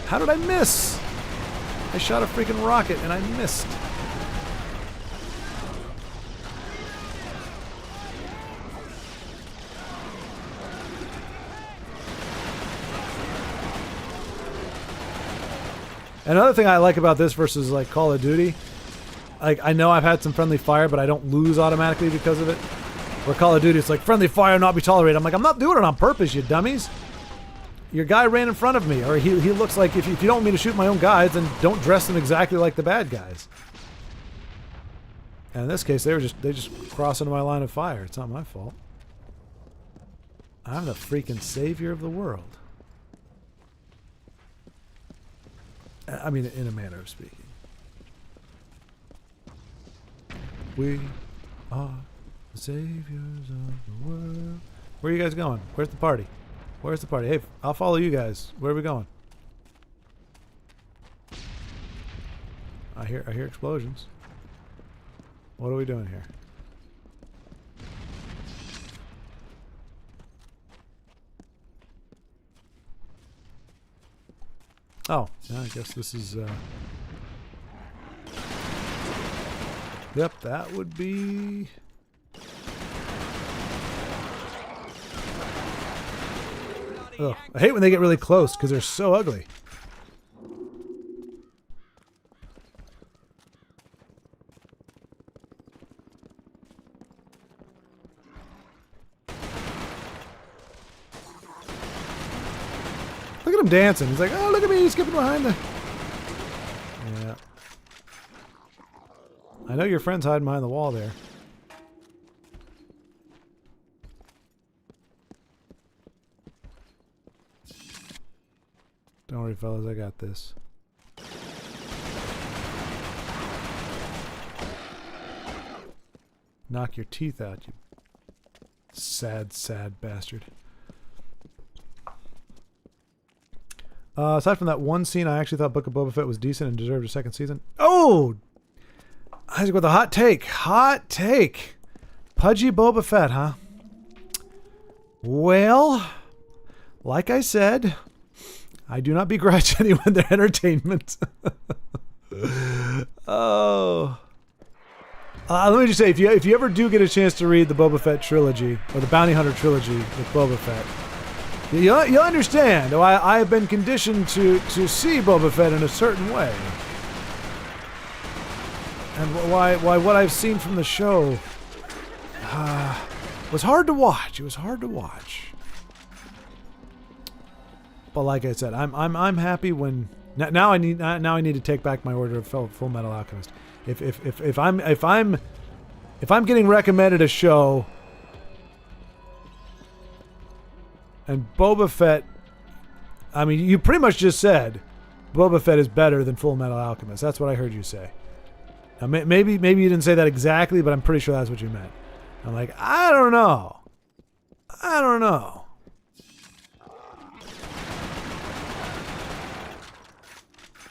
How did I miss? I shot a freaking rocket and I missed. Another thing I like about this versus like Call of Duty, like I know I've had some friendly fire, but I don't lose automatically because of it. Where Call of Duty, it's like friendly fire not be tolerated. I'm like, I'm not doing it on purpose, you dummies. Your guy ran in front of me, or he looks like if you don't want me to shoot my own guys, then don't dress them exactly like the bad guys. And in this case, they just crossed into my line of fire. It's not my fault. I'm the freaking savior of the world. I mean, in a manner of speaking. We are the saviors of the world. Where are you guys going? Where's the party? Where's the party? Hey, I'll follow you guys. Where are we going? I hear explosions. What are we doing here? Oh, yeah, I guess this is, Yep, that would be... Ugh, I hate when they get really close, because they're so ugly. Look at him dancing. He's like, oh, look at me, he's skipping behind the... Yeah. I know your friend's hiding behind the wall there. Don't worry, fellas, I got this. Knock your teeth out, you sad, sad bastard. Aside from that one scene, I actually thought Book of Boba Fett was decent and deserved a second season. Oh! Isaac with a hot take. Hot take. Pudgy Boba Fett, huh? Well, like I said, I do not begrudge anyone their entertainment. Oh. Let me just say, if you ever do get a chance to read the Boba Fett trilogy, or the Bounty Hunter trilogy with Boba Fett, you'll understand why I have been conditioned to see Boba Fett in a certain way. And why what I've seen from the show was hard to watch. It was hard to watch. But like I said, I'm happy when now I need to take back my order of Full Metal Alchemist. If I'm getting recommended a show and Boba Fett, I mean, you pretty much just said Boba Fett is better than Full Metal Alchemist. That's what I heard you say. Now, maybe you didn't say that exactly, but I'm pretty sure that's what you meant. I'm like, I don't know.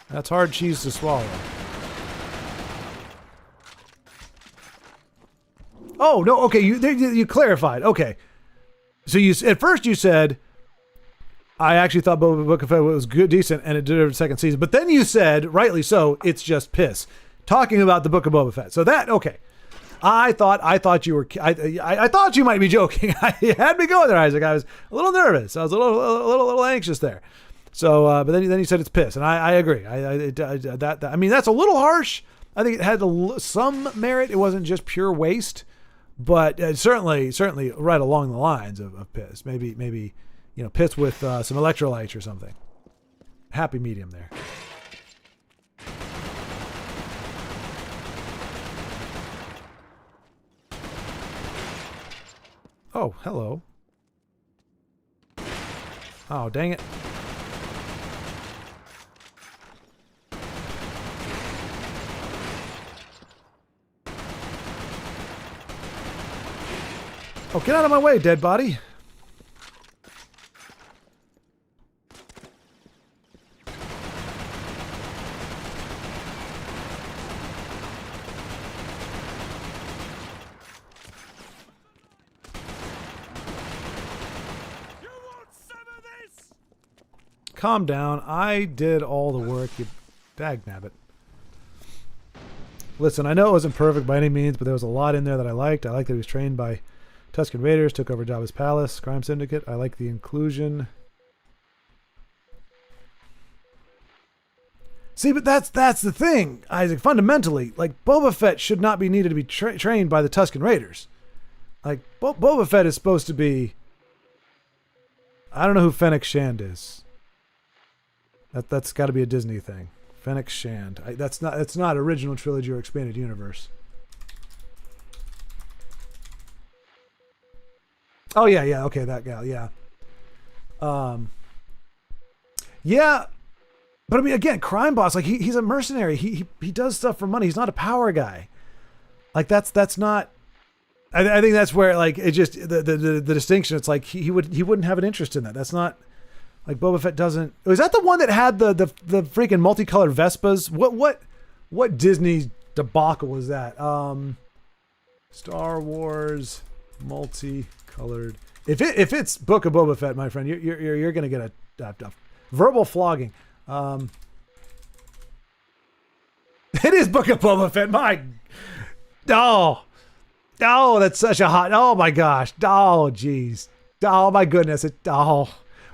That's hard cheese to swallow. Oh, no, okay, you clarified. Okay. So at first you said, I actually thought Book of Fett was good, decent, and it did a second season. But then you said, rightly so, it's just piss. Talking about the Book of Boba Fett. So that, okay. I thought you were, I thought you might be joking. You had me going there, Isaac. I was a little nervous. I was a little anxious there. So, but then you said it's piss, and I agree. I mean, that's a little harsh. I think it had some merit. It wasn't just pure waste, but certainly right along the lines of piss. Maybe piss with some electrolytes or something. Happy medium there. Oh, hello. Oh, dang it. Oh, get out of my way, dead body. Calm down. I did all the work, you dagnabbit. Listen, I know it wasn't perfect by any means, but there was a lot in there that I liked. I liked that he was trained by Tusken Raiders, took over Jabba's palace, crime syndicate. I like the inclusion. See, but that's the thing, Isaac. Fundamentally, like, Boba Fett should not be needed to be trained by the Tusken Raiders. Like, Boba Fett is supposed to be... I don't know who Fennec Shand is. That's got to be a Disney thing. Fennec Shand. That's not original trilogy or expanded universe. Oh yeah, okay, that gal, yeah. Yeah, but I mean, again, crime boss. Like he's a mercenary. He does stuff for money. He's not a power guy. Like that's not. I think that's where like it just the distinction. It's like he wouldn't have an interest in that. That's not. Like Boba Fett doesn't. Was that the one that had the freaking multicolored Vespas? What Disney debacle was that? Star Wars multicolored. If it's Book of Boba Fett, my friend, you're gonna get a verbal flogging. It is Book of Boba Fett. Oh, that's such a hot. Oh my gosh. Oh jeez. Oh my goodness.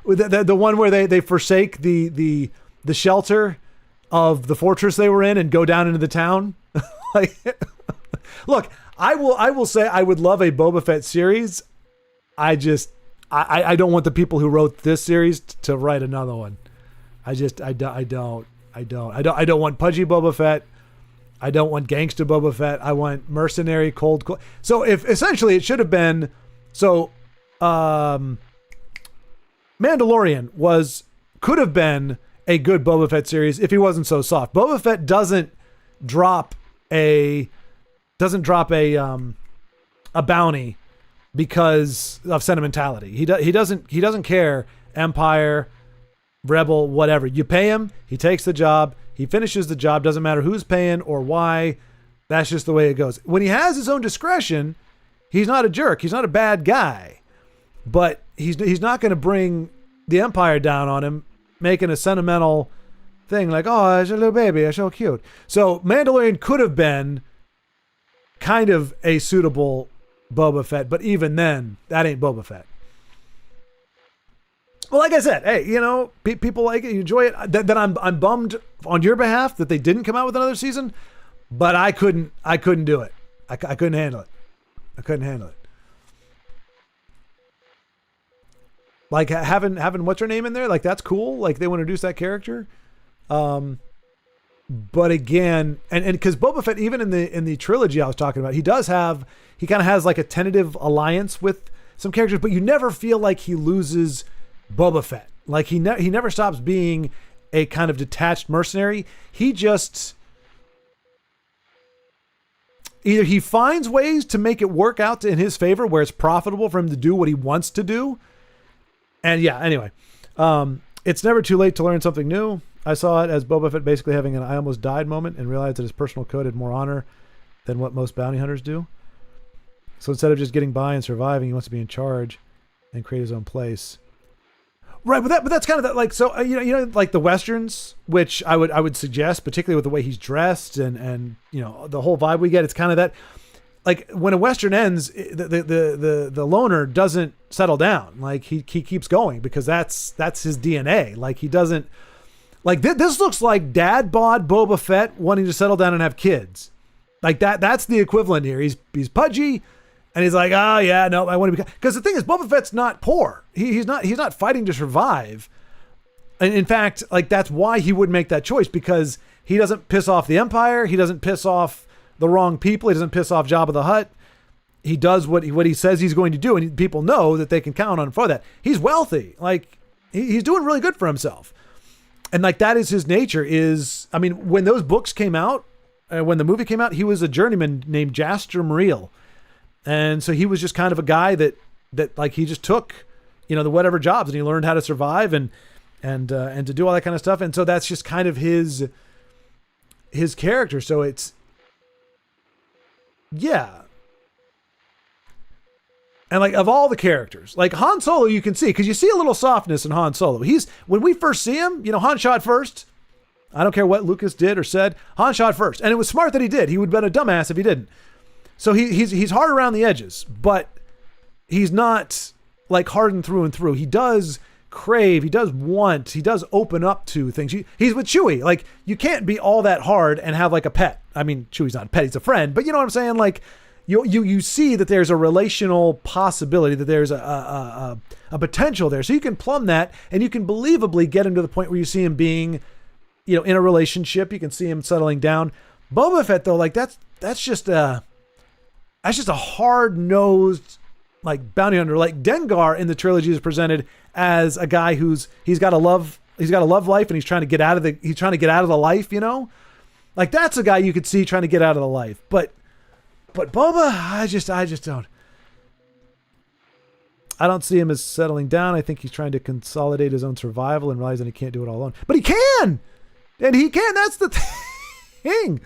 The one where they forsake the shelter of the fortress they were in and go down into the town. Like, look, I will say I would love a Boba Fett series. I don't want the people who wrote this series to write another one. I don't want pudgy Boba Fett. I don't want gangster Boba Fett. I want mercenary cold. So if essentially it should have been Mandalorian could have been a good Boba Fett series if he wasn't so soft. Boba Fett doesn't drop a bounty because of sentimentality. He doesn't care. Empire, Rebel, whatever. You pay him, he takes the job, he finishes the job. Doesn't matter who's paying or why. That's just the way it goes. When he has his own discretion, he's not a jerk. He's not a bad guy. But he's not going to bring the Empire down on him, making a sentimental thing like, oh, it's a little baby, it's so cute. So Mandalorian could have been kind of a suitable Boba Fett, but even then, that ain't Boba Fett. Well, like I said, hey, people like it, you enjoy it. Then I'm bummed on your behalf that they didn't come out with another season, but I couldn't do it. I couldn't handle it. I couldn't handle it. Like having what's her name in there, like that's cool. Like they want to introduce that character. But again, and because Boba Fett, even in the trilogy I was talking about, he kind of has like a tentative alliance with some characters, but you never feel like he loses Boba Fett. Like he never stops being a kind of detached mercenary. He just either he finds ways to make it work out in his favor where it's profitable for him to do what he wants to do. And yeah, anyway, it's never too late to learn something new. I saw it as Boba Fett basically having an I almost died moment and realized that his personal code had more honor than what most bounty hunters do. So instead of just getting by and surviving, he wants to be in charge. and create his own place. Right, but that's kind of that, like, so like the westerns, which I would suggest, particularly with the way he's dressed and the whole vibe we get. It's kind of that, like, when a western ends, the loner doesn't settle down. Like he keeps going because that's his DNA. Like he doesn't, like this looks like dad bod Boba Fett wanting to settle down and have kids. Like that's the equivalent here. He's pudgy. And he's like, oh yeah, no, I want to be, because the thing is, Boba Fett's not poor. He's not fighting to survive. And in fact, like that's why he would make that choice, because he doesn't piss off the Empire. He doesn't piss off the wrong people. He doesn't piss off Jabba the Hutt. He does what he says he's going to do, and people know that they can count on him for that. He's wealthy. Like he's doing really good for himself. And like that is his nature. I mean, when those books came out, when the movie came out, he was a journeyman named Jaster Muriel. And so he was just kind of a guy that like he just took, the whatever jobs, and he learned how to survive and to do all that kind of stuff. And so that's just kind of his character. So it's, yeah. And like of all the characters, like Han Solo, you can see, because you see a little softness in Han Solo. When we first see him, Han shot first. I don't care what Lucas did or said. Han shot first. And it was smart that he did. He would have been a dumbass if he didn't. So he's hard around the edges, but he's not like hardened through and through. He does crave, he does want, he does open up to things. He's with Chewie. Like you can't be all that hard and have like a pet. I mean, Chewie's not a pet, he's a friend, but you know what I'm saying? Like you see that there's a relational possibility, that there's a potential there. So you can plumb that, and you can believably get him to the point where you see him being, in a relationship. You can see him settling down. Boba Fett though, like that's just a hard-nosed, like, bounty hunter. Like Dengar in the trilogy is presented as a guy he's got a love life, and he's trying to get out of the life, Like that's a guy you could see trying to get out of the life. But Boba, I just don't. I don't see him as settling down. I think he's trying to consolidate his own survival and realizing he can't do it all alone. But he can! And he can, that's the thing.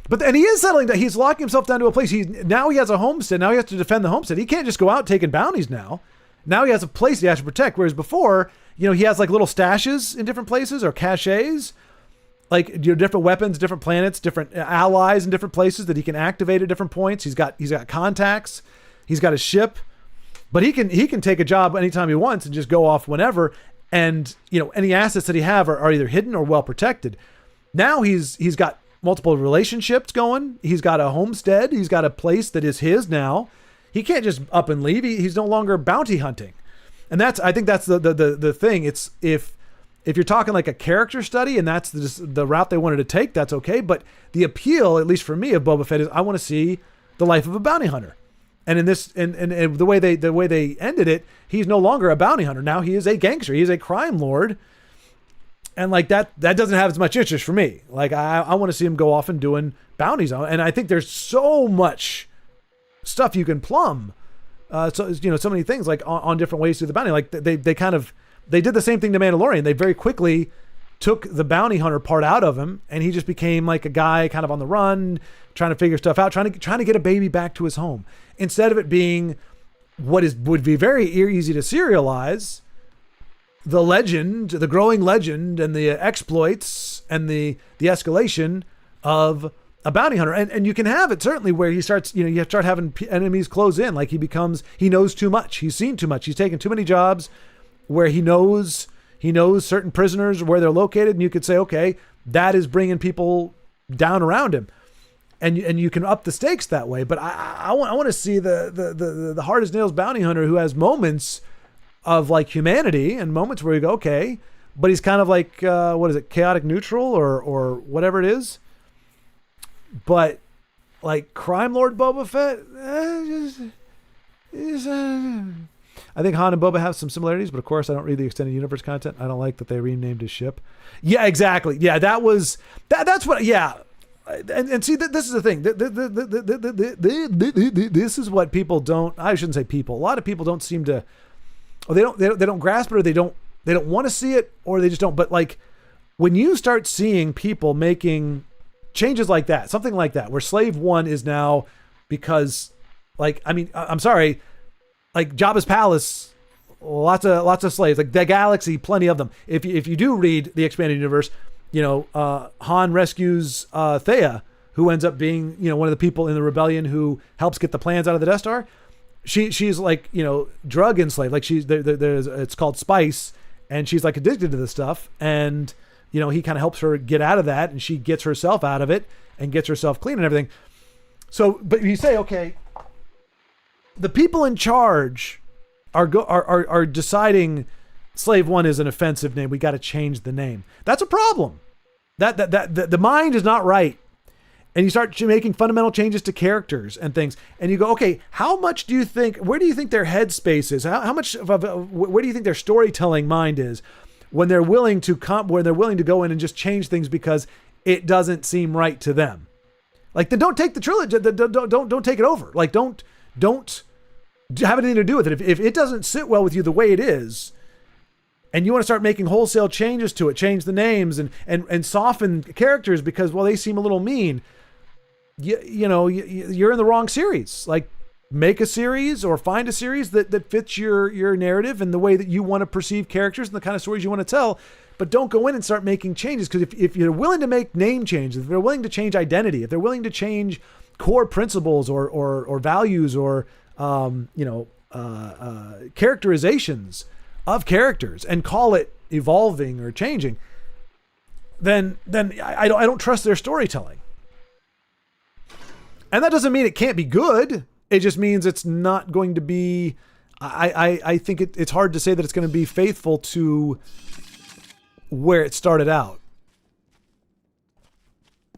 And he is settling down. He's locking himself down to a place. Now he has a homestead. Now he has to defend the homestead. He can't just go out taking bounties now. Now he has a place he has to protect. Whereas before, he has like little stashes in different places, or caches, like different weapons, different planets, different allies in different places that he can activate at different points. He's got contacts. He's got a ship, but he can take a job anytime he wants and just go off whenever. And any assets that he have are either hidden or well protected. Now he's got multiple relationships going. He's got a homestead. He's got a place that is his now. He can't just up and leave. He's no longer bounty hunting. And I think that's the thing. It's if you're talking like a character study and that's the route they wanted to take, that's okay. But the appeal, at least for me, of Boba Fett is I want to see the life of a bounty hunter. And in this, and the way they ended it, he's no longer a bounty hunter. Now he is a gangster. He is a crime lord. And like that doesn't have as much interest for me. Like I want to see him go off and doing bounties on. And I think there's so much stuff you can plumb. So many things like on different ways to do the bounty. Like they did the same thing to Mandalorian. They very quickly took the bounty hunter part out of him, and he just became like a guy kind of on the run, trying to figure stuff out, trying to get a baby back to his home, instead of it being would be very easy to serialize. The legend, the growing legend, and the exploits and the escalation of a bounty hunter. And you can have it certainly where he starts, you start having enemies close in, like he knows too much. He's seen too much. He's taken too many jobs where he knows certain prisoners, where they're located. And you could say, okay, that is bringing people down around him. And you can up the stakes that way. But I want to see the hard as nails bounty hunter who has moments of like humanity and moments where you go, okay, but he's kind of like, chaotic neutral or whatever it is. But like crime lord Boba Fett, I think Han and Boba have some similarities, but of course I don't read the extended universe content. I don't like that they renamed his ship. Yeah, exactly. Yeah, that's what, yeah. And see, this is the thing. This is what people don't, I shouldn't say people. A lot of people don't seem to, or they don't grasp it, or they don't want to see it, or they just don't. But like when you start seeing people making changes like that, something like that, where Slave One is now, because like, I mean, I'm sorry, like Jabba's palace, lots of slaves, like the galaxy, plenty of them. If you do read the expanded universe, Han rescues Thea, who ends up being, one of the people in the rebellion who helps get the plans out of the Death Star. She's like, drug enslaved. Like there's it's called spice, and she's like addicted to this stuff. And, he kind of helps her get out of that, and she gets herself out of it and gets herself clean and everything. So, but you say, okay, the people in charge are deciding Slave One is an offensive name. We got to change the name. That's a problem. That the mind is not right. And you start making fundamental changes to characters and things, and you go, okay, how much do you think? Where do you think their headspace is? How much where do you think their storytelling mind is when they're willing to go in and just change things because it doesn't seem right to them? Like, then don't take the trilogy. Don't take it over. Like, don't have anything to do with it. If it doesn't sit well with you the way it is, and you want to start making wholesale changes to it, change the names and soften characters because, well, they seem a little mean. You're in the wrong series. Like, make a series or find a series that fits your narrative and the way that you want to perceive characters and the kind of stories you want to tell. But don't go in and start making changes, because if you're willing to make name changes, if they're willing to change identity, if they're willing to change core principles or values or characterizations of characters and call it evolving or changing, then I don't trust their storytelling. And that doesn't mean it can't be good. It just means it's not going to be. I think it's hard to say that it's going to be faithful to where it started out,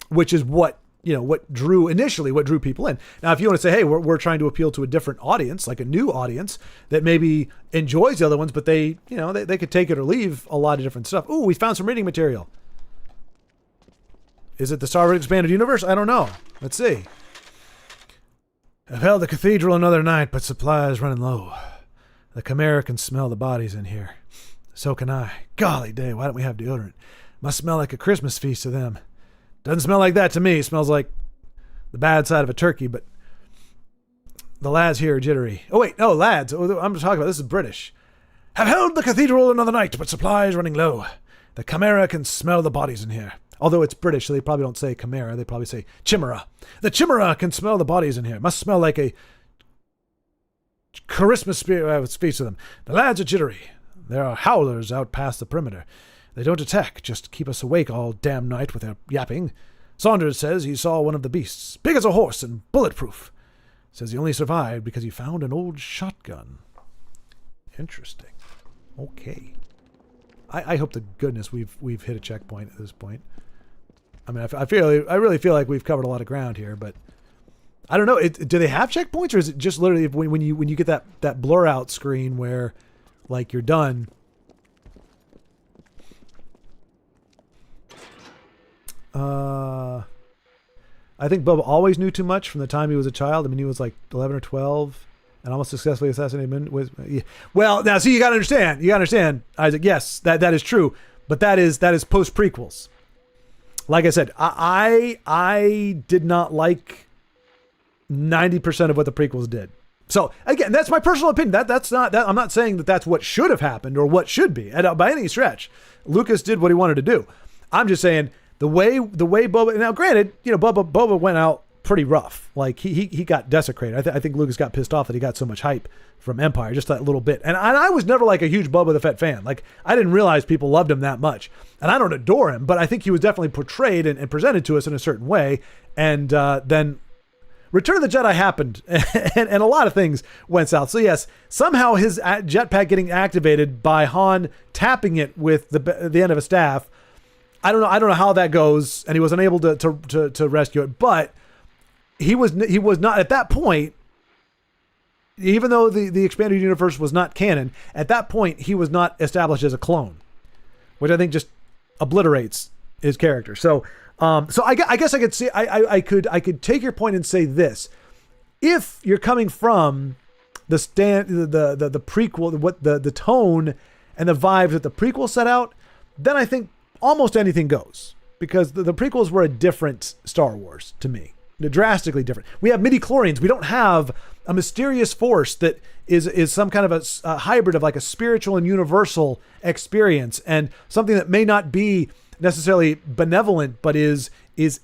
which is what drew people in. Now, if you want to say, hey, we're trying to appeal to a different audience, like a new audience that maybe enjoys the other ones, but they could take it or leave a lot of different stuff. Ooh, we found some reading material. Is it the Star Wars Expanded Universe? I don't know. Let's see. I've held the cathedral another night, but supplies running low. The Chimera can smell the bodies in here. So can I. Golly day, why don't we have deodorant? Must smell like a Christmas feast to them. Doesn't smell like that to me. It smells like the bad side of a turkey, but the lads here are jittery. Oh, wait, no, lads. Oh, I'm talking about, this is British. Have held the cathedral another night, but supplies running low. The Chimera can smell the bodies in here. Although it's British, so they probably don't say Chimera. They probably say Chimera. The Chimera can smell the bodies in here. Must smell like a Christmas feast to them. The lads are jittery. There are howlers out past the perimeter. They don't attack, just keep us awake all damn night with their yapping. Saunders says he saw one of the beasts, big as a horse and bulletproof. Says he only survived because he found an old shotgun. Interesting. Okay. I hope to goodness we've hit a checkpoint at this point. I mean, I really feel like we've covered a lot of ground here, but I don't know. Do they have checkpoints, or is it just literally when you get that blur out screen where, like, you're done? I think Bubba always knew too much from the time he was a child. I mean, he was like 11 or 12 and almost successfully assassinated. Well, now, see, you got to understand, Isaac. Yes, that is true, but that is post prequels. Like I said, I did not like 90% of what the prequels did. So again, that's my personal opinion. That's not that. I'm not saying that that's what should have happened or what should be by any stretch. Lucas did what he wanted to do. I'm just saying the way Boba. Now, granted, Boba went out pretty rough. Like he got desecrated. I think Lucas got pissed off that he got so much hype from Empire, just that little bit. And I was never like a huge Boba the Fett fan. Like, I didn't realize people loved him that much. And I don't adore him, but I think he was definitely portrayed and presented to us in a certain way. And then Return of the Jedi happened, and a lot of things went south. So yes, somehow his jetpack getting activated by Han tapping it with the end of a staff. I don't know how that goes, and he was unable to rescue it. But he was not at that point. Even though the expanded universe was not canon, at that point he was not established as a clone, which I think just obliterates his character. So I guess I could see I could take your point and say this: if you're coming from the prequel, the tone and the vibes that the prequel set out, then I think almost anything goes, because the prequels were a different Star Wars to me. They're drastically different. We have midi-chlorians. We don't have a mysterious force that is some kind of a hybrid of like a spiritual and universal experience, and something that may not be necessarily benevolent, but is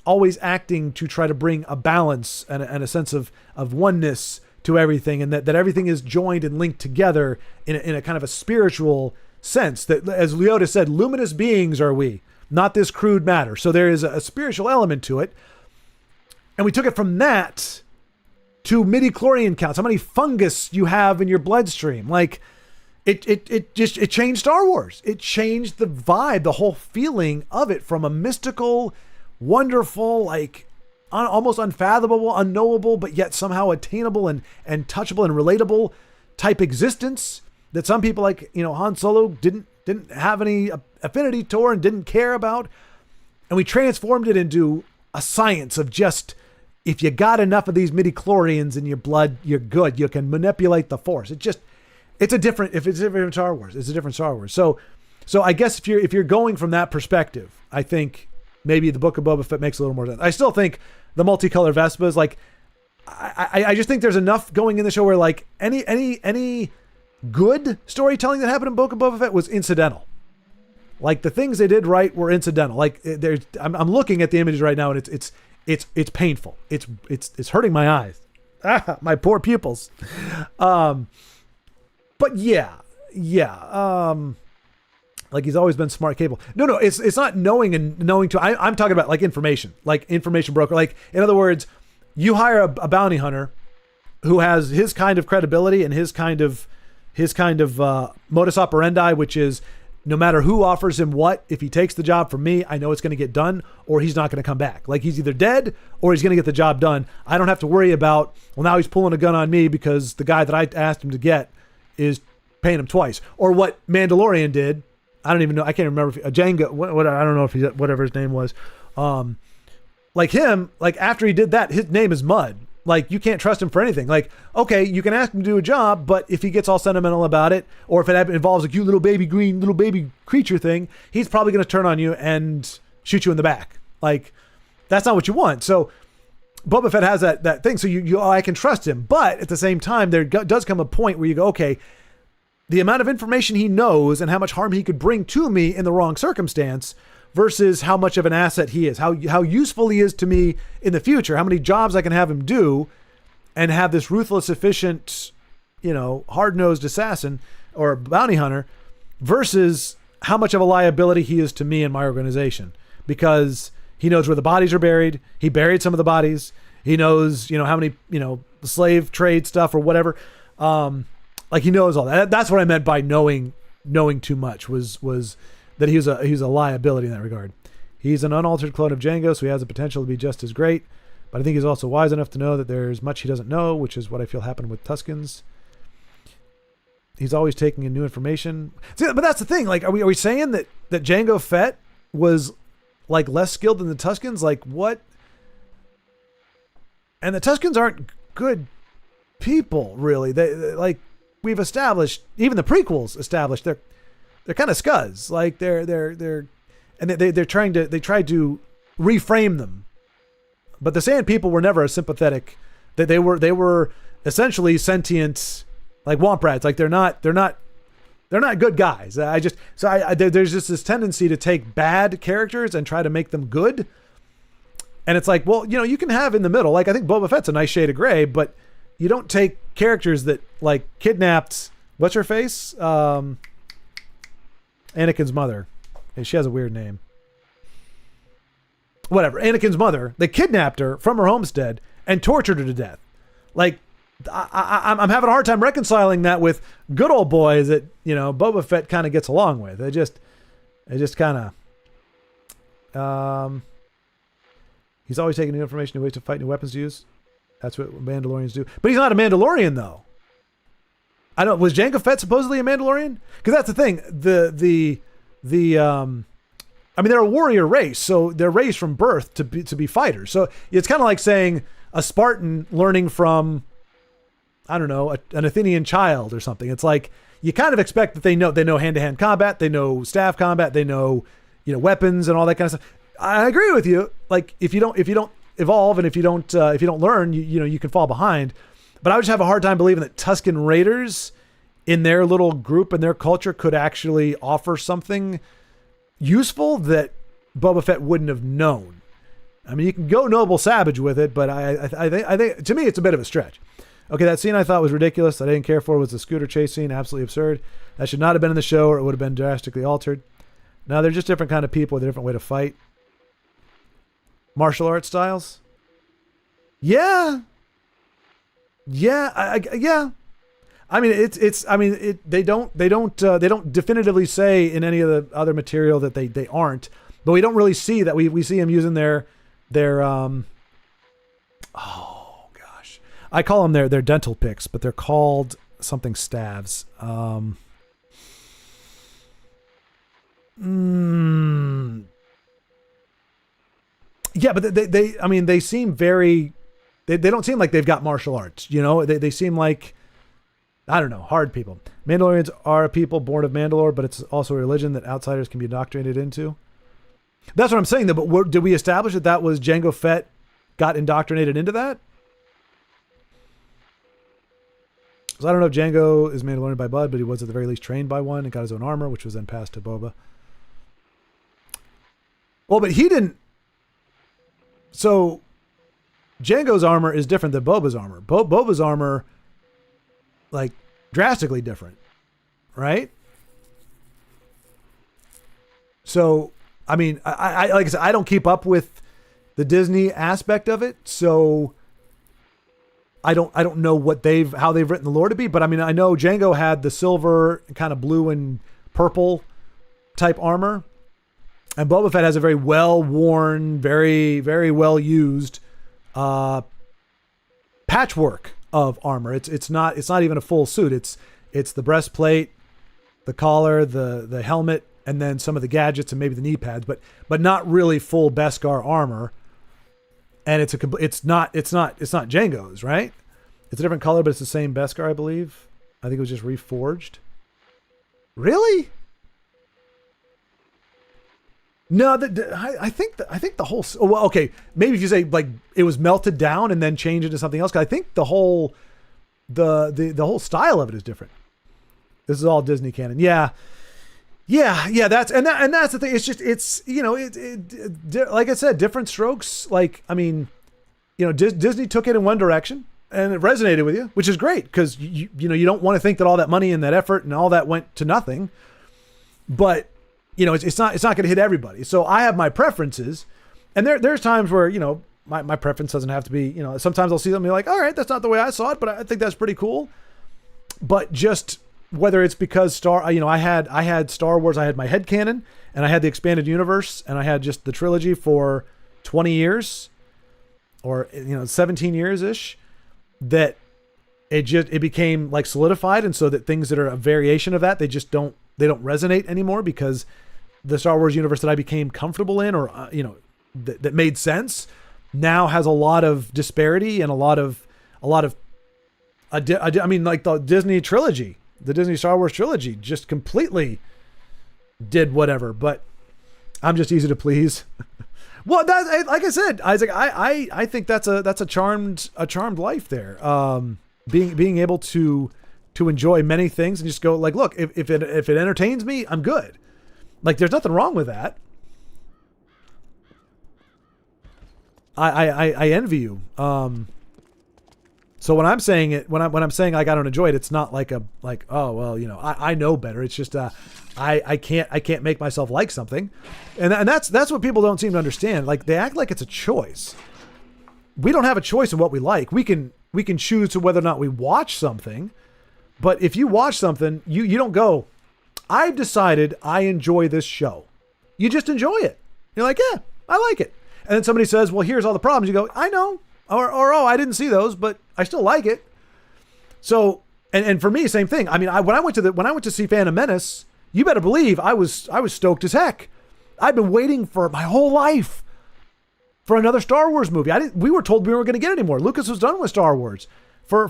always acting to try to bring a balance and a sense of oneness to everything, and that everything is joined and linked together in a kind of a spiritual sense. That, as Leota said, luminous beings are we, not this crude matter. So there is a spiritual element to it. And we took it from that to midi-chlorian counts, how many fungus you have in your bloodstream. Like, it changed Star Wars. It changed the vibe, the whole feeling of it, from a mystical, wonderful, like almost unfathomable, unknowable, but yet somehow attainable and touchable and relatable type existence that some people like, Han Solo didn't have any affinity toward and didn't care about. And we transformed it into a science of just, if you got enough of these midi-chlorians in your blood, you're good. You can manipulate the Force. It's a different Star Wars. It's a different Star Wars. So I guess if you're going from that perspective, I think maybe the Book of Boba Fett makes a little more sense. I still think the multicolored Vespas, like, I just think there's enough going in the show where, like, any good storytelling that happened in Book of Boba Fett was incidental. Like, the things they did right were incidental. Like, I'm looking at the images right now, and it's painful. It's hurting my eyes. My poor pupils. But yeah. Like, he's always been smart, capable. No, it's not knowing to. I'm talking about like information broker. Like, in other words, you hire a bounty hunter who has his kind of credibility and his kind of modus operandi, which is, no matter who offers him what, if he takes the job from me, I know it's going to get done, or he's not going to come back. Like, he's either dead or he's going to get the job done. I don't have to worry about, well, now he's pulling a gun on me because the guy that I asked him to get is paying him twice. Or what Mandalorian did. I don't even know. I can't remember if Django, what I don't know if whatever his name was. Like him, like, after he did that, his name is Mud. Like, you can't trust him for anything. Like, okay, you can ask him to do a job, but if he gets all sentimental about it, or if it involves a cute little baby creature thing, he's probably going to turn on you and shoot you in the back. Like, that's not what you want. So Boba Fett has that thing. So I can trust him. But at the same time, there does come a point where you go, okay, the amount of information he knows and how much harm he could bring to me in the wrong circumstance versus how much of an asset he is, how useful he is to me in the future, how many jobs I can have him do and have this ruthless, efficient, hard-nosed assassin or bounty hunter versus how much of a liability he is to me and my organization, because he knows where the bodies are buried. He buried some of the bodies. He knows, how many, the slave trade stuff or whatever. Like, he knows all that. That's what I meant by knowing too much was that he was a liability in that regard. He's an unaltered clone of Jango, so he has the potential to be just as great. But I think he's also wise enough to know that there's much he doesn't know, which is what I feel happened with Tuskens. He's always taking in new information. See, but that's the thing. Like, are we saying that Jango Fett was, like, less skilled than the Tuskens? Like, what? And the Tuskens aren't good people, really. They like, we've established, even the prequels established, they're kind of scuzz. Like, they tried to reframe them, but the Sand People were never a sympathetic. They were essentially sentient, like womp rats. Like, they're not good guys. There's just this tendency to take bad characters and try to make them good. And it's like, well, you can have in the middle. Like, I think Boba Fett's a nice shade of gray, but you don't take characters that, like, kidnapped, what's her face? Anakin's mother. And she has a weird name. Whatever. Anakin's mother. They kidnapped her from her homestead and tortured her to death. Like, I'm having a hard time reconciling that with good old boys that, Boba Fett kind of gets along with. It just kind of, he's always taking new information, new ways to fight, new weapons to use. That's what Mandalorians do. But he's not a Mandalorian, though. Was Jango Fett supposedly a Mandalorian? Because that's the thing. They're a warrior race, so they're raised from birth to be fighters. So it's kind of like saying a Spartan learning from, I don't know, an Athenian child or something. It's like, you kind of expect that they know hand-to-hand combat, they know staff combat, they know, weapons and all that kind of stuff. I agree with you. Like, if you don't evolve and if you don't learn, you can fall behind. But I would just have a hard time believing that Tusken Raiders in their little group and their culture could actually offer something useful that Boba Fett wouldn't have known. I mean, you can go noble savage with it, but I think to me it's a bit of a stretch. Okay, that scene I thought was ridiculous. I didn't care for was the scooter chase scene. Absolutely absurd. That should not have been in the show, or it would have been drastically altered. Now they're just different kind of people with a different way to fight. Martial arts styles. Yeah. Yeah. I mean, they don't definitively say in any of the other material that they aren't, but we don't really see that. We see them using their oh gosh, I call them their dental picks, but they're called something staves. Yeah, but they seem very, they don't seem like they've got martial arts, you know, they seem like, I don't know, hard people. Mandalorians are a people born of Mandalore, but it's also a religion that outsiders can be indoctrinated into. That's what I'm saying, though. But did we establish that was Jango Fett got indoctrinated into that? So I don't know if Jango is Mandalorian by blood, but he was at the very least trained by one and got his own armor, which was then passed to Boba. Well, but he didn't. So Jango's armor is different than Boba's armor. Boba's armor, like, drastically different, right? So, I mean, I like I said, I don't keep up with the Disney aspect of it, so I don't know how they've written the lore to be. But I mean, I know Jango had the silver, kind of blue and purple type armor, and Boba Fett has a very well worn, very very well used patchwork of armor. It's not even a full suit. It's the breastplate, the collar, the helmet, and then some of the gadgets and maybe the knee pads, but not really full Beskar armor. And it's not Jango's, right? It's a different color, but it's the same Beskar, I believe. I think it was just reforged. Really? No, I think the whole. Well, okay, maybe if you say like it was melted down and then changed into something else, because I think the whole whole style of it is different. This is all Disney canon. Yeah. That's the thing. It's just you know like I said, different strokes. Like I mean, you know, Disney took it in one direction and it resonated with you, which is great because you don't want to think that all that money and that effort and all that went to nothing, but. You know, it's not going to hit everybody. So I have my preferences, and there's times where, you know, my preference doesn't have to be, you know, sometimes I'll see something like, all right, that's not the way I saw it, but I think that's pretty cool. But just whether it's because I had Star Wars, I had my headcanon, and I had the expanded universe, and I had just the trilogy for 20 years or, 17 years ish, that it became like solidified. And so that things that are a variation of that, they don't resonate anymore because the Star Wars universe that I became comfortable in, or, that made sense, now has a lot of disparity and a lot of, I mean, like the Disney trilogy, the Disney Star Wars trilogy just completely did whatever, but I'm just easy to please. Well, that, like I said, Isaac, I think that's a charmed life there. Being able to enjoy many things and just go like, look, if it entertains me, I'm good. Like there's nothing wrong with that. I envy you. So when I'm saying it, when I'm saying like I don't enjoy it, it's not like oh well, I know better. It's just I can't make myself like something, and that's what people don't seem to understand. Like they act like it's a choice. We don't have a choice in what we like. We can choose to whether or not we watch something. But if you watch something, you don't go, I've decided I enjoy this show. You just enjoy it. You're like, yeah, I like it. And then somebody says, well, here's all the problems. You go, I know. Or oh, I didn't see those, but I still like it. So, and for me, same thing. I mean, when I went to see Phantom Menace, you better believe I was stoked as heck. I've been waiting for my whole life for another Star Wars movie. We were told we weren't going to get any more. Lucas was done with Star Wars. For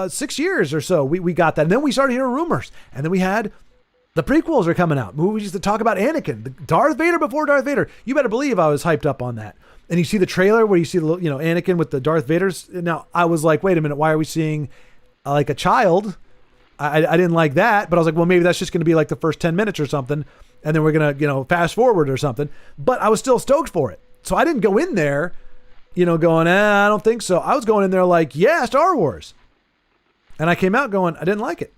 6 years or so, we got that. And then we started hearing rumors. And then we had the prequels are coming out. Movies that talk about Anakin, the Darth Vader before Darth Vader. You better believe I was hyped up on that. and you see the trailer where you see the Anakin with the Darth Vader's. Now I was like, wait a minute, why are we seeing like a child? I didn't like that, but I was like, well, maybe that's just going to be like the first 10 minutes or something, and then we're gonna fast forward or something. But I was still stoked for it, so I didn't go in there, going, I don't think so. I was going in there like, yeah, Star Wars, and I came out going, I didn't like it.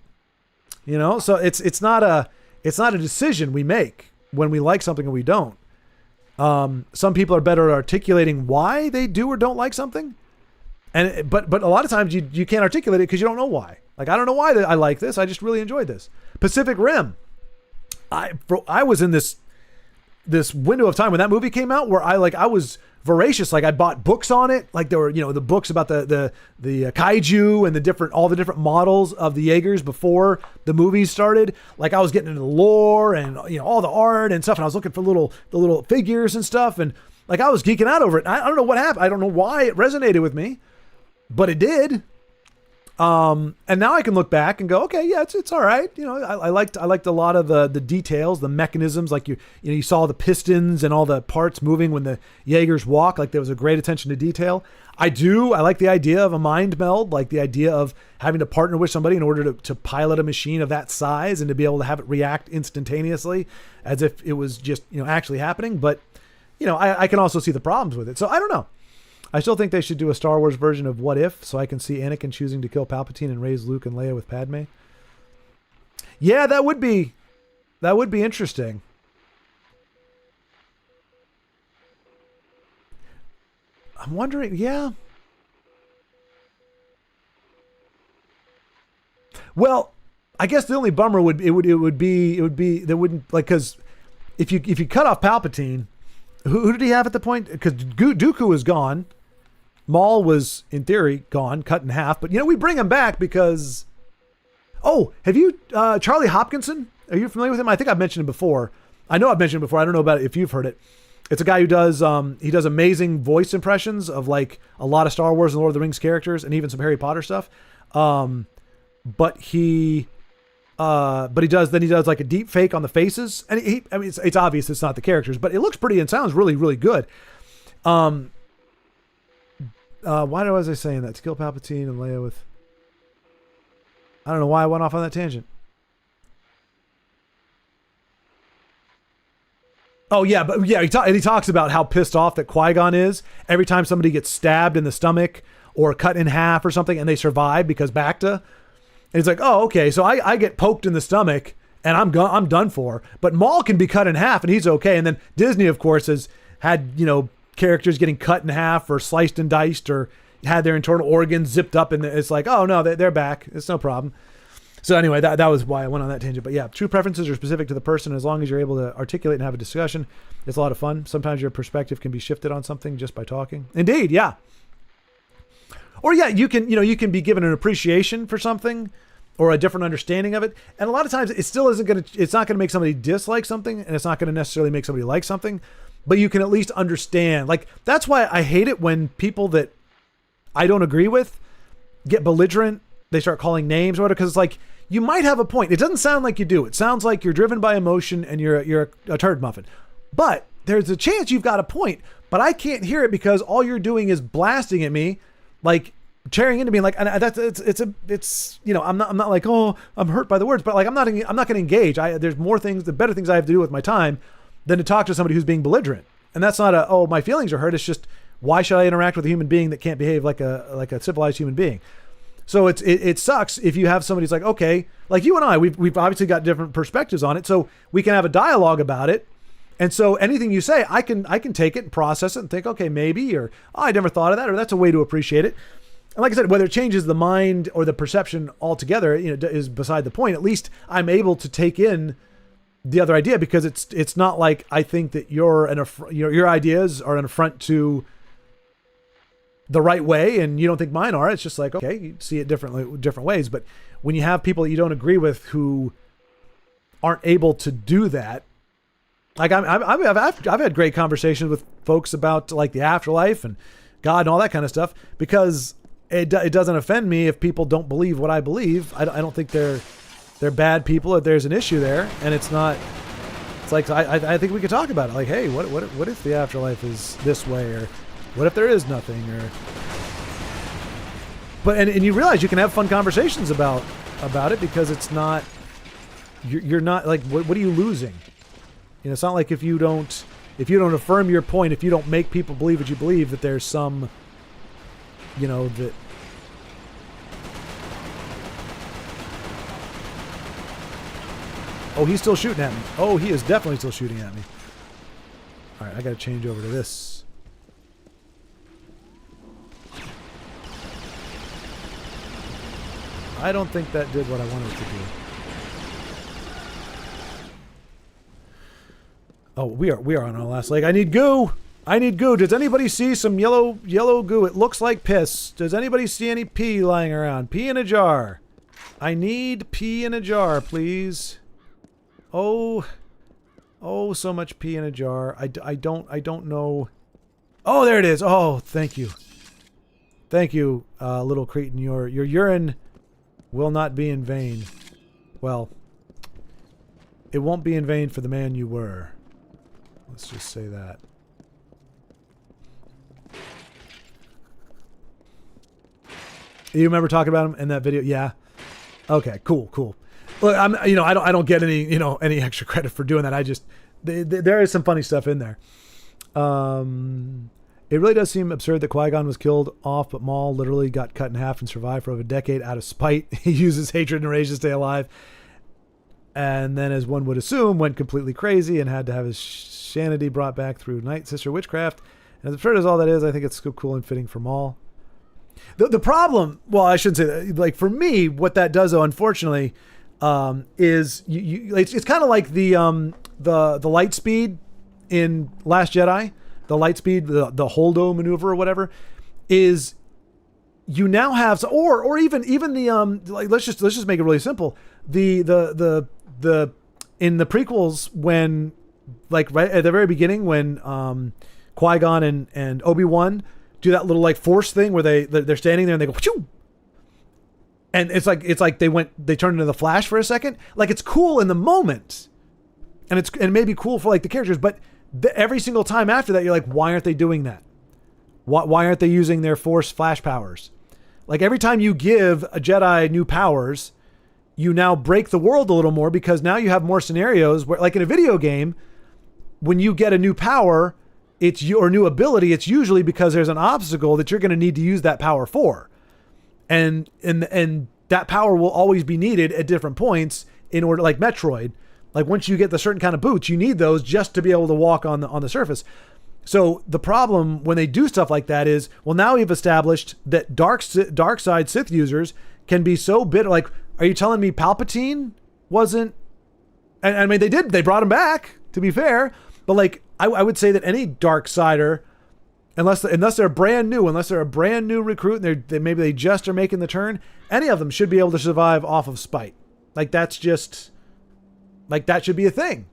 So it's not a decision we make when we like something or we don't. Some people are better at articulating why they do or don't like something. But a lot of times you can't articulate it because you don't know why. Like, I don't know why I like this. I just really enjoyed this. Pacific Rim. I was in this window of time when that movie came out where I was voracious. Like, I bought books on it. Like, there were, the books about the kaiju and all the different models of the Jaegers before the movies started. Like, I was getting into the lore and, all the art and stuff. And I was looking for the little figures and stuff. And like, I was geeking out over it. And I don't know what happened. I don't know why it resonated with me, but it did. And now I can look back and go, okay, yeah, it's all right. I liked a lot of the details, the mechanisms, like you saw the pistons and all the parts moving when the Jaegers walk. Like, there was a great attention to detail. I like the idea of a mind meld, like the idea of having to partner with somebody in order to pilot a machine of that size and to be able to have it react instantaneously as if it was just, actually happening. But, I can also see the problems with it. So I don't know. I still think they should do a Star Wars version of What If, so I can see Anakin choosing to kill Palpatine and raise Luke and Leia with Padme. Yeah, that would be interesting. I'm wondering, yeah. Well, I guess the only bummer would be they wouldn't, like, because if you cut off Palpatine, who did he have at the point? Because Dooku was gone. Maul was, in theory, gone, cut in half. But, we bring him back because... Oh, have you... Charlie Hopkinson? Are you familiar with him? I think I've mentioned him before. I know I've mentioned it before. I don't know about it if you've heard it. It's a guy who does... he does amazing voice impressions of, like, a lot of Star Wars and Lord of the Rings characters and even some Harry Potter stuff. But he does like a deep fake on the faces. And it's obvious it's not the characters, but it looks pretty and sounds really, really good. Why was I saying that? To kill Palpatine and Leia with... I don't know why I went off on that tangent. Oh, yeah, but yeah, he talks about how pissed off that Qui-Gon is every time somebody gets stabbed in the stomach or cut in half or something and they survive because Bacta. And he's like, oh, okay, so I get poked in the stomach and I'm done for. But Maul can be cut in half and he's okay. And then Disney, of course, has had, characters getting cut in half or sliced and diced or had their internal organs zipped up, and it's like, oh no, they're back. It's no problem. So anyway, that was why I went on that tangent. But yeah, true preferences are specific to the person. As long as you're able to articulate and have a discussion, it's a lot of fun. Sometimes your perspective can be shifted on something just by talking. Indeed, yeah. Or yeah, you can be given an appreciation for something or a different understanding of it. And a lot of times it's not going to make somebody dislike something, and it's not going to necessarily make somebody like something. But you can at least understand. Like, that's why I hate it when people that I don't agree with get belligerent. They start calling names or whatever, because it's like, you might have a point. It doesn't sound like you do. It sounds like you're driven by emotion and you're a turd muffin. But there's a chance you've got a point. But I can't hear it because all you're doing is blasting at me, like tearing into me. Like, and it's I'm not like, oh, I'm hurt by the words, but like I'm not going to engage. There's the better things I have to do with my time than to talk to somebody who's being belligerent. And that's not my feelings are hurt. It's just, why should I interact with a human being that can't behave like a civilized human being? So it sucks if you have somebody who's like, okay, like you and I, we've obviously got different perspectives on it, so we can have a dialogue about it. And so anything you say, I can take it and process it and think, okay, maybe, or I never thought of that, or that's a way to appreciate it. And like I said, whether it changes the mind or the perception altogether, is beside the point. At least I'm able to take in the other idea, because it's not like I think that your ideas are an affront to the right way and you don't think mine are. It's just like, okay, you see it different ways. But when you have people that you don't agree with who aren't able to do that, like I've had great conversations with folks about like the afterlife and God and all that kind of stuff, because it doesn't offend me if people don't believe what I believe. I don't think they're bad people, if there's an issue there, and it's not It's like I think we could talk about it. Like, hey, what if the afterlife is this way, or what if there is nothing, or and you realize you can have fun conversations about it because it's not you're not like what are you losing? You know, it's not like if you don't affirm your point, if you don't make people believe what you believe, that there's some, you know, that. Oh, he's still shooting at me. Oh, he is definitely still shooting at me. All right, I got to change over to this. I don't think that did what I wanted it to do. Oh, we are on our last leg. I need goo. I need goo. Does anybody see some yellow goo? It looks like piss. Does anybody see any pee lying around? Pee in a jar. I need pee in a jar, please. Oh, so much pee in a jar. I don't know. Oh, there it is. Oh, thank you. Thank you, little cretin. Your urine will not be in vain. Well, it won't be in vain for the man you were. Let's just say that. You remember talking about him in that video? Yeah. Okay, cool. Look, I don't get any extra credit for doing that. I just there is some funny stuff in there. It really does seem absurd that Qui-Gon was killed off, but Maul literally got cut in half and survived for over a decade out of spite. He uses hatred and rage to stay alive, and then, as one would assume, went completely crazy and had to have his sanity brought back through Night Sister witchcraft. And as absurd as all that is, I think it's cool and fitting for Maul. The problem, well, I shouldn't say that. Like, for me, what that does, though, unfortunately, is it's kind of like the light speed in Last Jedi, the light speed, the Holdo maneuver or whatever, is you now have, or even the like let's just make it really simple. The in the prequels, when, like, right at the very beginning, when Qui-Gon and Obi-Wan do that little like force thing where they're standing there and they go Whoo! And it's like they turn into the Flash for a second. Like, it's cool in the moment, and it may be cool for like the characters, but every single time after that, you're like, why aren't they doing that? Why aren't they using their Force flash powers? Like, every time you give a Jedi new powers, you now break the world a little more, because now you have more scenarios where, like in a video game, when you get a new power, it's your new ability. It's usually because there's an obstacle that you're going to need to use that power for. And that power will always be needed at different points in order, like Metroid. Like, once you get the certain kind of boots, you need those just to be able to walk on the surface. So the problem when they do stuff like that is, well, now we've established that dark side Sith users can be so bitter. Like, are you telling me Palpatine wasn't? And I mean, they brought him back, to be fair, but like, I would say that any dark sider, unless they're a brand new recruit and maybe they just are making the turn, any of them should be able to survive off of spite. Like, that's just, like, that should be a thing.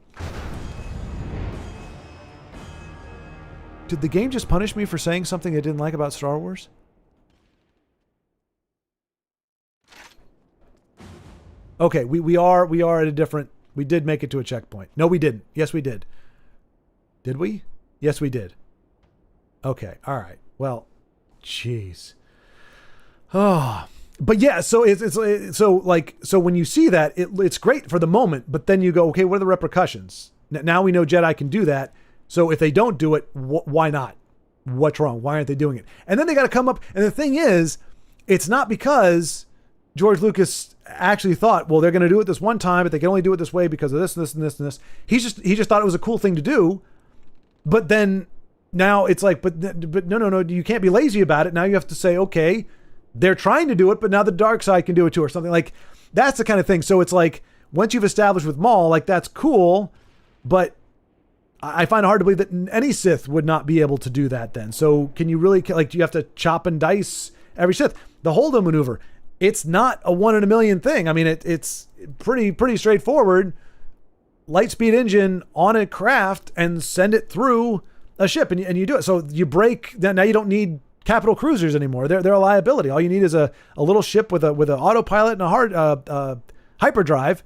Did the game just punish me for saying something I didn't like about Star Wars? Okay, we are at a different, we did make it to a checkpoint. No, we didn't. Yes, we did. Did we? Yes, we did. Okay, all right. Well, jeez. Oh, but yeah. So so when you see that, it's great for the moment. But then you go, okay, what are the repercussions? Now we know Jedi can do that. So if they don't do it, why not? What's wrong? Why aren't they doing it? And then they got to come up. And the thing is, it's not because George Lucas actually thought, well, they're going to do it this one time, but they can only do it this way because of this and this and this and this. He just thought it was a cool thing to do. But then now it's like, but no, you can't be lazy about it. Now you have to say, okay, they're trying to do it, but now the dark side can do it too, or something. Like, that's the kind of thing. So it's like, once you've established with Maul, like, that's cool, but I find it hard to believe that any Sith would not be able to do that then. So can you really, like, do you have to chop and dice every Sith? The Holdo maneuver, it's not a 1 in a million thing. I mean, it's pretty straightforward. Light speed engine on a craft and send it through a ship, and you do it. So you break, now you don't need capital cruisers anymore. They're a liability. All you need is a little ship with an autopilot and a hard hyperdrive,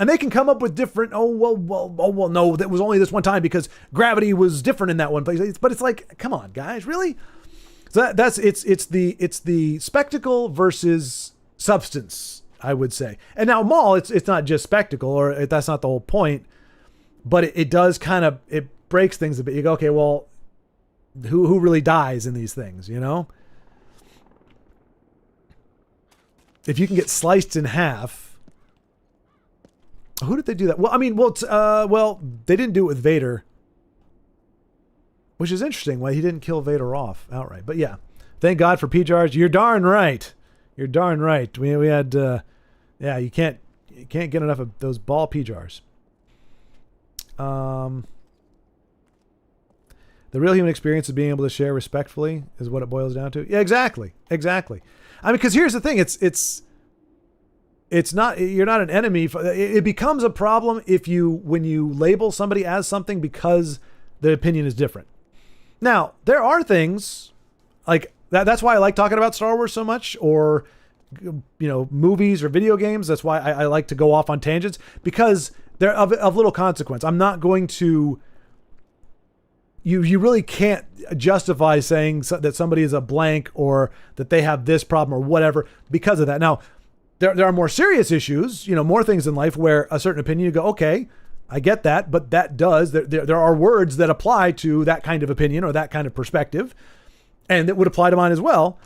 And they can come up with different, no, that was only this one time because gravity was different in that one place. But it's like, come on, guys, really? So it's the spectacle versus substance, I would say. And now Maul, it's not just spectacle, or that's not the whole point, but it does kind of, it breaks things a bit. You go, okay, well, who really dies in these things, you know? If you can get sliced in half. Who did they do that? Well, I mean, they didn't do it with Vader, which is interesting. Why he didn't kill Vader off outright. But yeah, thank God for P-Jars. You're darn right. You're darn right. We had, you can't get enough of those ball P-Jars. The real human experience is being able to share respectfully is what it boils down to. Yeah, exactly. I mean, because here's the thing. It's not, you're not an enemy. It becomes a problem when you label somebody as something because the opinion is different. Now, there are things like that. That's why I like talking about Star Wars so much, or, movies or video games. That's why I like to go off on tangents, because they're of little consequence. I'm not going to, you really can't justify saying that somebody is a blank or that they have this problem or whatever because of that. Now, there are more serious issues, more things in life where a certain opinion, you go, okay, I get that, but there are words that apply to that kind of opinion or that kind of perspective, and that would apply to mine as well.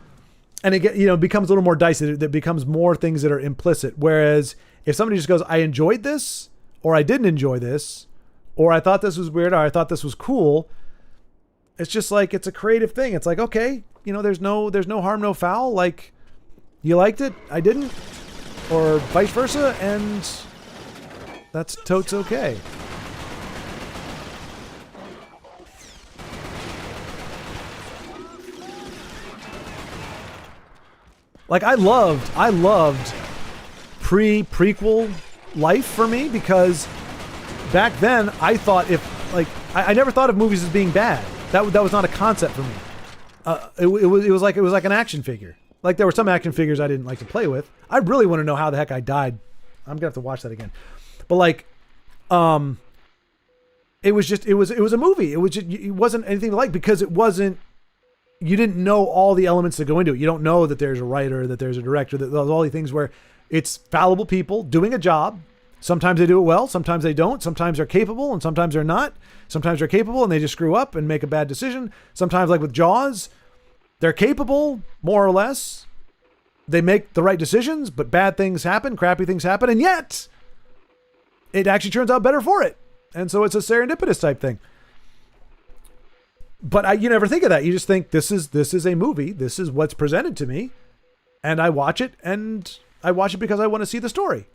And it becomes a little more dicey. That becomes more things that are implicit. Whereas if somebody just goes, I enjoyed this, or I didn't enjoy this, or I thought this was weird, or I thought this was cool, it's just like, it's a creative thing. It's like, okay, there's no harm, no foul. Like, you liked it, I didn't, or vice versa, and that's totes okay. Like, I loved prequel life for me, because back then I thought I never thought of movies as being bad. That was not a concept for me. It was like an action figure. Like, there were some action figures I didn't like to play with. I really want to know how the heck I died. I'm gonna have to watch that again. But it was a movie. It wasn't anything to like, because you didn't know all the elements that go into it. You don't know that there's a writer, that there's a director, that there's all these things where it's fallible people doing a job. Sometimes they do it well, sometimes they don't. Sometimes they're capable and sometimes they're not. Sometimes they're capable and they just screw up and make a bad decision. Sometimes, like with Jaws, they're capable, more or less. They make the right decisions, but bad things happen, crappy things happen, and yet it actually turns out better for it. And so it's a serendipitous type thing. But you never think of that. You just think this is a movie. This is what's presented to me, and I watch it, and I watch it because I want to see the story.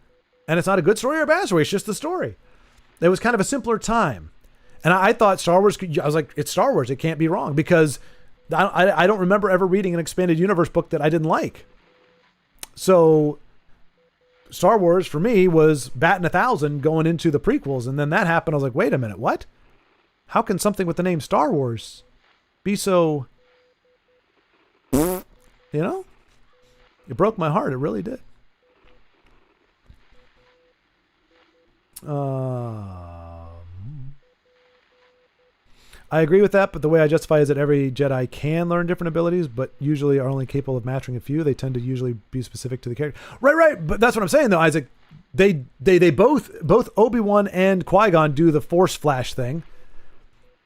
And it's not a good story or a bad story. It's just the story. It was kind of a simpler time. And I thought Star Wars, I was like, it's Star Wars. It can't be wrong, because I don't remember ever reading an expanded universe book that I didn't like. So Star Wars for me was batting 1,000 going into the prequels. And then that happened. I was like, wait a minute, what? How can something with the name Star Wars be so, it broke my heart. It really did. I agree with that, but the way I justify is that every Jedi can learn different abilities, but usually are only capable of mastering a few. They tend to usually be specific to the character. Right. But that's what I'm saying, though, Isaac. They both Obi-Wan and Qui-Gon do the Force Flash thing,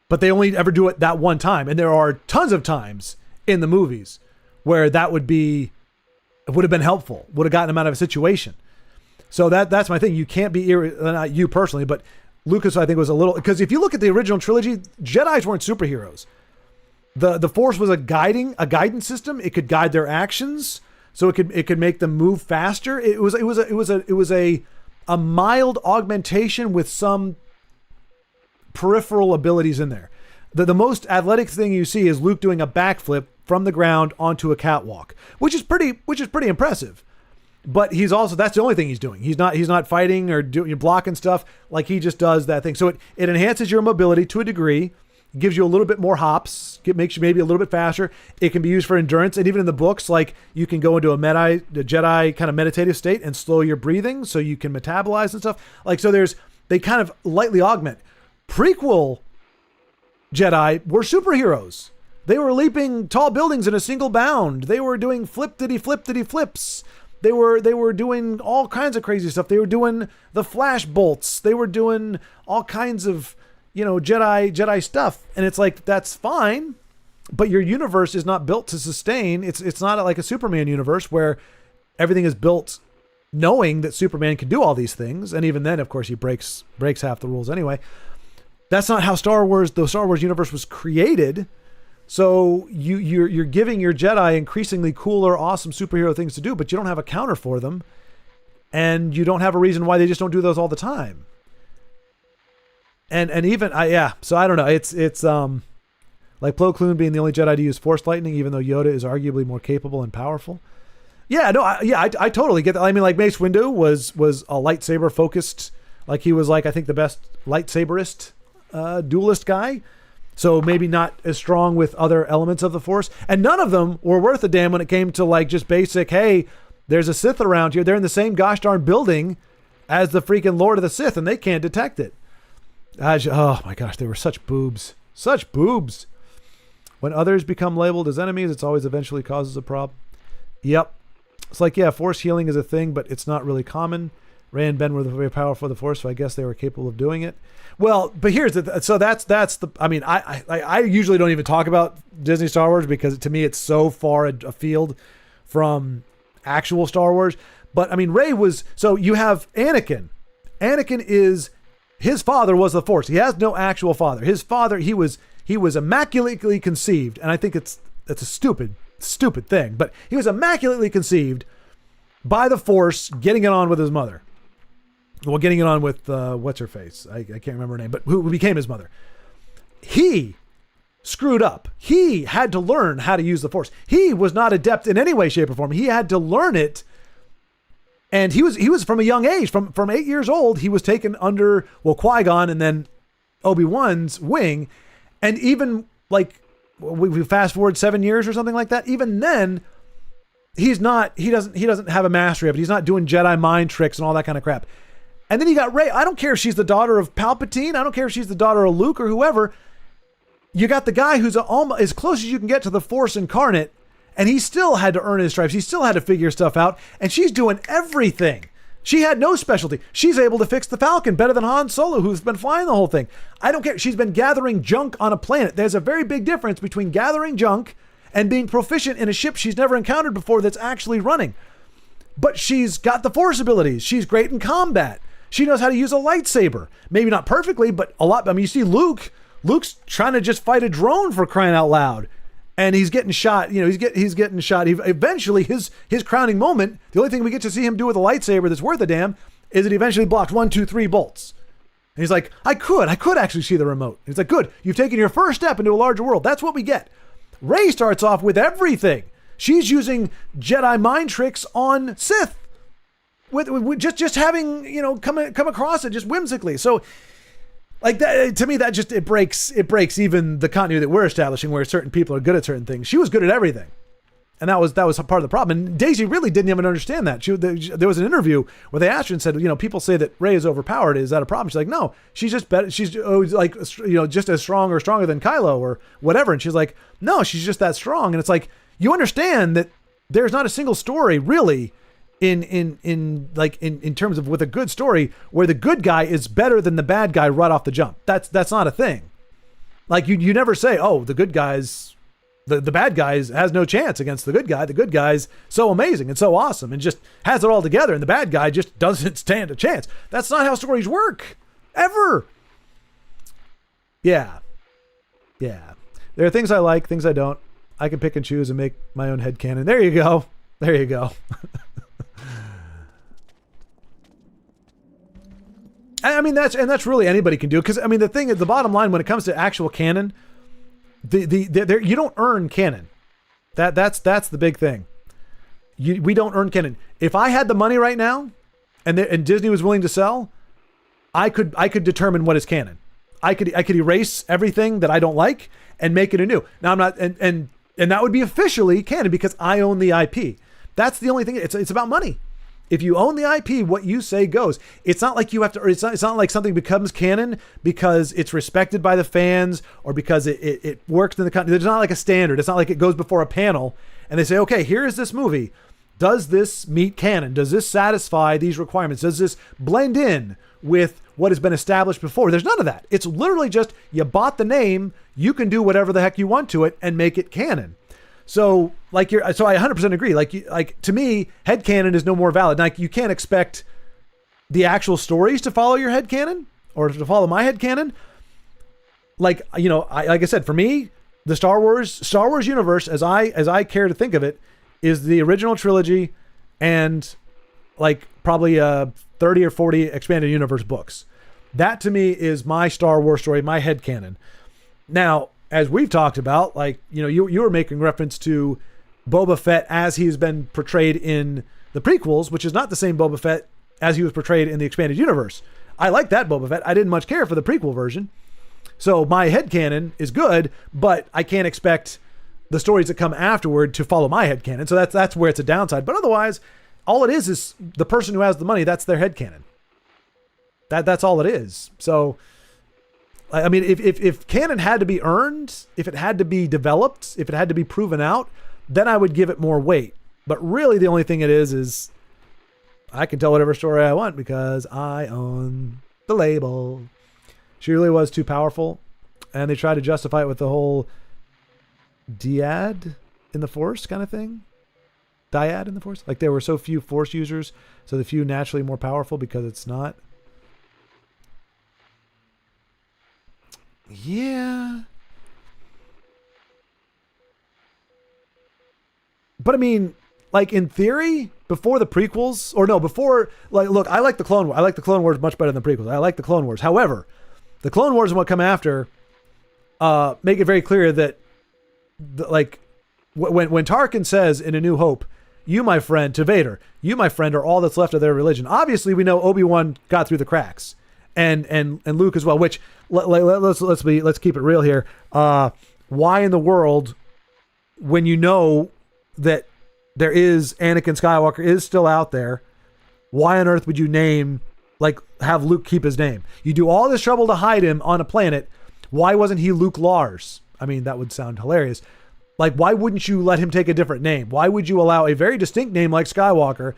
but they only ever do it that one time. And there are tons of times in the movies where it would have been helpful, would have gotten them out of a situation. So that's my thing. You can't be, not you personally, but Lucas, I think, was a little, because if you look at the original trilogy, Jedis weren't superheroes. The Force was a guidance system. It could guide their actions, so it could make them move faster. It was a mild augmentation with some peripheral abilities in there. The most athletic thing you see is Luke doing a backflip from the ground onto a catwalk, which is pretty impressive. But he's also, that's the only thing he's doing. He's not fighting or blocking stuff. Like, he just does that thing. So it enhances your mobility to a degree. gives you a little bit more hops. It makes you maybe a little bit faster. It can be used for endurance. And even in the books, like you can go into a Jedi kind of meditative state and slow your breathing so you can metabolize and stuff. Like, so they kind of lightly augment. Prequel Jedi were superheroes. They were leaping tall buildings in a single bound. They were doing flip-diddy-flips. They were doing all kinds of crazy stuff. They were doing the flash bolts. They were doing all kinds of, Jedi stuff. And it's like, that's fine, but your universe is not built to sustain. It's not like a Superman universe where everything is built knowing that Superman can do all these things. And even then, of course, he breaks half the rules anyway. That's not how the Star Wars universe was created. So you're giving your Jedi increasingly cooler, awesome superhero things to do, but you don't have a counter for them, and you don't have a reason why they just don't do those all the time. And even so I don't know. It's like Plo Koon being the only Jedi to use Force lightning, even though Yoda is arguably more capable and powerful. Yeah, no, I totally get that. I mean, like Mace Windu was a lightsaber focused, like he was like I think the best lightsaberist duelist guy. So maybe not as strong with other elements of the Force. And none of them were worth a damn when it came to like just basic, hey, there's a Sith around here. They're in the same gosh darn building as the freaking Lord of the Sith, and they can't detect it. Oh my gosh, they were such boobs. Such boobs. When others become labeled as enemies, it's always eventually causes a problem. Yep. It's like, yeah, Force healing is a thing, but it's not really common. Rey and Ben were very powerful of the Force, so I guess they were capable of doing it. Well, but here's that's the. I mean, I usually don't even talk about Disney Star Wars because to me it's so far afield from actual Star Wars. But I mean, Rey was. So you have Anakin. Anakin is his father was the Force. He has no actual father. His father he was immaculately conceived, and I think it's a stupid thing. But he was immaculately conceived by the Force, getting it on with his mother. Well, getting it on with, what's her face? I can't remember her name, but who became his mother. He screwed up. He had to learn how to use the Force. He was not adept in any way, shape, or form. He had to learn it. And he was from a young age, from 8 years old, he was taken under, Qui-Gon and then Obi-Wan's wing. And even like, we fast forward 7 years or something like that. Even then, he doesn't have a mastery of it. He's not doing Jedi mind tricks and all that kind of crap. And then you got Rey. I don't care if she's the daughter of Palpatine. I don't care if she's the daughter of Luke or whoever. You got the guy who's almost as close as you can get to the Force incarnate, and he still had to earn his stripes. He still had to figure stuff out, and she's doing everything. She had no specialty. She's able to fix the Falcon better than Han Solo, who's been flying the whole thing. I don't care. She's been gathering junk on a planet. There's a very big difference between gathering junk and being proficient in a ship she's never encountered before that's actually running. But she's got the Force abilities. She's great in combat. She knows how to use a lightsaber. Maybe not perfectly, but a lot. I mean, you see Luke. Luke's trying to just fight a drone for crying out loud. And he's getting shot. He's getting shot. Eventually, his crowning moment, the only thing we get to see him do with a lightsaber that's worth a damn is that he eventually blocks 1, 2, 3 bolts. And he's like, I could actually see the remote. He's like, good. You've taken your first step into a larger world. That's what we get. Rey starts off with everything. She's using Jedi mind tricks on Sith. With just having, come across it just whimsically. So like that, to me, that just, it breaks even the continuity that we're establishing where certain people are good at certain things. She was good at everything. And that was part of the problem. And Daisy really didn't even understand that. There was an interview where they asked her and said, people say that Rey is overpowered. Is that a problem? She's like, no, she's just better. She's just as strong or stronger than Kylo or whatever. And she's like, no, she's just that strong. And it's like, you understand that there's not a single story really in terms of with a good story where the good guy is better than the bad guy right off the jump. That's not a thing. Like you never say, oh, the good guys, the bad guys has no chance against the good guy. The good guy's so amazing and so awesome and just has it all together, and the bad guy just doesn't stand a chance. That's not how stories work ever. Yeah. There are things I like, things I don't. I can pick and choose and make my own headcanon. There you go. I mean, that's really anybody can do. Because I mean, the bottom line when it comes to actual canon, you don't earn canon. That's the big thing. We don't earn canon. If I had the money right now, and Disney was willing to sell, I could determine what is canon. I could erase everything that I don't like and make it anew. Now I'm not, and that would be officially canon because I own the IP. That's the only thing. It's about money. If you own the IP, what you say goes. It's not like you have to, or it's not like something becomes canon because it's respected by the fans or because it works in the country. There's not like a standard. It's not like it goes before a panel and they say, okay, here is this movie. Does this meet canon? Does this satisfy these requirements? Does this blend in with what has been established before? There's none of that. It's literally just you bought the name, you can do whatever the heck you want to it and make it canon. So I 100% agree. Like to me, headcanon is no more valid. Like you can't expect the actual stories to follow your headcanon or to follow my headcanon. Like, you know, like I said, for me, the Star Wars universe, as I care to think of it, is the original trilogy and like probably 30 or 40 expanded universe books. That to me is my Star Wars story, my headcanon. Now, as we've talked about, like, you know, you were making reference to Boba Fett as he's been portrayed in the prequels, which is not the same Boba Fett as he was portrayed in the expanded universe. I like that Boba Fett. I didn't much care for the prequel version. So my headcanon is good, but I can't expect the stories that come afterward to follow my headcanon. So that's where it's a downside. But otherwise, all it is the person who has the money, that's their headcanon. That's all it is. So, I mean, if canon had to be earned, if it had to be developed, if it had to be proven out, then I would give it more weight. But really the only thing it is I can tell whatever story I want because I own the label. She really was too powerful. And they tried to justify it with the whole dyad in the Force kind of thing. Dyad in the Force. Like there were so few Force users, so the few naturally more powerful because it's not. Yeah. But I mean, like in theory, before the prequels, or no, before, like, look, I like the Clone Wars. I like the Clone Wars much better than the prequels. I like the Clone Wars. However, the Clone Wars and what come after make it very clear that, when Tarkin says in A New Hope, you, my friend, to Vader, you, my friend, are all that's left of their religion. Obviously, we know Obi-Wan got through the cracks, and Luke as well. Which let's keep it real here. Why in the world, when you know that there is Anakin Skywalker is still out there, why on earth would you have Luke keep his name? You do all this trouble to hide him on a planet. Why wasn't he Luke Lars? I mean, that would sound hilarious. Like, why wouldn't you let him take a different name? Why would you allow a very distinct name like Skywalker?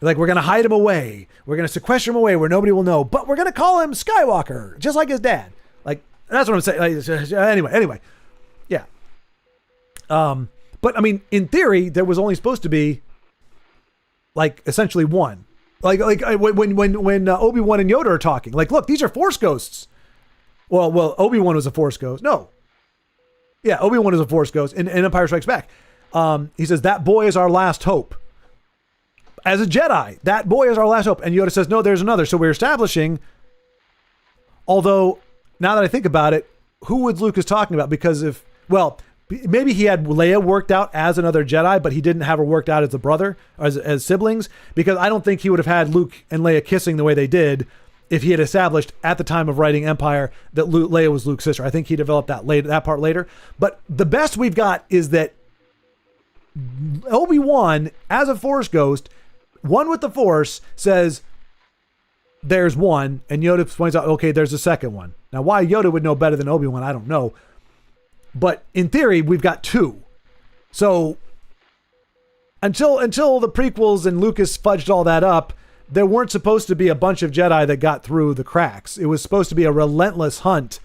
Like, we're going to hide him away. We're going to sequester him away where nobody will know, but we're going to call him Skywalker, just like his dad. Like, that's what I'm saying. Like, anyway. Yeah. But I mean, in theory, there was only supposed to be like essentially one. Like when Obi-Wan and Yoda are talking, like, look, these are Force ghosts. Well, Obi-Wan was a Force ghost. No. Yeah, Obi-Wan is a Force ghost in Empire Strikes Back. He says, that boy is our last hope. As a Jedi, that boy is our last hope. And Yoda says, no, there's another. So we're establishing, although now that I think about it, who was Lucas talking about? Because maybe he had Leia worked out as another Jedi, but he didn't have her worked out as a brother, or as siblings, because I don't think he would have had Luke and Leia kissing the way they did if he had established at the time of writing Empire that Leia was Luke's sister. I think he developed that part later. But the best we've got is that Obi-Wan, as a Force ghost, one with the Force, says there's one, and Yoda points out, okay, there's a second one. Now, why Yoda would know better than Obi-Wan, I don't know. But in theory, we've got two. So until the prequels and Lucas fudged all that up, there weren't supposed to be a bunch of Jedi that got through the cracks. It was supposed to be a relentless hunt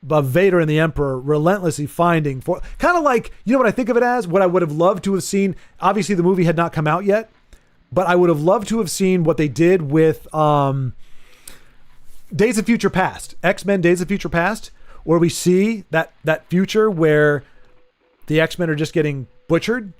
of Vader and the Emperor, relentlessly finding for kind of like, you know what I think of it as? What I would have loved to have seen. Obviously, the movie had not come out yet, but I would have loved to have seen what they did with Days of Future Past, X-Men Days of Future Past, where we see that future where the X-Men are just getting butchered,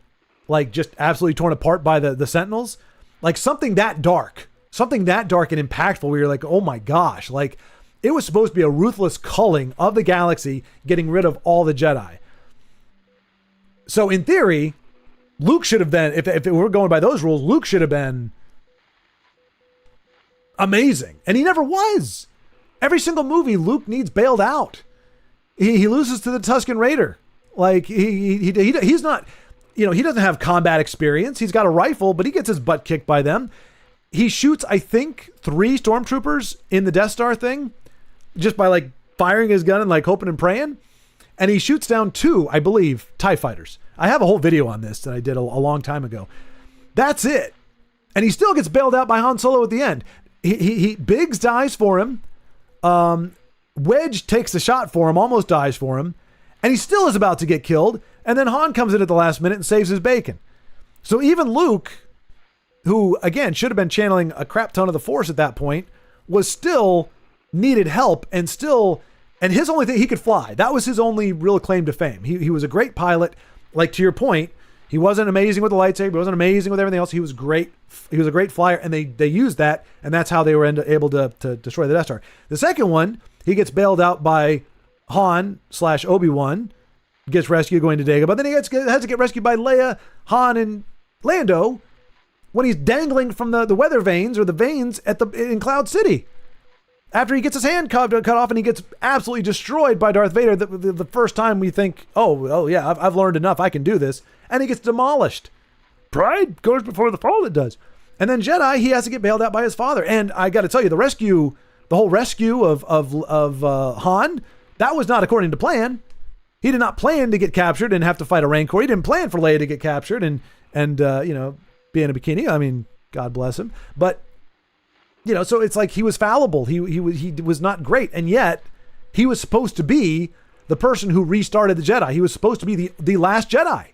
like just absolutely torn apart by the Sentinels. Like something that dark and impactful where you're like, oh my gosh, like it was supposed to be a ruthless culling of the galaxy, getting rid of all the Jedi. So in theory, Luke should have been, if we're going by those rules, Luke should have been amazing. And he never was. Every single movie, Luke needs bailed out. He loses to the Tusken Raider. Like he's not, he doesn't have combat experience. He's got a rifle, but he gets his butt kicked by them. He shoots, I think, 3 stormtroopers in the Death Star thing, just by like firing his gun and like hoping and praying. And he shoots down 2, I believe, TIE fighters. I have a whole video on this that I did a long time ago. That's it. And he still gets bailed out by Han Solo at the end. Biggs dies for him. Wedge takes the shot for him, almost dies for him. And he still is about to get killed. And then Han comes in at the last minute and saves his bacon. So even Luke, who, again, should have been channeling a crap ton of the Force at that point, was still needed help and his only thing, he could fly. That was his only real claim to fame. He was a great pilot. Like, to your point, he wasn't amazing with the lightsaber. He wasn't amazing with everything else. He was great. He was a great flyer, and they used that, and that's how they were able to destroy the Death Star. The second one, he gets bailed out by Han/Obi-Wan, gets rescued going to Dagobah, but then he has to get rescued by Leia, Han, and Lando when he's dangling from the weather vanes or the vanes in Cloud City. After he gets his hand cut off and he gets absolutely destroyed by Darth Vader, the first time we think, oh yeah, I've learned enough, I can do this, and he gets demolished. Pride goes before the fall, it does. And then Jedi, he has to get bailed out by his father. And I got to tell you, the whole rescue of Han, that was not according to plan. He did not plan to get captured and have to fight a Rancor. He didn't plan for Leia to get captured and be in a bikini. I mean, God bless him. But, so it's like he was fallible. He was not great. And yet he was supposed to be the person who restarted the Jedi. He was supposed to be the last Jedi.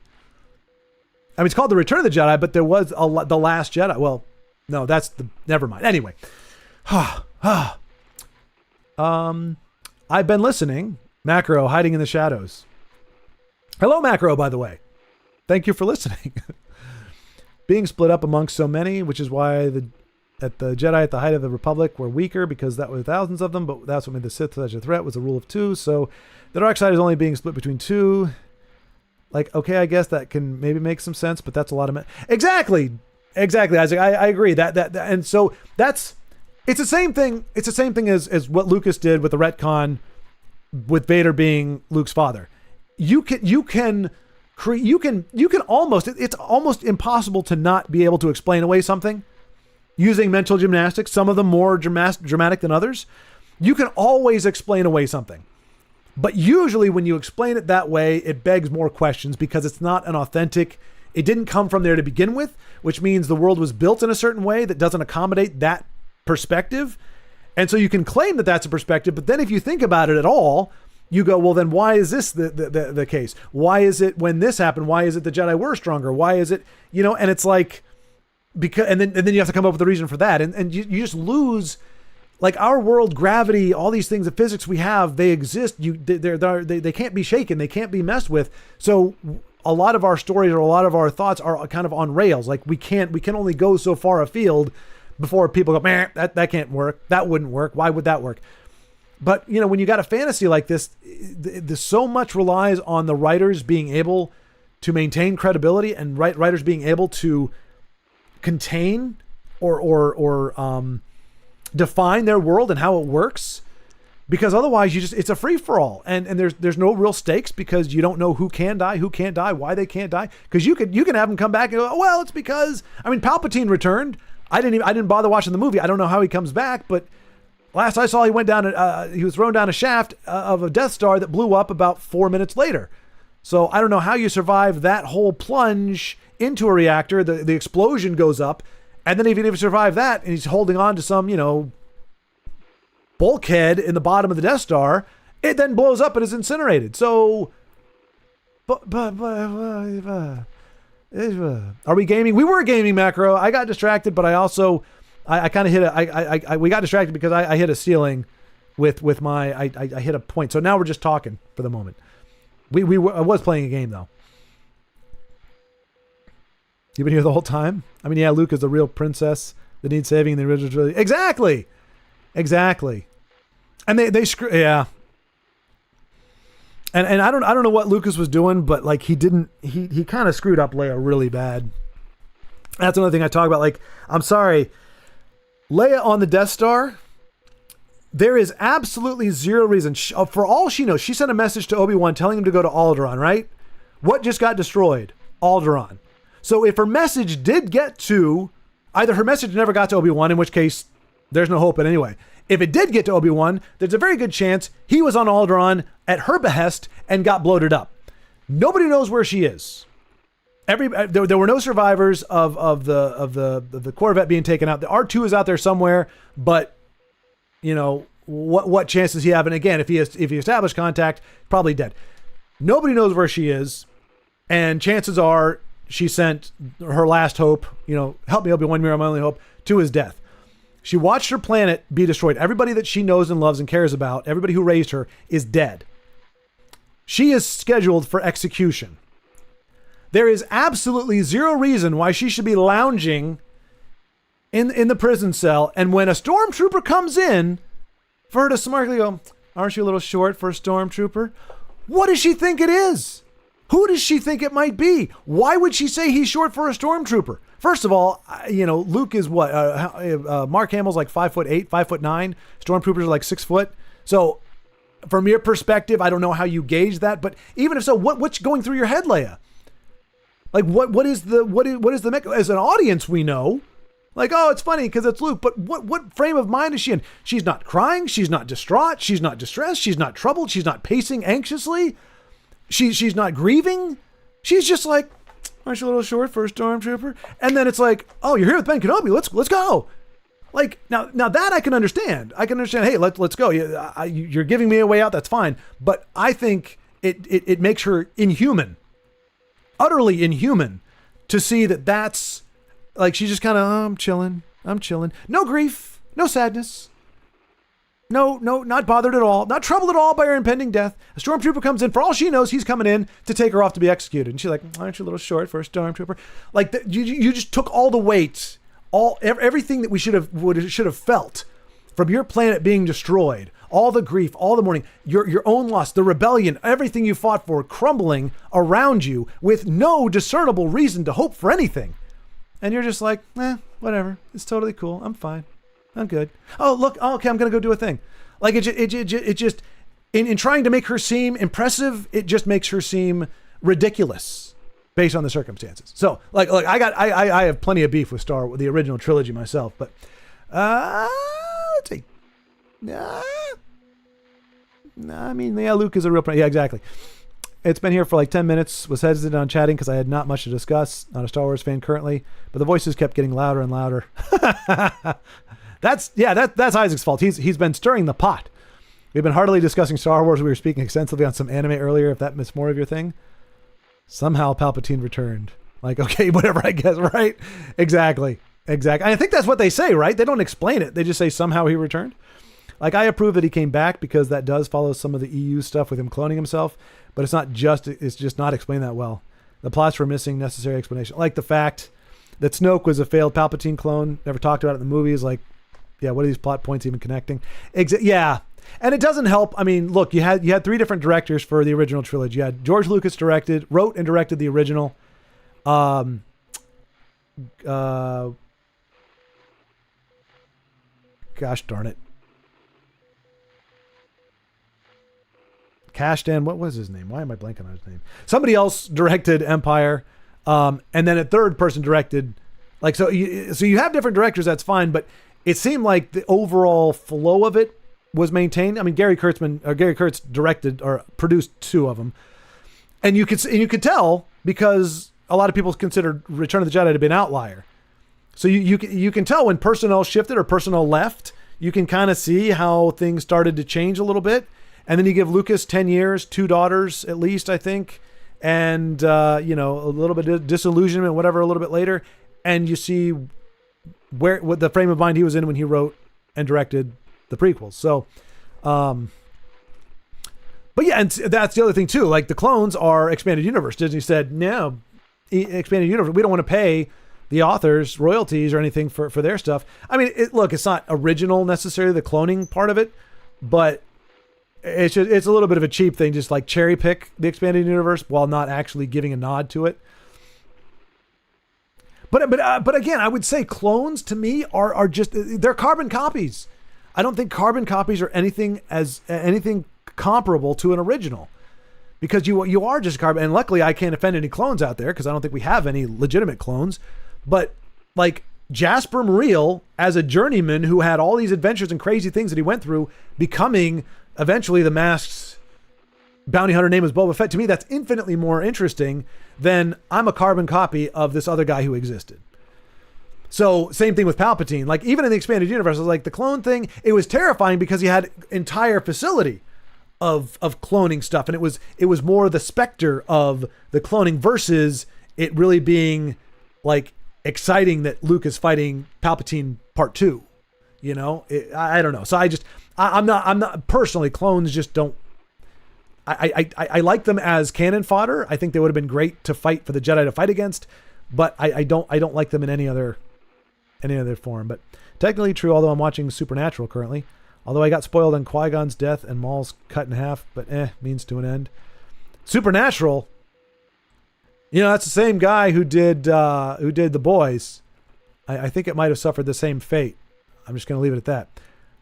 I mean, it's called The Return of the Jedi, but there was the Last Jedi. Well, no, never mind. Anyway. I've been listening. Macro, hiding in the shadows. Hello, Macro, by the way. Thank you for listening. Being split up amongst so many, which is why the Jedi at the height of the Republic were weaker, because that were thousands of them, but that's what made the Sith such a threat, was the rule of 2. So the dark side is only being split between 2. Like, okay, I guess that can maybe make some sense, but that's a lot of Exactly, Isaac. I agree that and so it's the same thing. It's the same thing as what Lucas did with the retcon, with Vader being Luke's father. It's almost impossible to not be able to explain away something using mental gymnastics. Some of them more dramatic than others. You can always explain away something. But usually when you explain it that way, it begs more questions because it's not an authentic, it didn't come from there to begin with, which means the world was built in a certain way that doesn't accommodate that perspective. And so you can claim that that's a perspective, but then if you think about it at all, you go, well, then why is this the case? Why is it when this happened? Why is it the Jedi were stronger? Why is it, and it's like, because, and then you have to come up with a reason for that. And you just lose. Like our world, gravity, all these things, the physics we have, they exist. They can't be shaken. They can't be messed with. So a lot of our stories or a lot of our thoughts are kind of on rails. Like we can only go so far afield before people go, man, that can't work. That wouldn't work. Why would that work? But when you got a fantasy like this, so much relies on the writers being able to maintain credibility and writers being able to contain or define their world and how it works, because otherwise it's a free-for-all and there's no real stakes because you don't know who can die, who can't die, why they can't die, because you can have them come back and go, oh, well, it's because Palpatine returned. I didn't bother watching the movie. I don't know how he comes back, but last I saw he was thrown down a shaft of a Death Star that blew up about 4 minutes later. So I don't know how you survive that whole plunge into a reactor. The explosion goes up. And then even if you survive that, and he's holding on to some, bulkhead in the bottom of the Death Star, it then blows up and is incinerated. So, are we gaming? We were gaming, Macro. I got distracted, but I also, I kind of hit we got distracted because I hit a ceiling with my, I hit a point. So now we're just talking for the moment. I was playing a game though. You've been here the whole time? Yeah, Luke is the real princess that needs saving in the original trilogy. Exactly. And they screw, yeah. And I don't know what Lucas was doing, but like he kind of screwed up Leia really bad. That's another thing I talk about. Like, I'm sorry, Leia on the Death Star, There is absolutely zero reason. For all she knows, she sent a message to Obi-Wan telling him to go to Alderaan, right? What just got destroyed? Alderaan. So if her message did get to, either her message never got to Obi-Wan, in which case there's no hope in anyway. If it did get to Obi-Wan, there's a very good chance he was on Alderaan at her behest and got bloated up. Nobody knows where she is. There were no survivors of the Corvette being taken out. The R2 is out there somewhere, but you know what chance does he have? And again, if he established contact, probably dead. Nobody knows where she is, and chances are she sent her last hope. You know, help me, Obi-Wan, you're my only hope, to his death. She watched her planet be destroyed. Everybody that she knows and loves and cares about, everybody who raised her, is dead. She is scheduled for execution. There is absolutely zero reason why she should be lounging in the prison cell. And when a stormtrooper comes in, for her to smartly go, aren't you a little short for a stormtrooper? What does she think it is? Who does she think it might be? Why would she say he's short for a stormtrooper? First of all, you know, Luke is what? Mark Hamill's like 5'8", 5'9". Stormtroopers are like 6 foot. So from your perspective, I don't know how you gauge that, but even if so, what's going through your head, Leia? Like what is the as an audience we know, like, oh, it's funny because it's Luke, but what frame of mind is she in? She's not crying, she's not distraught, she's not distressed, she's not troubled, she's not pacing anxiously, she's not grieving. She's just like, aren't you a little short for a stormtrooper? And then it's like, oh, you're here with Ben Kenobi, let's go. Like now that I can understand. Hey, let's go. You're giving me a way out. That's fine. But I think it makes her inhuman, utterly inhuman, to see that's like she's just kind of I'm chilling. No grief, no sadness, no, not bothered at all, not troubled at all by her impending death. A stormtrooper comes in. For all she knows, he's coming in to take her off to be executed. And she's like, aren't you a little short for a stormtrooper? Like you just took all the weight. Everything that we should have felt from your planet being destroyed, all the grief, all the mourning, your own loss, the rebellion, everything you fought for crumbling around you with no discernible reason to hope for anything. And you're just like, whatever. It's totally cool. I'm fine. I'm good. Oh, look. Oh, okay. I'm going to go do a thing. Like it just in trying to make her seem impressive, it just makes her seem ridiculous. Based on the circumstances. So, like I have plenty of beef with the original trilogy myself, but let's see. I mean, yeah, Luke is a real. Yeah, exactly. It's been here for like 10 minutes. Was hesitant on chatting because I had not much to discuss. Not a Star Wars fan currently, but the voices kept getting louder and louder. That's Isaac's fault. He's been stirring the pot. We've been heartily discussing Star Wars. We were speaking extensively on some anime earlier. If that was more of your thing. Somehow Palpatine returned. Like, okay, whatever, I guess, right? Exactly. I think that's what they say, right? They don't explain it. They just say somehow he returned. Like, I approve that he came back because that does follow some of the EU stuff with him cloning himself, but it's just not explained that well. The plots were missing necessary explanation. Like the fact that Snoke was a failed Palpatine clone, never talked about it in the movies. Like, yeah, what are these plot points even connecting? Yeah. And it doesn't help. I mean, look, you had 3 different directors for the original trilogy. You had George Lucas wrote and directed the original. Gosh darn it. Kasdan, what was his name? Why am I blanking on his name? Somebody else directed Empire. And then a third person directed, like, so you have different directors, that's fine, but it seemed like the overall flow of it was maintained. I mean, Gary Kurtz directed or produced 2 of them, and you could tell because a lot of people considered Return of the Jedi to be an outlier. So you can tell when personnel shifted or personnel left. You can kind of see how things started to change a little bit, and then you give Lucas 10 years, 2 daughters at least, I think, and a little bit of disillusionment, whatever, a little bit later, and you see what the frame of mind he was in when he wrote and directed the prequels. So, but yeah, and that's the other thing too. Like the clones are expanded universe. Disney said, no, expanded universe. We don't want to pay the authors royalties or anything for their stuff. I mean, it's not original necessarily, the cloning part of it, but it's a little bit of a cheap thing. Just like cherry pick the expanded universe while not actually giving a nod to it. But again, I would say clones to me are just, they're carbon copies I don't think carbon copies are anything comparable to an original, because you are just carbon. And luckily, I can't offend any clones out there because I don't think we have any legitimate clones. But like Jasper Muriel as a journeyman who had all these adventures and crazy things that he went through, becoming eventually the masked bounty hunter name was Boba Fett. To me, that's infinitely more interesting than I'm a carbon copy of this other guy who existed. So same thing with Palpatine. Like even in the expanded universe, I was like the clone thing, it was terrifying because he had entire facility of cloning stuff. And it was more the specter of the cloning versus it really being like exciting that Luke is fighting Palpatine part 2. You know, I don't know. So I'm not personally, clones just don't, I like them as cannon fodder. I think they would have been great to fight for the Jedi to fight against, but I don't like them in any other form. But technically true, although I'm watching Supernatural currently. Although I got spoiled on Qui-Gon's death and Maul's cut in half, but means to an end. Supernatural, you know, that's the same guy who did The Boys. I think it might have suffered the same fate. I'm just gonna leave it at that.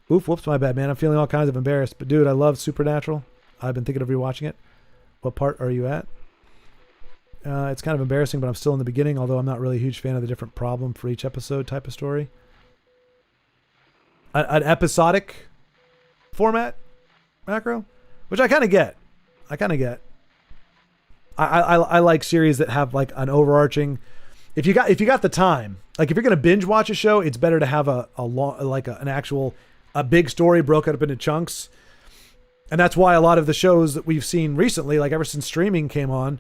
Whoops, my bad, man. I'm feeling all kinds of embarrassed. But dude, I love Supernatural. I've been thinking of rewatching it. What part are you at? It's kind of embarrassing, but I'm still in the beginning, although I'm not really a huge fan of the different problem for each episode type of story. An episodic format macro, which I kind of get. I like series that have like an overarching. If you got the time, like if you're gonna binge watch a show, it's better to have a big story broken up into chunks. And that's why a lot of the shows that we've seen recently, like ever since streaming came on,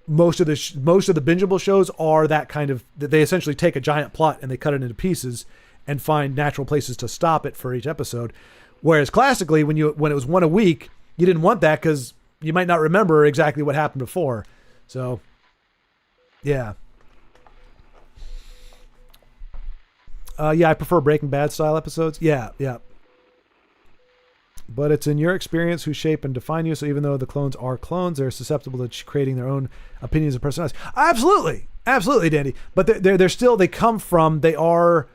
most of the bingeable shows are that kind of, they essentially take a giant plot and they cut it into pieces and find natural places to stop it for each episode. Whereas classically, when it was one a week, you didn't want that because you might not remember exactly what happened before. So, yeah. I prefer Breaking Bad style episodes. Yeah. But it's in your experience who shape and define you. So even though the clones are clones, they're susceptible to creating their own opinions and personalities. Absolutely, Dandy. But they're still, they come from, they are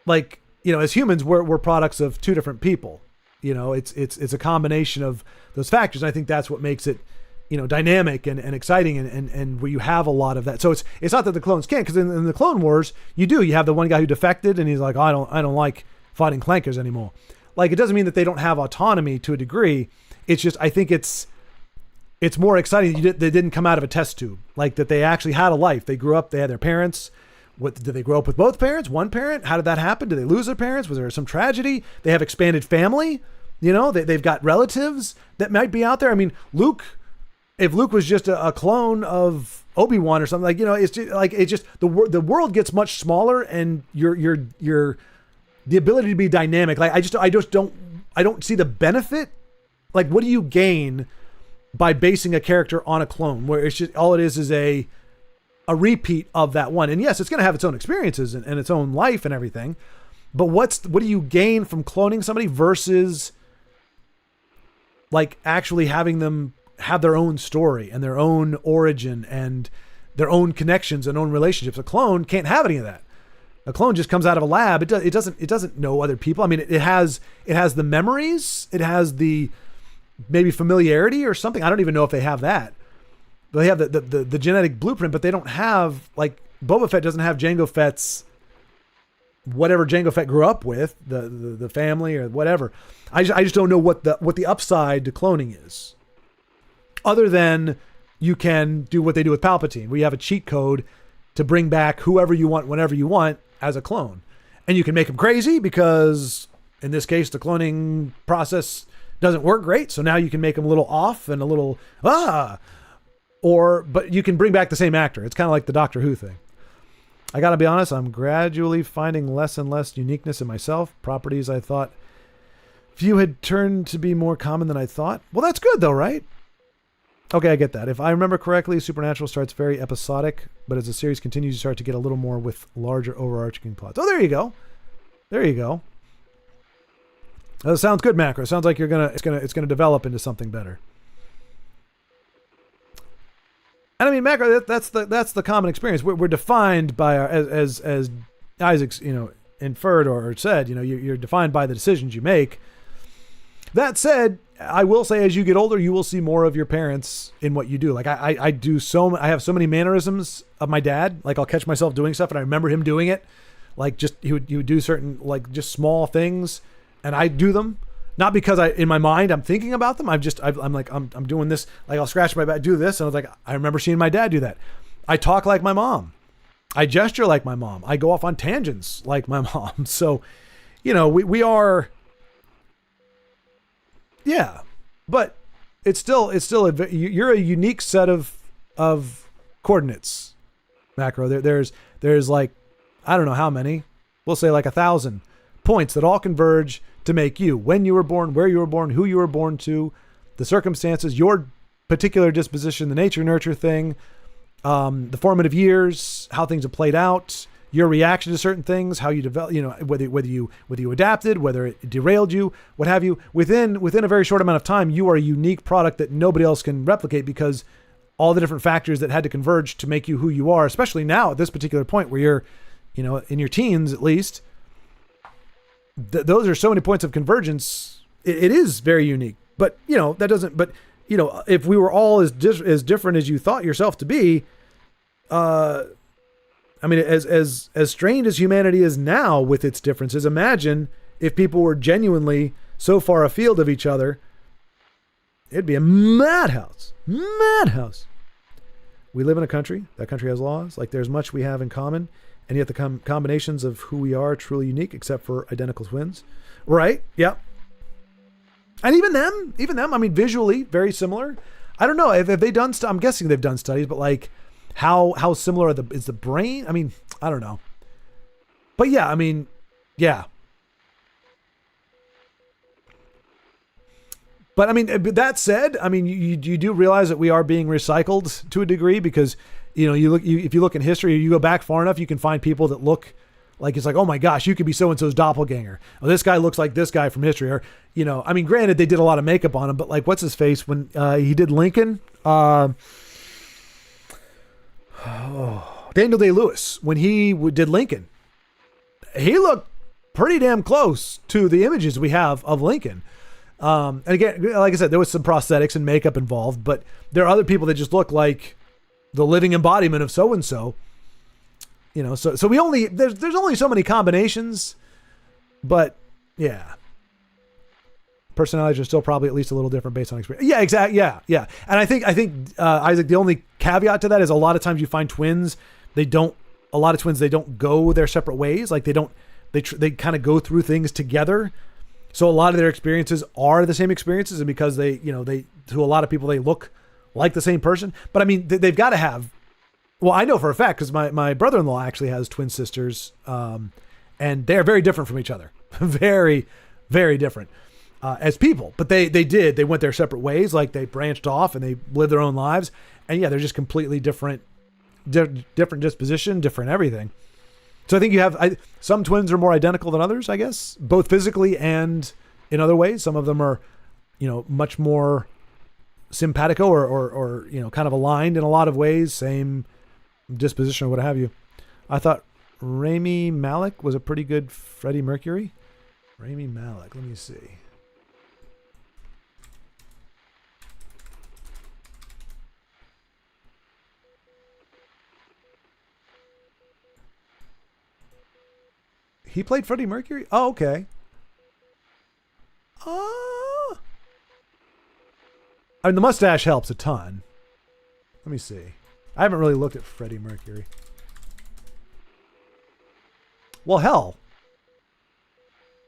like, you know, as humans, we're products of two different people. You know, it's a combination of those factors. And I think that's what makes it, you know, dynamic and exciting and where you have a lot of that. So it's not that the clones can't, because in the Clone Wars, you have the one guy who defected and he's like, oh, I don't like fighting clankers anymore. Like, it doesn't mean that they don't have autonomy to a degree. It's just, I think it's more exciting. They didn't come out of a test tube, like that they actually had a life. They grew up, they had their parents. Did they grow up with both parents? One parent? How did that happen? Did they lose their parents? Was there some tragedy? They have expanded family. You know, they've got relatives that might be out there. I mean, if Luke was just a clone of Obi-Wan or something, like, you know, it's just the world gets much smaller and your the ability to be dynamic. Like, I don't see the benefit. Like, what do you gain by basing a character on a clone where it's just, all it is a repeat of that one? And yes, it's going to have its own experiences and its own life and everything. But what do you gain from cloning somebody versus like actually having them have their own story and their own origin and their own connections and own relationships? A clone can't have any of that. A clone just comes out of a lab. It doesn't know other people. I mean, it has the memories. It has the maybe familiarity or something. I don't even know if they have that. They have the genetic blueprint, but they don't have, like, Boba Fett doesn't have Jango Fett's, whatever Jango Fett grew up with, the family or whatever. I just don't know what the upside to cloning is, other than you can do what they do with Palpatine, where you have a cheat code to bring back whoever you want, whenever you want, as a clone. And you can make them crazy because, in this case, the cloning process doesn't work great. So now you can make them a little off and a little, but you can bring back the same actor. It's kind of like the Doctor Who thing. I gotta be honest, I'm gradually finding less and less uniqueness in myself. Properties I thought few had turned to be more common than I thought. Well, that's good though, right? Okay, I get that. If I remember correctly, Supernatural starts very episodic, but as the series continues, you start to get a little more with larger overarching plots. Oh, there you go. That sounds good, Macro. Sounds like it's gonna develop into something better. And I mean, Macro, that's the common experience. We're defined by our, as Isaac's, you know, inferred or said, you're defined by the decisions you make. That said, I will say as you get older, you will see more of your parents in what you do. Like I have so many mannerisms of my dad. Like I'll catch myself doing stuff and I remember him doing it. Like just he would do certain like just small things and I do them. Not because in my mind I'm thinking about them. I'm doing this. Like I'll scratch my back, do this, and I was like, I remember seeing my dad do that. I talk like my mom. I gesture like my mom. I go off on tangents like my mom. So, we are. Yeah, but it's still you're a unique set of coordinates, Macro. There's like I don't know how many. We'll say like 1,000 points that all converge to make you, when you were born, where you were born, who you were born to, the circumstances, your particular disposition, the nature nurture thing, the formative years, how things have played out, your reaction to certain things, how you develop, whether you adapted, whether it derailed you, what have you. Within a very short amount of time, you are a unique product that nobody else can replicate because all the different factors that had to converge to make you who you are, especially now at this particular point where you're, in your teens at least. Those are so many points of convergence. It is very unique, but that doesn't. But if we were all as different as you thought yourself to be, I mean, as strained as humanity is now with its differences, imagine if people were genuinely so far afield of each other. It'd be a madhouse. Madhouse. We live in a country. That country has laws. Like there's much we have in common. And yet the combinations of who we are are truly unique, except for identical twins. Right? Yeah. And even them, I mean, visually very similar. I don't know. Have they done, I'm guessing they've done studies, but like how similar is the brain? I mean, I don't know. But yeah, I mean, yeah. But I mean, that said, I mean, you do realize that we are being recycled to a degree because if you look in history, you go back far enough, you can find people that look like it's like, oh my gosh, you could be so-and-so's doppelganger. Oh, this guy looks like this guy from history. Or, I mean, granted, they did a lot of makeup on him, but like, what's his face when he did Lincoln? Daniel Day-Lewis, when he did Lincoln, he looked pretty damn close to the images we have of Lincoln. And again, like I said, there was some prosthetics and makeup involved, but there are other people that just look like the living embodiment of so-and-so, so we there's only so many combinations, but yeah, personalities are still probably at least a little different based on experience. Yeah, exactly. Yeah. And I think Isaac, the only caveat to that is a lot of times you find twins, they don't go their separate ways. Like they kind of go through things together. So a lot of their experiences are the same experiences. And because they to a lot of people, they look like the same person, but I mean, they've got to have, well, I know for a fact, because my brother-in-law actually has twin sisters, and they're very different from each other. Very, very different as people, but they went their separate ways. Like they branched off and they lived their own lives. And yeah, they're just completely different disposition, different everything. So I think you have, some twins are more identical than others, I guess, both physically and in other ways. Some of them are, much more simpatico or kind of aligned in a lot of ways, same disposition or what have you. I thought Rami Malek was a pretty good Freddie Mercury. Rami Malek, let me see. He played Freddie Mercury? Oh, okay. I mean, the mustache helps a ton. Let me see. I haven't really looked at Freddie Mercury. Well, hell.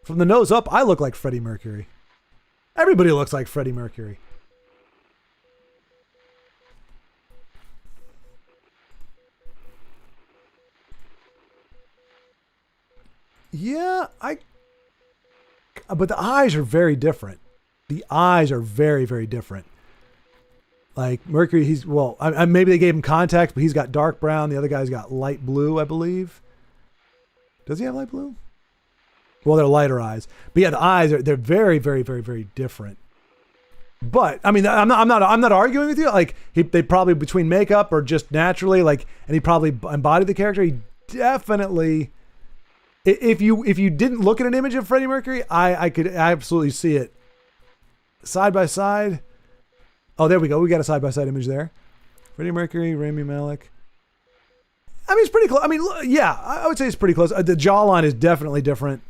From the nose up, I look like Freddie Mercury. Everybody looks like Freddie Mercury. Yeah, but the eyes are very different. The eyes are very, very different. Like Mercury, maybe they gave him contacts, but he's got dark brown. The other guy's got light blue, I believe. Does he have light blue? Well, they're lighter eyes. But yeah, the eyes they're very, very, very, very different. But I mean, I'm not arguing with you. Like they probably between makeup or just naturally, like, and he probably embodied the character. He definitely If you didn't look at an image of Freddie Mercury, I could absolutely see it. Side by side. Oh, there we go. We got a side by side image there. Freddie Mercury, Rami Malek. I mean, it's pretty close. I mean, yeah, I would say it's pretty close. The jawline is definitely different.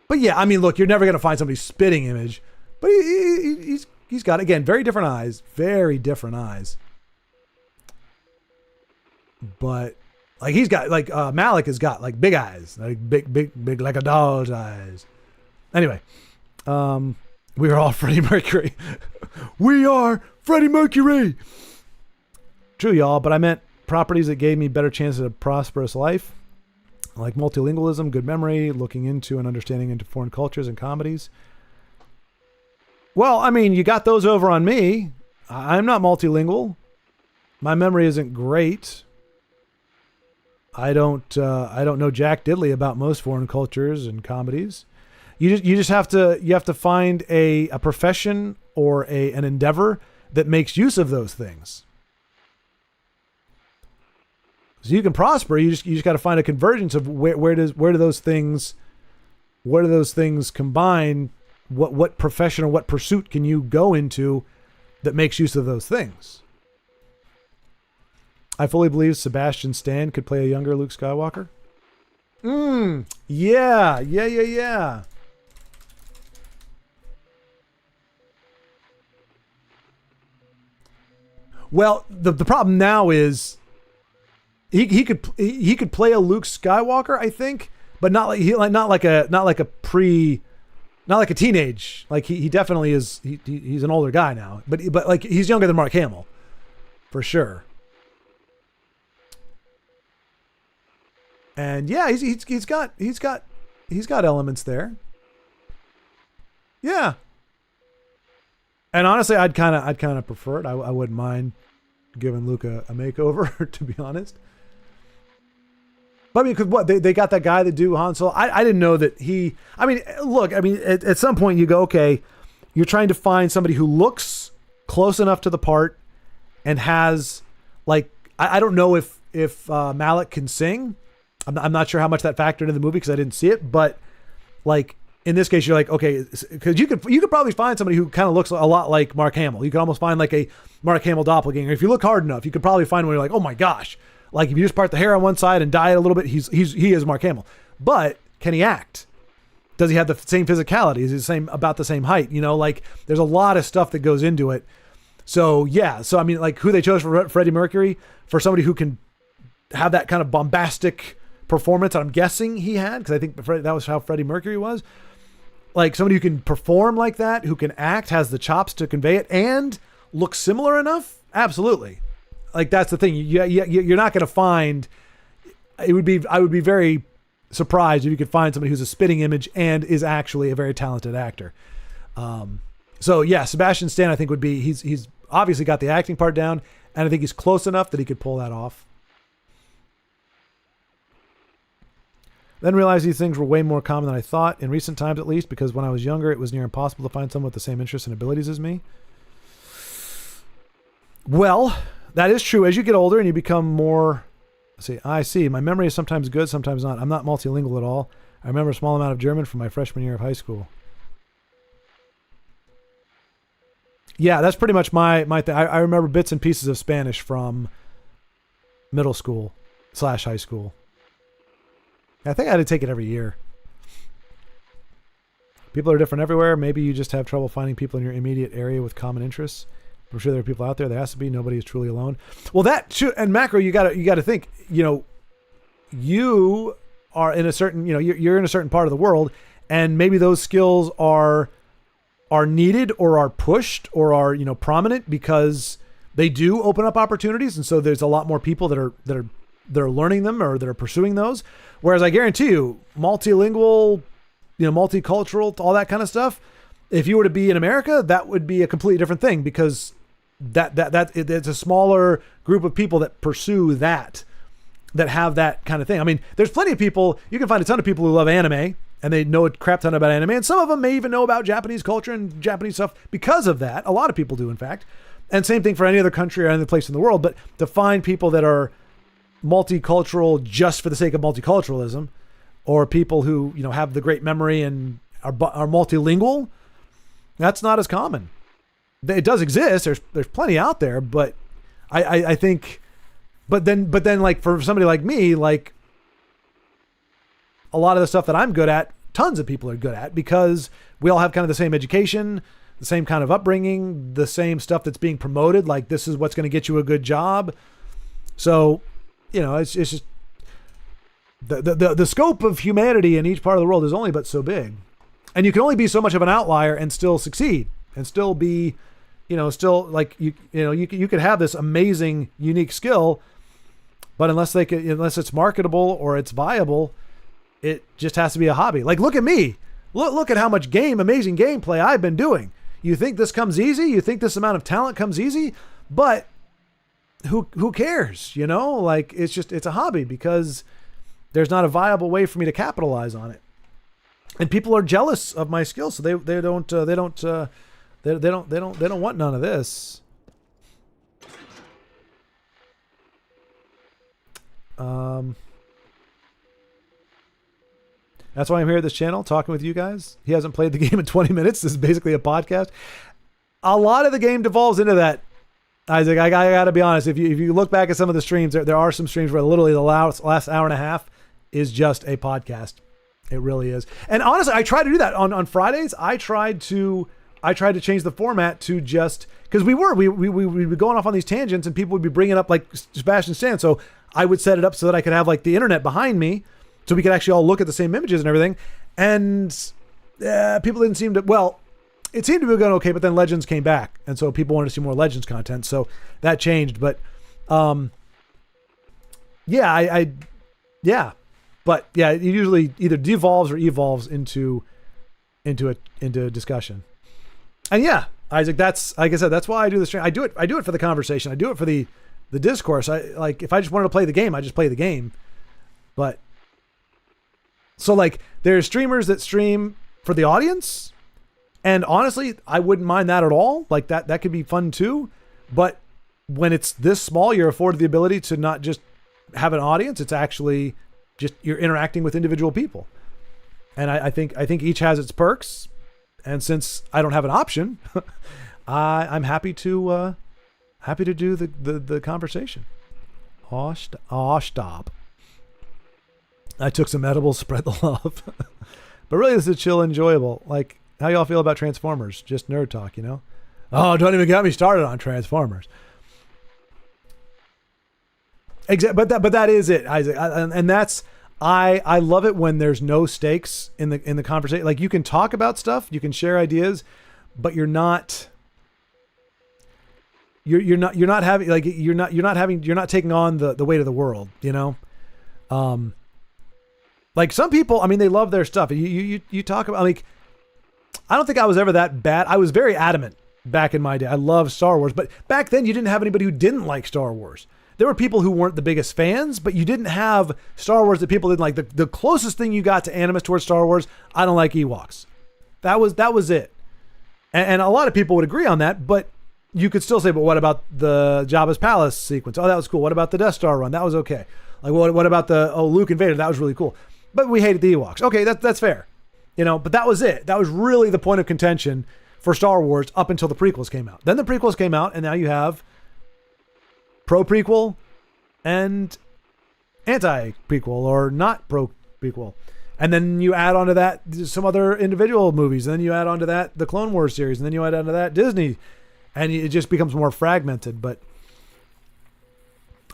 But yeah, I mean, look, you're never going to find somebody's spitting image. But he's got, again, very different eyes. Very different eyes. But like he's got, like Malik has got like big eyes. Like big, like a doll's eyes. Anyway, we are all Freddie Mercury. We are Freddie Mercury. True, y'all, but I meant properties that gave me better chances of a prosperous life, like multilingualism, good memory, looking into and understanding into foreign cultures and comedies. Well, I mean, you got those over on me. I'm not multilingual. My memory isn't great. I don't know jack diddley about most foreign cultures and comedies. You just have to find a profession or an endeavor that makes use of those things. So you can prosper. You just got to find a convergence of where do those things combine? What profession or what pursuit can you go into that makes use of those things? I fully believe Sebastian Stan could play a younger Luke Skywalker. Yeah. Well, the problem now is he could play a Luke Skywalker, I think, but not like a teenage. Like he definitely is. He's an older guy now, but like he's younger than Mark Hamill, for sure. And yeah, he's got elements there. Yeah. And honestly, I'd kind of prefer it. I wouldn't mind giving Luke a makeover, to be honest. But I mean, because they got that guy that do Han Solo. I didn't know that he. I mean, look. I mean, at some point you go, okay, you're trying to find somebody who looks close enough to the part and has like I don't know if Malik can sing. I'm not sure how much that factored into the movie because I didn't see it. But like in this case, you're like, okay, because you could probably find somebody who kind of looks a lot like Mark Hamill. You could almost find like a Mark Hamill doppelganger. If you look hard enough, you could probably find one where you're like, oh my gosh. Like if you just part the hair on one side and dye it a little bit, he is Mark Hamill. But can he act? Does he have the same physicality? Is he about the same height? You know, like there's a lot of stuff that goes into it. So yeah. So I mean, like who they chose for Freddie Mercury, for somebody who can have that kind of bombastic performance. I'm guessing he had, because I think that was how Freddie Mercury was. Like somebody who can perform like that, who can act, has the chops to convey it, and look similar enough. Absolutely. Like that's the thing. You're not going to find. I would be very surprised if you could find somebody who's a spitting image and is actually a very talented actor. So yeah, Sebastian Stan I think would be. He's obviously got the acting part down, and I think he's close enough that he could pull that off. Then realized these things were way more common than I thought, in recent times at least, because when I was younger, it was near impossible to find someone with the same interests and abilities as me. Well, that is true. As you get older and you become more... I see. My memory is sometimes good, sometimes not. I'm not multilingual at all. I remember a small amount of German from my freshman year of high school. Yeah, that's pretty much my thing. I remember bits and pieces of Spanish from middle school / high school. I think I had to take it every year. People are different everywhere. Maybe you just have trouble finding people in your immediate area with common interests. I'm sure there are people out there. There has to be. Nobody is truly alone. Well, and macro, you got to think. You are in a certain. You're in a certain part of the world, and maybe those skills are needed or are pushed or are prominent because they do open up opportunities, and so there's a lot more people that are learning them or that are pursuing those. Whereas I guarantee you, multilingual, multicultural, all that kind of stuff, if you were to be in America, that would be a completely different thing because it's a smaller group of people that pursue that have that kind of thing. I mean, there's plenty of people, you can find a ton of people who love anime and they know a crap ton about anime. And some of them may even know about Japanese culture and Japanese stuff because of that. A lot of people do, in fact. And same thing for any other country or any other place in the world. But to find people that are multicultural just for the sake of multiculturalism, or people who, you know, have the great memory and are multilingual. That's not as common. It does exist. There's plenty out there, but I think, but then like for somebody like me, like a lot of the stuff that I'm good at, tons of people are good at, because we all have kind of the same education, the same kind of upbringing, the same stuff that's being promoted. Like, this is what's going to get you a good job. So, you know, it's just the scope of humanity in each part of the world is only but so big, and you can only be so much of an outlier and still succeed and still be, you know, still like you could have this amazing, unique skill, but unless it's marketable or it's viable, it just has to be a hobby. Like, look at me. Look at how much amazing gameplay I've been doing. You think this comes easy? You think this amount of talent comes easy? But who cares? You know, like, it's a hobby because there's not a viable way for me to capitalize on it. And people are jealous of my skills, so they don't want none of this. That's why I'm here at this channel talking with you guys. He hasn't played the game in 20 minutes. This is basically a podcast. A lot of the game devolves into that. Isaac, I gotta be honest. If you look back at some of the streams, there are some streams where literally the last hour and a half is just a podcast. It really is. And honestly, I try to do that on Fridays. I tried to change the format to just, because we'd be going off on these tangents and people would be bringing up like Sebastian Stan. So I would set it up so that I could have like the internet behind me, so we could actually all look at the same images and everything. And people didn't seem to, well, it seemed to be going okay, but then Legends came back. And so people wanted to see more Legends content. So that changed. But yeah, but yeah, it usually either devolves or evolves into a discussion. And yeah, Isaac, that's, like I said, that's why I do the stream. I do it for the conversation. I do it for the discourse. If I just wanted to play the game, I just play the game. But so like, there's streamers that stream for the audience, and honestly, I wouldn't mind that at all. Like that could be fun too. But when it's this small, you're afforded the ability to not just have an audience. It's actually just, you're interacting with individual people. And I think each has its perks. And since I don't have an option, I'm happy to do the conversation. Stop. I took some edibles, spread the love. But really, this is chill, enjoyable. Like, how y'all feel about Transformers? Just nerd talk, you know? Oh, don't even get me started on Transformers. But that is it, Isaac. And that's, I love it when there's no stakes in the conversation. Like, you can talk about stuff, you can share ideas, but you're not taking on the weight of the world, you know? Like some people, I mean, they love their stuff. You talk about, like, I don't think I was ever that bad. I was very adamant back in my day. I love Star Wars, but back then you didn't have anybody who didn't like Star Wars. There were people who weren't the biggest fans, but you didn't have Star Wars that people didn't like. The closest thing you got to animus towards Star Wars, I don't like Ewoks. That was it. And a lot of people would agree on that, but you could still say, but what about the Jabba's palace sequence? Oh, that was cool. What about the Death Star run? That was okay. Like, what about Luke and Vader? That was really cool. But we hated the Ewoks. Okay, that's fair. You know, but that was it. That was really the point of contention for Star Wars up until the prequels came out. Then the prequels came out, and now you have pro-prequel and anti-prequel, or not pro-prequel. And then you add onto that some other individual movies, and then you add onto that the Clone Wars series, and then you add onto that Disney, and it just becomes more fragmented. But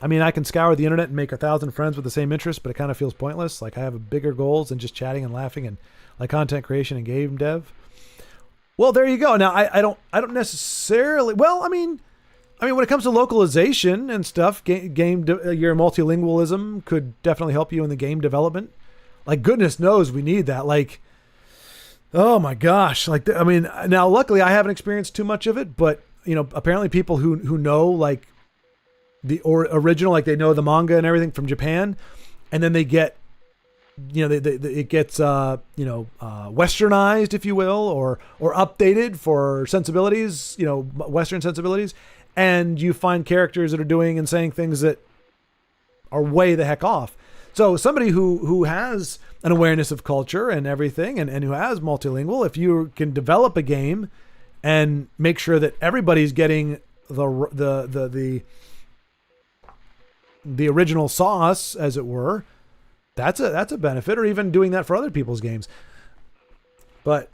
I mean, I can scour the internet and make 1,000 friends with the same interests, but it kind of feels pointless. Like, I have bigger goals than just chatting and laughing and like content creation and game dev. Well, there you go. Now, I don't necessarily. Well, I mean, when it comes to localization and stuff, your multilingualism could definitely help you in the game development. Like, goodness knows we need that. Like, oh my gosh. Like, I mean, now luckily I haven't experienced too much of it, but you know, apparently people who know like the original, like they know the manga and everything from Japan, and then they get, you know, it gets westernized, if you will, or updated for sensibilities, you know, Western sensibilities, and you find characters that are doing and saying things that are way the heck off. So somebody who has an awareness of culture and everything, and who has multilingual, if you can develop a game and make sure that everybody's getting the original sauce, as it were, that's a benefit. Or even doing that for other people's games. But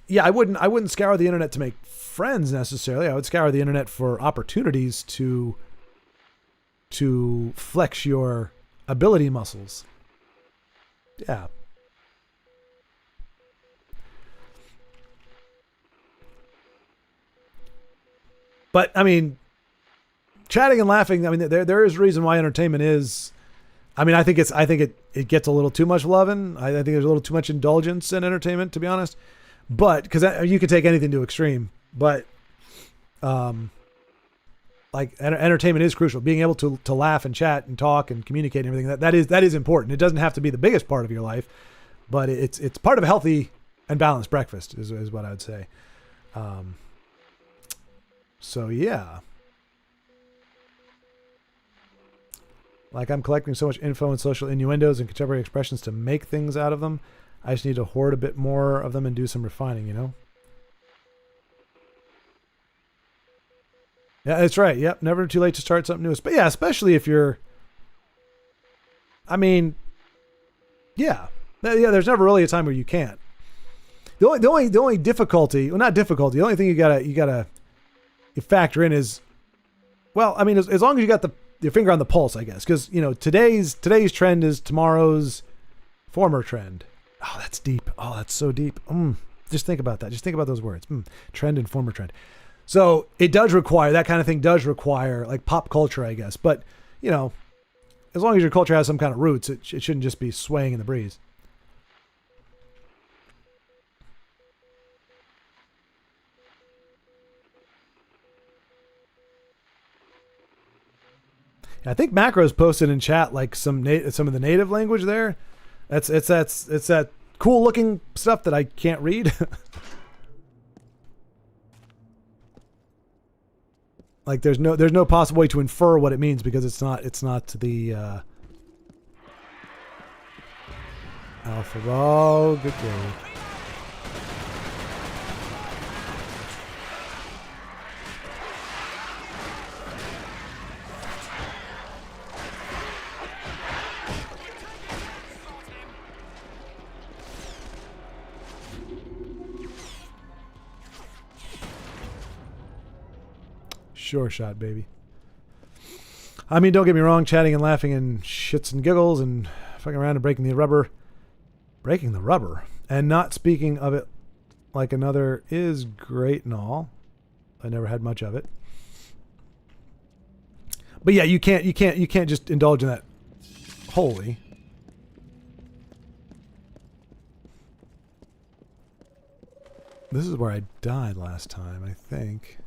yeah, I wouldn't scour the internet to make friends necessarily. I would scour the internet for opportunities to flex your ability muscles. Yeah. But I mean, chatting and laughing, I mean, there is a reason why entertainment is, I mean, I think it gets a little too much loving. I think there's a little too much indulgence in entertainment, to be honest. But because you can take anything to extreme, but like entertainment is crucial. Being able to laugh and chat and talk and communicate and everything, that is important. It doesn't have to be the biggest part of your life, but it's part of a healthy and balanced breakfast is what I would say. So yeah. Like, I'm collecting so much info and social innuendos and contemporary expressions to make things out of them. I just need to hoard a bit more of them and do some refining, you know? Yeah, that's right. Yep. Never too late to start something new. But yeah, especially if you're, I mean, yeah. Yeah, there's never really a time where you can't. The only difficulty, well, not difficulty, the only thing you gotta factor in is, well, I mean, as long as you got your finger on the pulse, I guess, because, you know, today's trend is tomorrow's former trend. Oh, that's deep. Oh, that's so deep. Just think about that. Just think about those words. Trend and former trend. So it does require, that kind of thing does require like pop culture, I guess. But, you know, as long as your culture has some kind of roots, it shouldn't just be swaying in the breeze. I think Macro's posted in chat like some of the native language there. It's that cool looking stuff that I can't read. Like there's no possible way to infer what it means because it's not the alpha. Oh, good game. Sure shot, baby. I mean, don't get me wrong, chatting and laughing and shits and giggles and fucking around and breaking the rubber, and not speaking of it like another is great and all. I never had much of it. But yeah, you can't just indulge in that wholly. This is where I died last time, I think.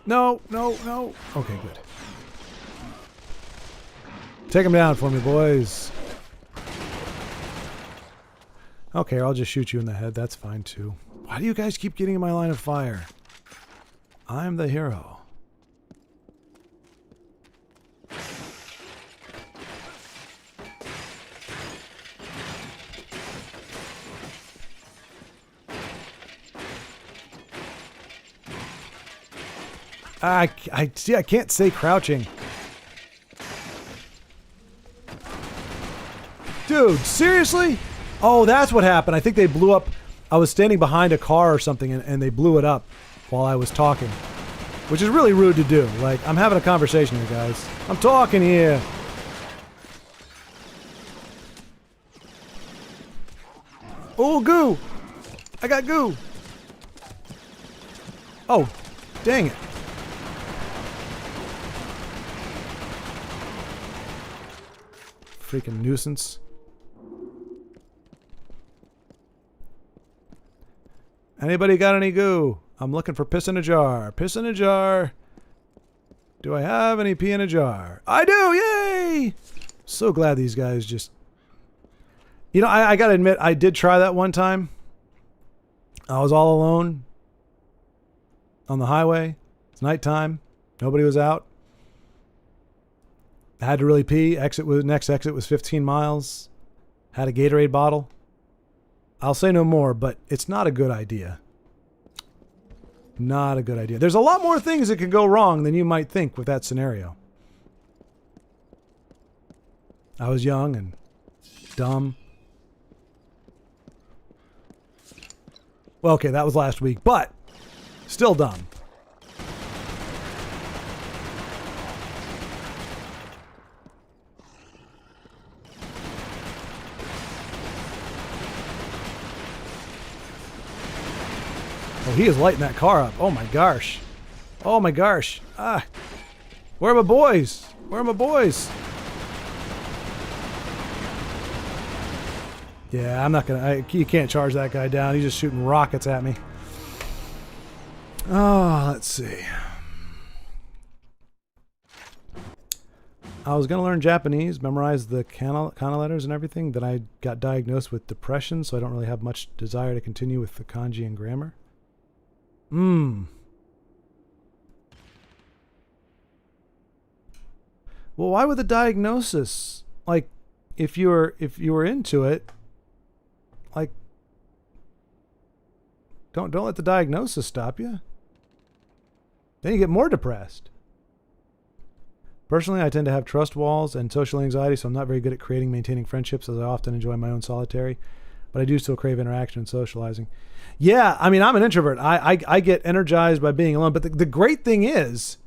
No. Okay, good. Take him down for me, boys. Okay, I'll just shoot you in the head. That's fine, too. Why do you guys keep getting in my line of fire? I'm the hero. I see. I can't say crouching. Dude, seriously? Oh, that's what happened. I think they blew up. I was standing behind a car or something, and they blew it up while I was talking, which is really rude to do. Like, I'm having a conversation here, guys. I'm talking here. Oh, goo. I got goo. Oh, dang it. Freaking nuisance. Anybody got any goo? I'm looking for piss in a jar. Piss in a jar. Do I have any pee in a jar? I do! Yay! So glad these guys just... You know, I gotta admit, I did try that one time. I was all alone on the highway. It's nighttime. Nobody was out. I had to really pee. Next exit was 15 miles. Had a Gatorade bottle. I'll say no more, but it's not a good idea. Not a good idea. There's a lot more things that could go wrong than you might think with that scenario. I was young and dumb. Well, okay, that was last week, but still dumb. Oh, he is lighting that car up. Oh my gosh. Oh my gosh. Where are my boys? Where are my boys? Yeah, I'm not gonna. You can't charge that guy down. He's just shooting rockets at me. Oh, let's see. I was gonna learn Japanese, memorize the kana letters and everything. Then I got diagnosed with depression, so I don't really have much desire to continue with the kanji and grammar. Well, why would the diagnosis, like, if you were into it, like, don't let the diagnosis stop you. Then you get more depressed. Personally, I tend to have trust walls and social anxiety, so I'm not very good at maintaining friendships, as I often enjoy my own solitary. But I do still crave interaction and socializing. Yeah, I mean, I'm an introvert. I get energized by being alone. But the great thing is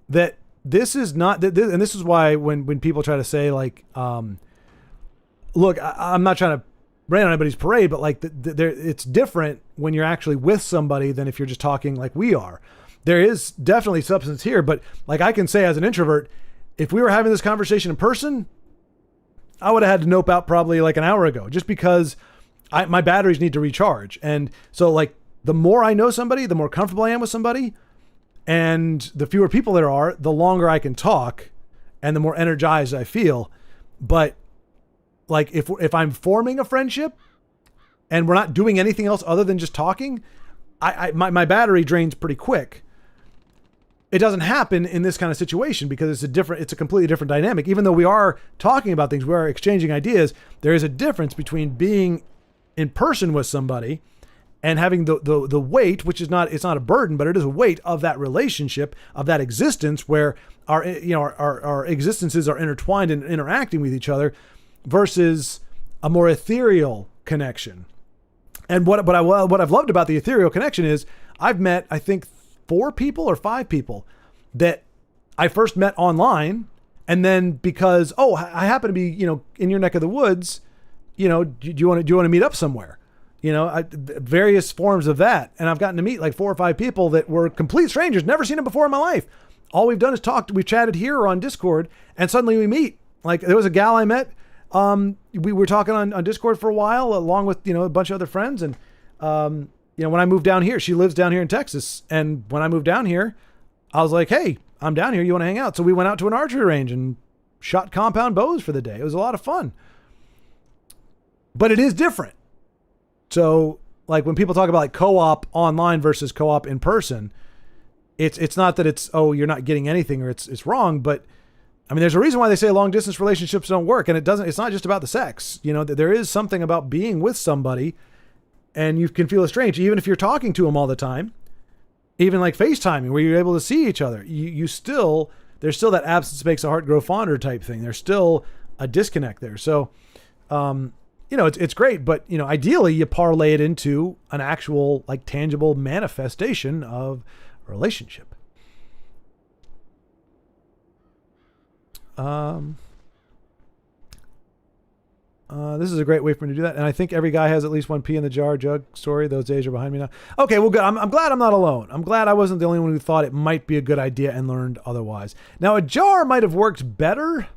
that this is not, and this is why when people try to say, like, look, I'm not trying to rain on anybody's parade, but like it's different when you're actually with somebody than if you're just talking like we are. There is definitely substance here, but like I can say as an introvert, if we were having this conversation in person, I would have had to nope out probably like an hour ago, just because my batteries need to recharge. And so like the more I know somebody, the more comfortable I am with somebody, and the fewer people there are, the longer I can talk and the more energized I feel. But like if I'm forming a friendship and we're not doing anything else other than just talking, my battery drains pretty quick. It doesn't happen in this kind of situation because it's a completely different dynamic. Even though we are talking about things, we are exchanging ideas, there is a difference between being in person with somebody and having the weight, which is it's not a burden, but it is a weight of that relationship, of that existence where our existences are intertwined and interacting with each other, versus a more ethereal connection. And what I've loved about the ethereal connection is I've met, I think, 4 people or 5 people that I first met online. And then because, I happen to be, in your neck of the woods, do you want to meet up somewhere? Various forms of that. And I've gotten to meet like 4 or 5 people that were complete strangers, never seen them before in my life. All we've done is talked. We've chatted here or on Discord, and suddenly we meet. Like there was a gal I met. We were talking on Discord for a while, along with, a bunch of other friends. And, when I moved down here, she lives down here in Texas. And when I moved down here, I was like, hey, I'm down here. You want to hang out? So we went out to an archery range and shot compound bows for the day. It was a lot of fun. But it is different. So like when people talk about like co-op online versus co-op in person, it's not that it's, you're not getting anything or it's wrong, but I mean, there's a reason why they say long distance relationships don't work, and it's not just about the sex. There is something about being with somebody and you can feel estranged, even if you're talking to them all the time, even like FaceTiming where you're able to see each other. There's still that absence makes the heart grow fonder type thing. There's still a disconnect there. So, it's great, but ideally you parlay it into an actual like tangible manifestation of a relationship. This is a great way for me to do that. And I think every guy has at least one pea in the jar jug story. Those days are behind me now. Okay, well, good. I'm glad I'm not alone. I'm glad I wasn't the only one who thought it might be a good idea and learned otherwise. Now, a jar might have worked better.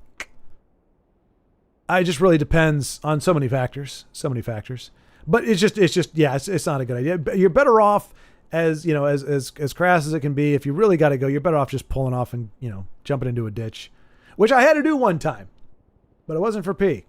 It just really depends on so many factors. But it's not a good idea. You're better off as crass as it can be. If you really got to go, you're better off just pulling off and, jumping into a ditch, which I had to do one time, but it wasn't for pee.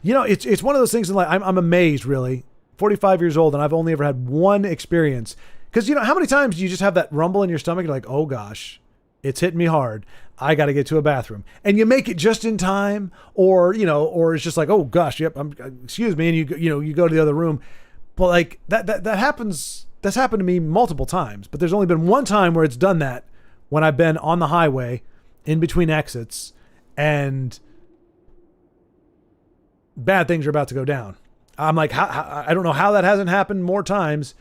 It's one of those things in life. I'm amazed really 45 years old, and I've only ever had one experience. Because, how many times do you just have that rumble in your stomach? You're like, oh gosh, it's hitting me hard. I got to get to a bathroom. And you make it just in time, or it's just like, oh gosh, yep, excuse me. And you go to the other room. But like that happens. That's happened to me multiple times, but there's only been one time where it's done that when I've been on the highway in between exits and bad things are about to go down. I'm like, I don't know how that hasn't happened more times,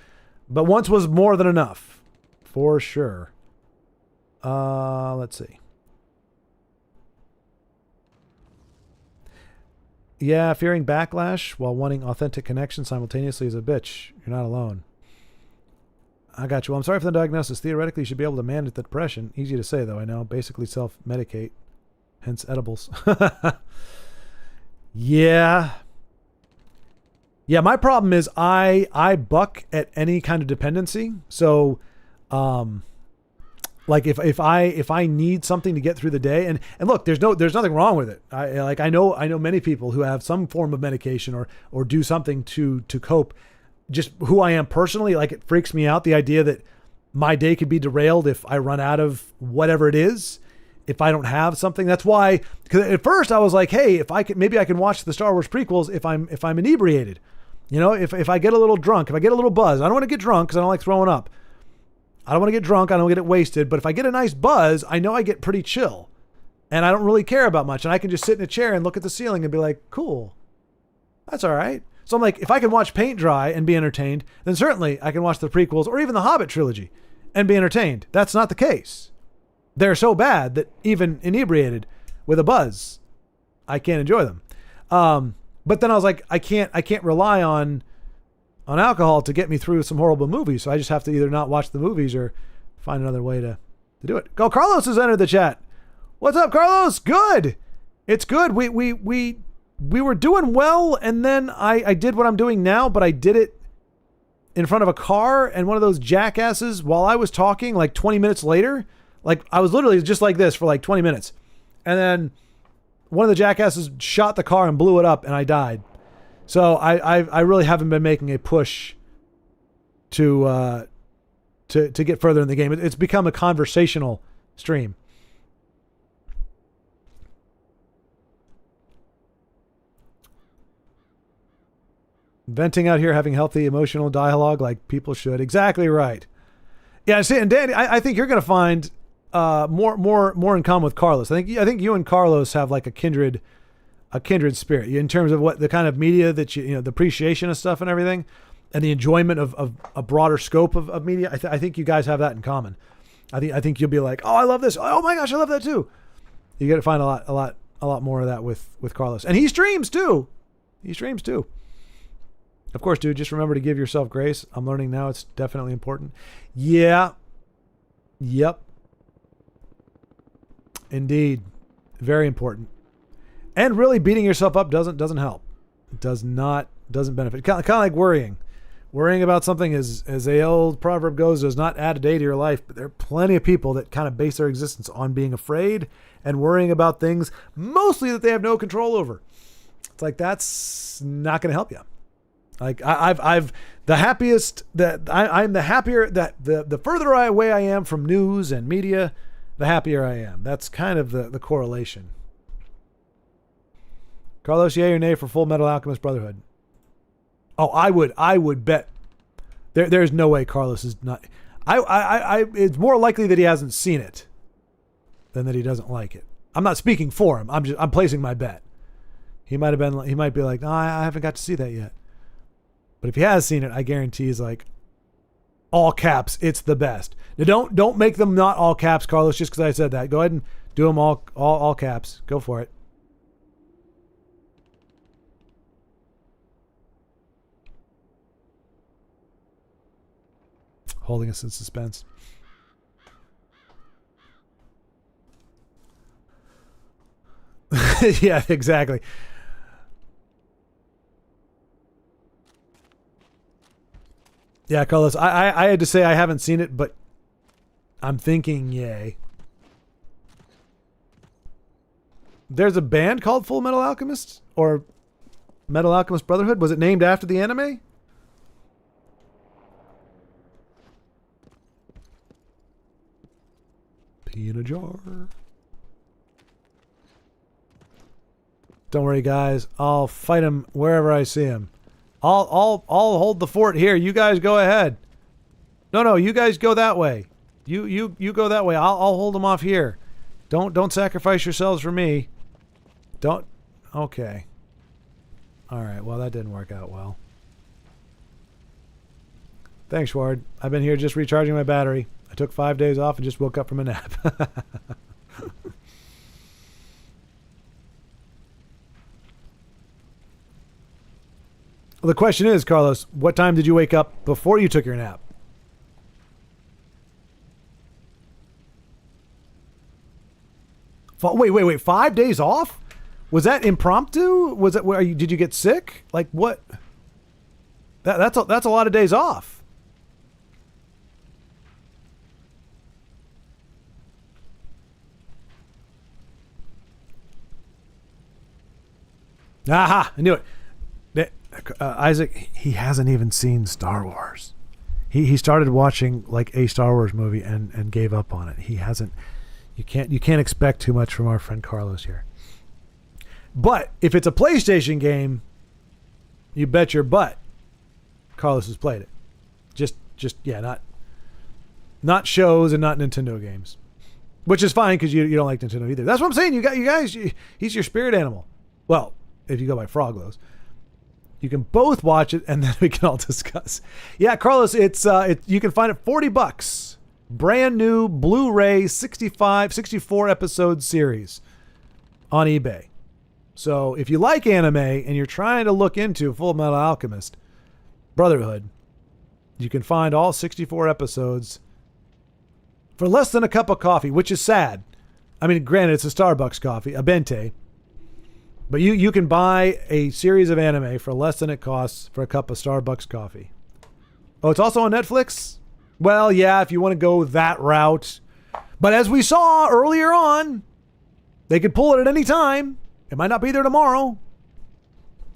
but once was more than enough for sure. Let's see. Yeah, fearing backlash while wanting authentic connection simultaneously is a bitch. You're not alone. I got you. Well, I'm sorry for the diagnosis. Theoretically, you should be able to manage the depression. Easy to say, though, I know. Basically self-medicate. Hence edibles. Yeah. Yeah, my problem is I buck at any kind of dependency. So, like if I need something to get through the day, and look, there's nothing wrong with it. I know many people who have some form of medication or do something to cope. Just who I am personally, like it freaks me out the idea that my day could be derailed if I run out of whatever it is. If I don't have something, that's why. Because at first I was like, hey, maybe I can watch the Star Wars prequels if I'm inebriated. If I get a little drunk, if I get a little buzz. I don't want to get drunk because I don't like throwing up. I don't want to get drunk. I don't get it wasted. But if I get a nice buzz, I know I get pretty chill. And I don't really care about much. And I can just sit in a chair and look at the ceiling and be like, cool. That's all right. So I'm like, if I can watch paint dry and be entertained, then certainly I can watch the prequels or even the Hobbit trilogy and be entertained. That's not the case. They're so bad that even inebriated with a buzz, I can't enjoy them. But then I was like, I can't rely on alcohol to get me through some horrible movies. So I just have to either not watch the movies or find another way to do it. Go, Carlos has entered the chat. What's up, Carlos? Good. It's good. We were doing well, and then I did what I'm doing now, but I did it in front of a car, and one of those jackasses, while I was talking, like 20 minutes later, like I was literally just like this for like 20 minutes. And then one of the jackasses shot the car and blew it up, and I died. So I really haven't been making a push to get further in the game. It's become a conversational stream. Venting out here, having healthy emotional dialogue like people should. Exactly right. Yeah, see, and Danny, I think you're going to find more in common with Carlos. I think you and Carlos have like a kindred spirit in terms of what the kind of media that the appreciation of stuff and everything, and the enjoyment of a broader scope of media. I think you guys have that in common. I think you'll be like, oh, I love this. Oh my gosh, I love that too. You got to find a lot more of that with Carlos, and he streams too. Of course, dude, just remember to give yourself grace. I'm learning now it's definitely important. Yeah. Yep. Indeed. Very important. And really beating yourself up doesn't help. It doesn't benefit. Kind of like worrying. Worrying about something, as the old proverb goes, does not add a day to your life. But there are plenty of people that kind of base their existence on being afraid and worrying about things, mostly that they have no control over. It's like, that's not going to help you. Like I'm the happier that the further away I am from news and media, the happier I am. That's kind of the correlation. Carlos, yay or nay for Full Metal Alchemist Brotherhood? Oh, I would bet there's no way Carlos is not. It's more likely that he hasn't seen it than that he doesn't like it. I'm not speaking for him. I'm placing my bet. He might be like, no, I haven't got to see that yet. But if he has seen it, I guarantee he's like, all caps, it's the best. Now don't make them not all caps, Carlos, just because I said that. Go ahead and do them all caps. Go for it. Holding us in suspense. Yeah, exactly. Yeah, Carlos, I had to say I haven't seen it, but I'm thinking yay. There's a band called Full Metal Alchemist or Metal Alchemist Brotherhood. Was it named after the anime? Tea in a jar. Don't worry, guys. I'll fight him wherever I see him. I'll hold the fort here. You guys go ahead. No, you guys go that way. You go that way. I'll hold him off here. Don't sacrifice yourselves for me. Don't. Okay. All right. Well, that didn't work out well. Thanks, Ward. I've been here just recharging my battery. I took 5 days off and just woke up from a nap. Well, the question is, Carlos, what time did you wake up before you took your nap? Wait. 5 days off? Was that impromptu? Was it? Did you get sick? Like what? That's a lot of days off. Aha! I knew it. Isaac, he hasn't even seen Star Wars. He started watching like a Star Wars movie and gave up on it. He hasn't. You can't expect too much from our friend Carlos here. But if it's a PlayStation game, you bet your butt Carlos has played it. Just not shows and not Nintendo games, which is fine because you don't like Nintendo either. That's what I'm saying. You guys. He's your spirit animal. Well, if you go by Froglows. You can both watch it, and then we can all discuss. Yeah, Carlos, you can find it $40. Brand new Blu-ray 64 episode series on eBay. So if you like anime and you're trying to look into Full Metal Alchemist Brotherhood, you can find all 64 episodes for less than a cup of coffee, which is sad. I mean, granted, it's a Starbucks coffee, a Bente. But you can buy a series of anime for less than it costs for a cup of Starbucks coffee. Oh, it's also on Netflix? Well, yeah, if you want to go that route. But as we saw earlier on, they could pull it at any time. It might not be there tomorrow.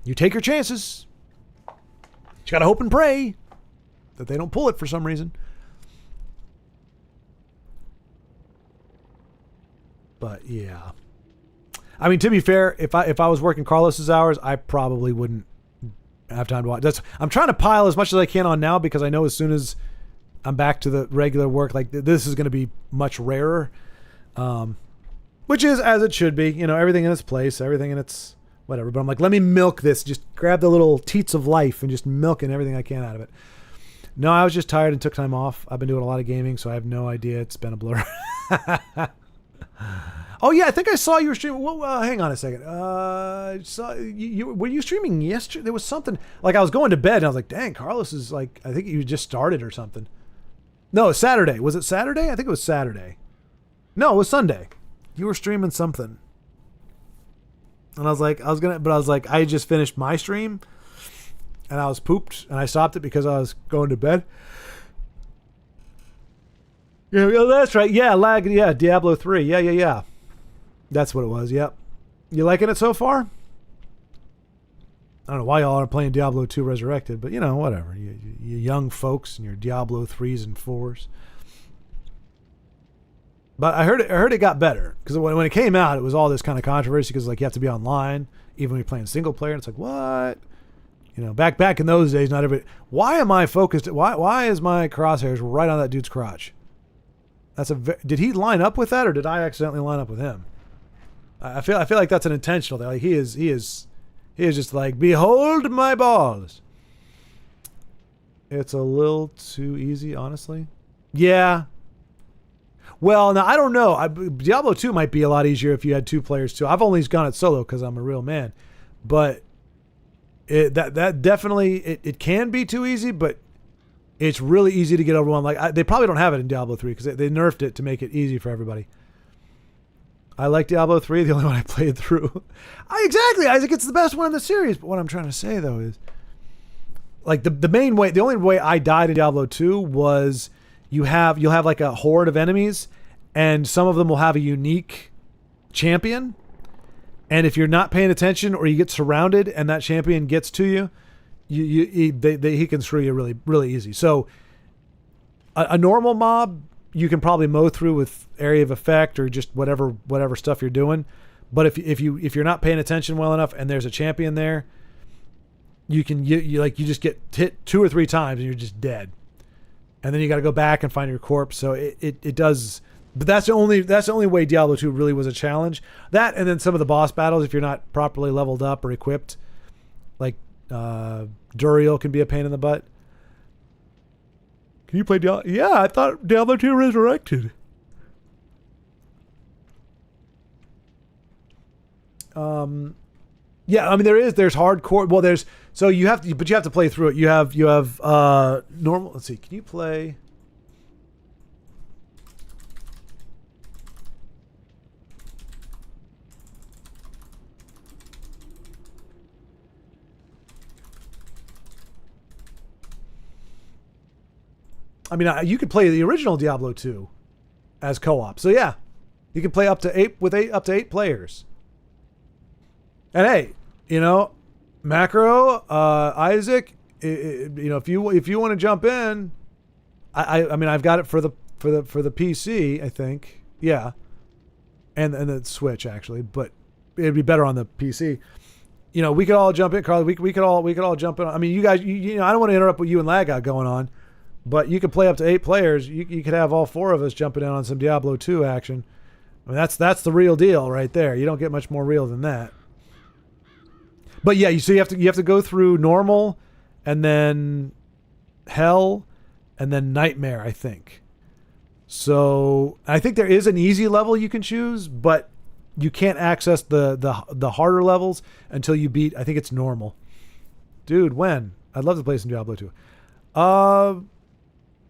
You take your chances. You got to hope and pray that they don't pull it for some reason. But yeah. I mean, to be fair, if I was working Carlos's hours, I probably wouldn't have time to watch. I'm trying to pile as much as I can on now because I know as soon as I'm back to the regular work, like this is going to be much rarer, which is as it should be. You know, everything in its place, everything in its whatever. But I'm like, let me milk this. Just grab the little teats of life and just milking everything I can out of it. No, I was just tired and took time off. I've been doing a lot of gaming, so I have no idea. It's been a blur. Oh yeah, I think I saw you were streaming. Well, hang on a second. Were you streaming yesterday? There was something like I was going to bed and I was like, "Dang, Carlos is like." I think you just started or something. No, Saturday. Was it Saturday? I think it was Saturday. No, it was Sunday. You were streaming something, and I was like, I just finished my stream, and I was pooped, and I stopped it because I was going to bed. Yeah, that's right. Yeah, Yeah, Diablo 3. Yeah. That's what it was. Yep. You liking it so far? I don't know why y'all are playing Diablo 2 Resurrected, but you know, whatever. You young folks and your Diablo 3s and 4s. But I heard it got better because when it came out, it was all this kind of controversy because like you have to be online even when you're playing single player. And it's like what? You know, back in those days, not every. Why am I focused? Why is my crosshairs right on that dude's crotch? Did he line up with that, or did I accidentally line up with him? I feel like that's an intentional thing. Like he is just like, behold my balls. It's a little too easy, honestly. Yeah. Well, now I don't know. Diablo 2 might be a lot easier if you had two players too. I've only gone it solo because I'm a real man, but that definitely it can be too easy, but it's really easy to get overwhelmed. Like they probably don't have it in Diablo 3 because they nerfed it to make it easy for everybody. I like Diablo 3, the only one I played through. Exactly, Isaac. It's the best one in the series. But what I'm trying to say though is, like the only way I died in Diablo 2 was you'll have like a horde of enemies, and some of them will have a unique champion. And if you're not paying attention or you get surrounded and that champion gets to you, he can screw you really, really easy. So a normal mob, you can probably mow through with area of effect or just whatever stuff you're doing. But if you're not paying attention well enough and there's a champion there, you just get hit 2 or 3 times and you're just dead. And then you got to go back and find your corpse. So it does. But that's the only way Diablo 2 really was a challenge. That, and then some of the boss battles, if you're not properly leveled up or equipped, like Duriel can be a pain in the butt. Can you play Diablo? Yeah, I thought Diablo 2 Resurrected. Yeah, I mean there's hardcore. Well, you have to play through it. You have normal. Let's see. Can you play? I mean, you could play the original Diablo 2 as co-op. So yeah, you can play up to 8 players. And hey, Macro, Isaac, if you want to jump in, I mean I've got it for the PC, I think. Yeah. And the Switch actually, but it'd be better on the PC. We could all jump in, Carly. We could all jump in. I mean, you guys, I don't want to interrupt what you and Lag got going on. But you could play up to 8 players. You could have all 4 of us jumping in on some Diablo 2 action. I mean, that's the real deal right there. You don't get much more real than that. But yeah, you have to go through normal, and then hell, and then nightmare, I think. So I think there is an easy level you can choose, but you can't access the harder levels until you beat. I think it's normal. Dude, when? I'd love to play some Diablo 2.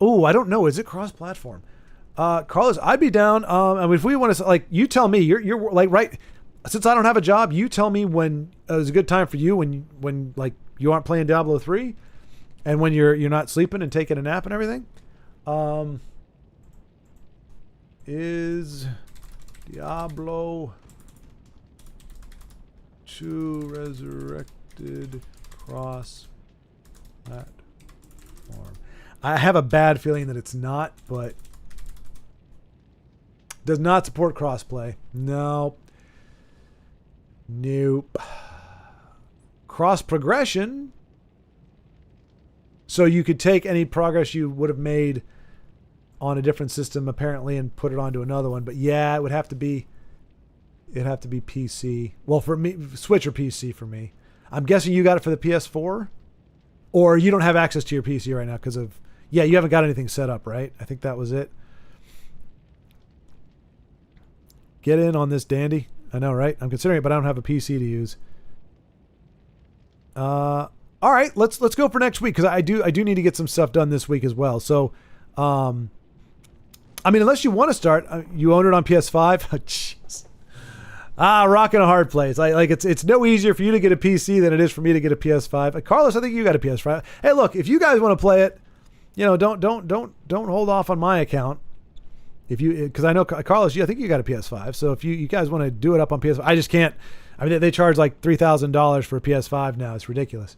Oh, I don't know. Is it cross-platform? Carlos, I'd be down. I mean, if we want to, you tell me. You're like right. Since I don't have a job, you tell me when is a good time for you when you aren't playing Diablo 3, and when you're not sleeping and taking a nap and everything. Is Diablo 2 Resurrected cross-platform? I have a bad feeling that it's not, but does not support crossplay. Nope. Cross progression. So you could take any progress you would have made on a different system apparently and put it onto another one. But yeah, it'd have to be PC. Well, for me, Switch or PC for me. I'm guessing you got it for the PS4, or you don't have access to your PC right now because of. Yeah, you haven't got anything set up, right? I think that was it. Get in on this, Dandy. I know, right? I'm considering it, but I don't have a PC to use. All right, let's go for next week because I do need to get some stuff done this week as well. So, I mean, unless you want to start, you own it on PS5. Oh, jeez. Rocking a hard place. It's no easier for you to get a PC than it is for me to get a PS5. Carlos, I think you got a PS5. Hey, look, if you guys want to play it. Don't hold off on my account. Because I know Carlos, I think you got a PS5. So if you guys want to do it up on PS5, I just can't. I mean, they charge like $3,000 for a PS5 now. It's ridiculous.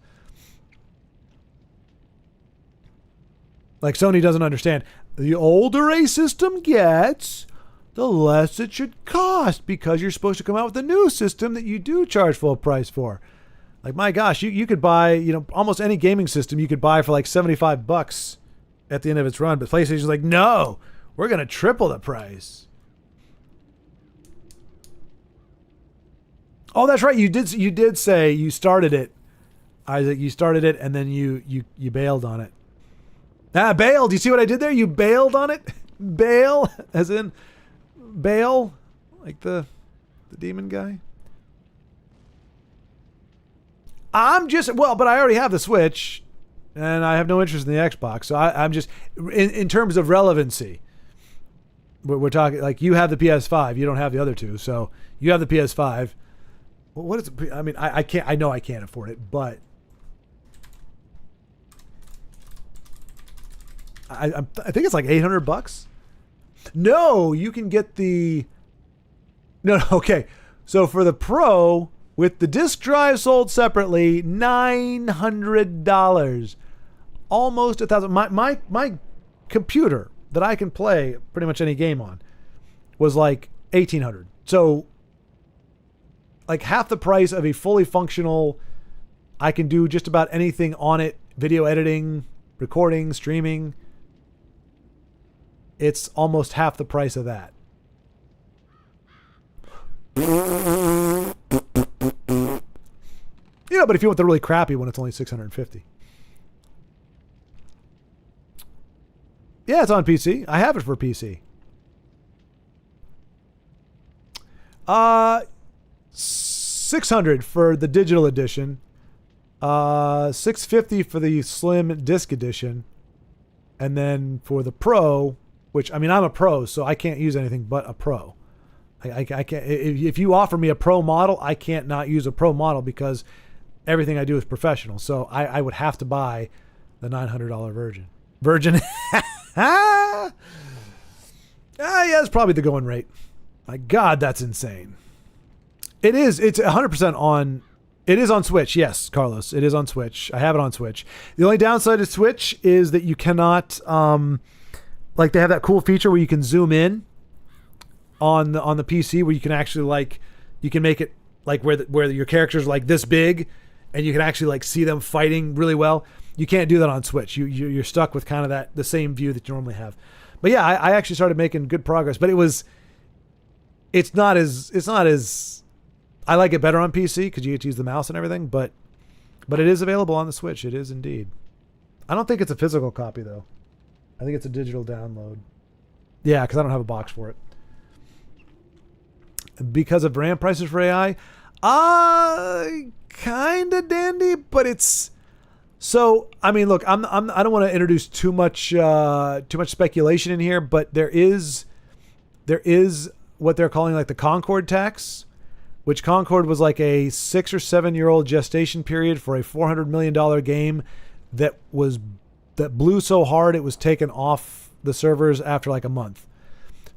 Like Sony doesn't understand. The older a system gets, the less it should cost because you're supposed to come out with a new system that you do charge full price for. Like, my gosh, you could buy, almost any gaming system you could buy for like $75 at the end of its run. But PlayStation's like, no, we're going to triple the price. Oh, that's right. You did say you started it, Isaac. You started it and then you bailed on it. Bailed. You see what I did there? You bailed on it? Bail, as in bail, like the demon guy. But I already have the Switch, and I have no interest in the Xbox. So I'm just, in terms of relevancy, we're talking, like, you have the PS5, you don't have the other two, so you have the PS5. Well, what is it? I mean, I can't, I know I can't afford it, but I think it's like $800. No, you can get the, no, okay. So for the Pro, with the disc drive sold separately, $900, almost $1,000. My computer that I can play pretty much any game on was like $1,800. So like half the price of a fully functional, I can do just about anything on it, video editing, recording, streaming. It's almost half the price of that. But if you want the really crappy one, it's only $650. Yeah, it's on PC. I have it for PC. 600 for the digital edition. 650 for the slim disc edition. And then for the Pro, which, I mean, I'm a pro, so I can't use anything but a Pro. I can't. If you offer me a Pro model, I can't not use a Pro model because everything I do is professional. So I would have to buy the $900 Virgin. Yeah, it's probably the going rate. My God, that's insane. It is. It's 100% on. It is on Switch. Yes, Carlos. It is on Switch. I have it on Switch. The only downside of Switch is that you cannot, like they have that cool feature where you can zoom in on the PC, where you can actually like, you can make it like where your characters are like this big, and you can actually like see them fighting really well. You can't do that on Switch. You're stuck with kind of the same view that you normally have. But yeah, I actually started making good progress. But it's not as I like it better on PC because you get to use the mouse and everything. But it is available on the Switch. It is indeed. I don't think it's a physical copy though. I think it's a digital download. Yeah, because I don't have a box for it. Because of RAM prices for AI, kind of dandy, but it's. So, I mean, look, I don't want to introduce too much speculation in here, but there is what they're calling like the Concord tax, which Concord was like a 6 or 7 year old gestation period for a $400 million game that blew so hard it was taken off the servers after like a month.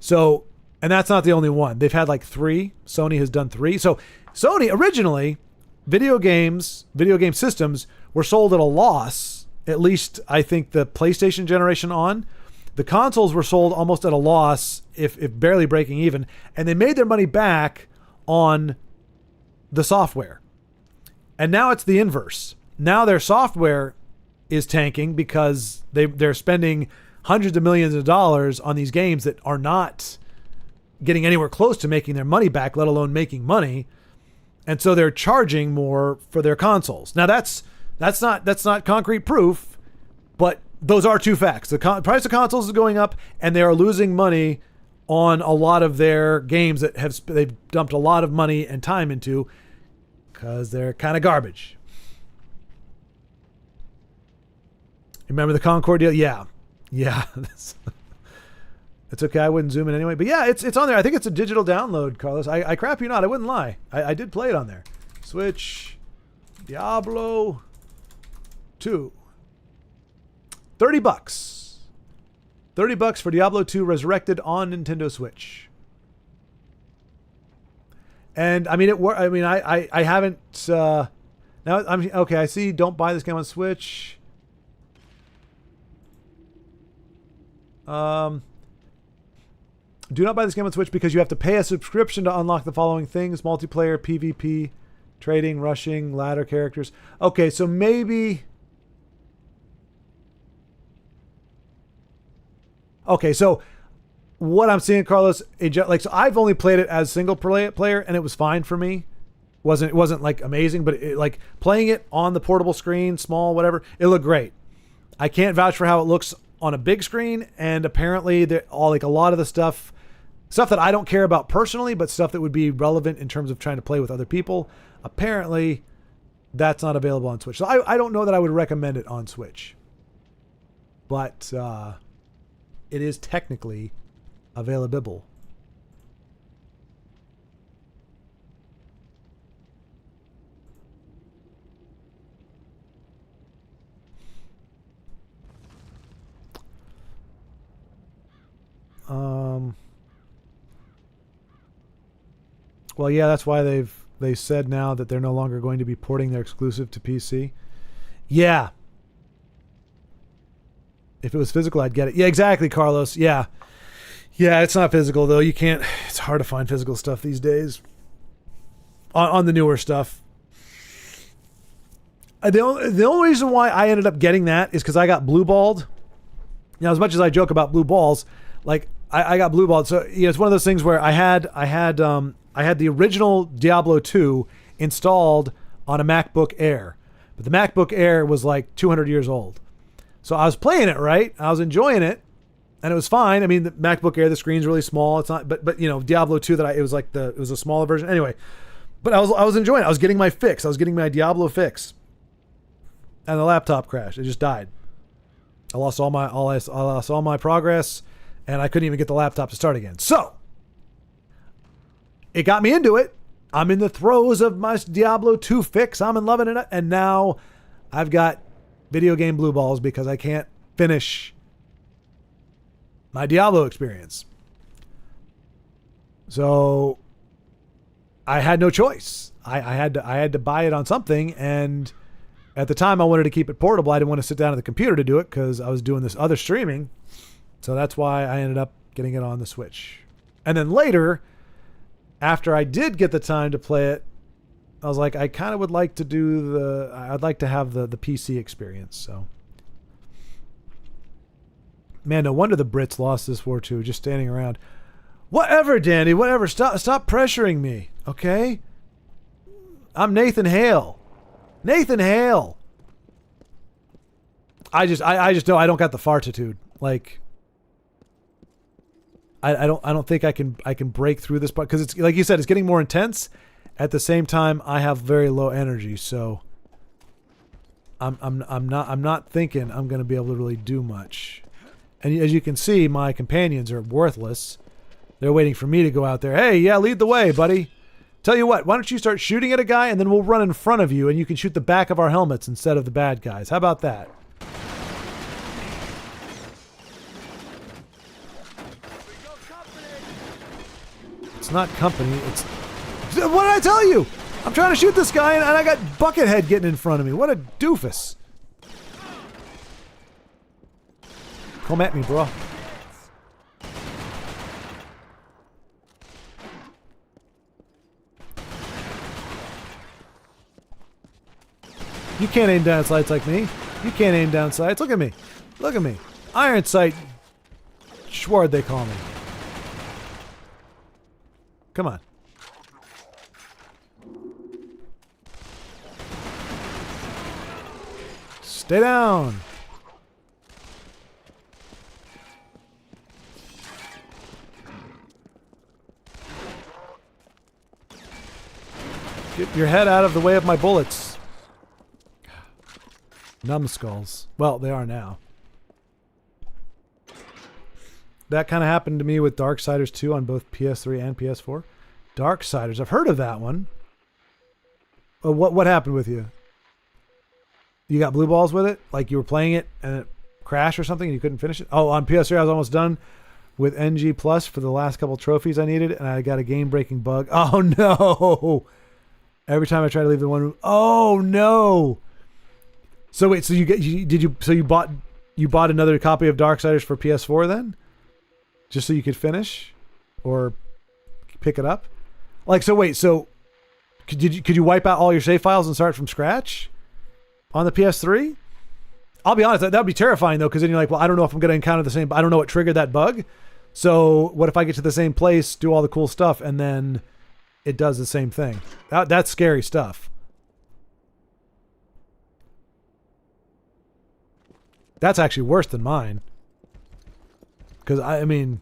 So, and that's not the only one. They've had like 3. Sony has done 3. So, Sony originally, video game systems were sold at a loss, at least I think the PlayStation generation on. The consoles were sold almost at a loss, if barely breaking even, and they made their money back on the software. And now it's the inverse. Now their software is tanking because they're spending hundreds of millions of dollars on these games that are not getting anywhere close to making their money back, let alone making money. And so they're charging more for their consoles. Now that's not concrete proof, but those are two facts. The price of consoles is going up, and they are losing money on a lot of their games that they've dumped a lot of money and time into because they're kind of garbage. Remember the Concord deal? Yeah. It's okay. I wouldn't zoom in anyway. But yeah, it's on there. I think it's a digital download, Carlos. I crap you not. I wouldn't lie. I did play it on there. Switch. Diablo 2. $30. $30 for Diablo 2 Resurrected on Nintendo Switch. And I mean, I haven't. Now I'm okay. I see. Don't buy this game on Switch. Do not buy this game on Switch because you have to pay a subscription to unlock the following things: multiplayer, PvP, trading, rushing, ladder characters. Okay, so maybe. Okay, so what I'm seeing, Carlos, so I've only played it as single player, and it was fine for me. It wasn't like amazing, but like playing it on the portable screen, small, whatever, it looked great. I can't vouch for how it looks on a big screen, and apparently a lot of the stuff that I don't care about personally, but stuff that would be relevant in terms of trying to play with other people, apparently that's not available on Switch. So I don't know that I would recommend it on Switch, but it is technically available. Well, yeah, that's why they said now that they're no longer going to be porting their exclusive to PC. Yeah. If it was physical, I'd get it. Yeah, exactly, Carlos. Yeah. Yeah, it's not physical, though. You can't... It's hard to find physical stuff these days. On the newer stuff. The only reason why I ended up getting that is because I got blue balled. Now, as much as I joke about blue balls, like I got blue balled. So it's one of those things where I had the original Diablo 2 installed on a MacBook Air, but the MacBook Air was like 200 years old. So I was playing it, right? I was enjoying it, and it was fine. I mean, the MacBook Air, the screen's really small. It's not, but Diablo 2 it was a smaller version anyway. But I was enjoying it. I was getting my fix. I was getting my Diablo fix. And the laptop crashed. It just died. I lost all my progress, and I couldn't even get the laptop to start again. So it got me into it. I'm in the throes of my Diablo 2 fix. I'm in loving it, and now I've got video game blue balls because I can't finish my Diablo experience. So I had no choice. I had to buy it on something, and at the time I wanted to keep it portable. I didn't want to sit down at the computer to do it because I was doing this other streaming. So that's why I ended up getting it on the Switch. And then later, after I did get the time to play it, I was like, I kind of would like to I'd like to have the PC experience. So, man, no wonder the Brits lost this war too, just standing around. Whatever, Danny, whatever. Stop pressuring me, okay? I'm Nathan Hale. Nathan Hale. I just know I don't got the fartitude. Like, I don't think I can break through this part because it's like you said, it's getting more intense. At the same time, I have very low energy, so I'm not thinking I'm going to be able to really do much. And as you can see, my companions are worthless. They're waiting for me to go out there. Hey, yeah, lead the way, buddy. Tell you what, why don't you start shooting at a guy and then we'll run in front of you and you can shoot the back of our helmets instead of the bad guys. How about that? It's not company, it's... What did I tell you? I'm trying to shoot this guy and I got Buckethead getting in front of me. What a doofus. Come at me, bro. You can't aim down sights like me. You can't aim down sights. Look at me. Look at me. Iron sight. Schward, they call me. Come on. Stay down. Get your head out of the way of my bullets. Numbskulls. Well, they are now. That kind of happened to me with Darksiders 2 on both PS3 and PS4. Darksiders. I've heard of that one. What happened with you? You got blue balls with it? Like you were playing it and it crashed or something and you couldn't finish it? Oh, on PS3 I was almost done with NG Plus for the last couple trophies I needed and I got a game-breaking bug. Oh no! Every time I try to leave the one room. Oh no! So wait, so you bought another copy of Darksiders for PS4 then? Just so you could finish or pick it up? Like, so wait, so could you wipe out all your save files and start from scratch on the PS3? I'll be honest, that would be terrifying though, because then you're like, well, I don't know if I'm going to encounter the same, I don't know what triggered that bug. So what if I get to the same place, do all the cool stuff, and then it does the same thing? That's scary stuff. That's actually worse than mine. Because, I mean,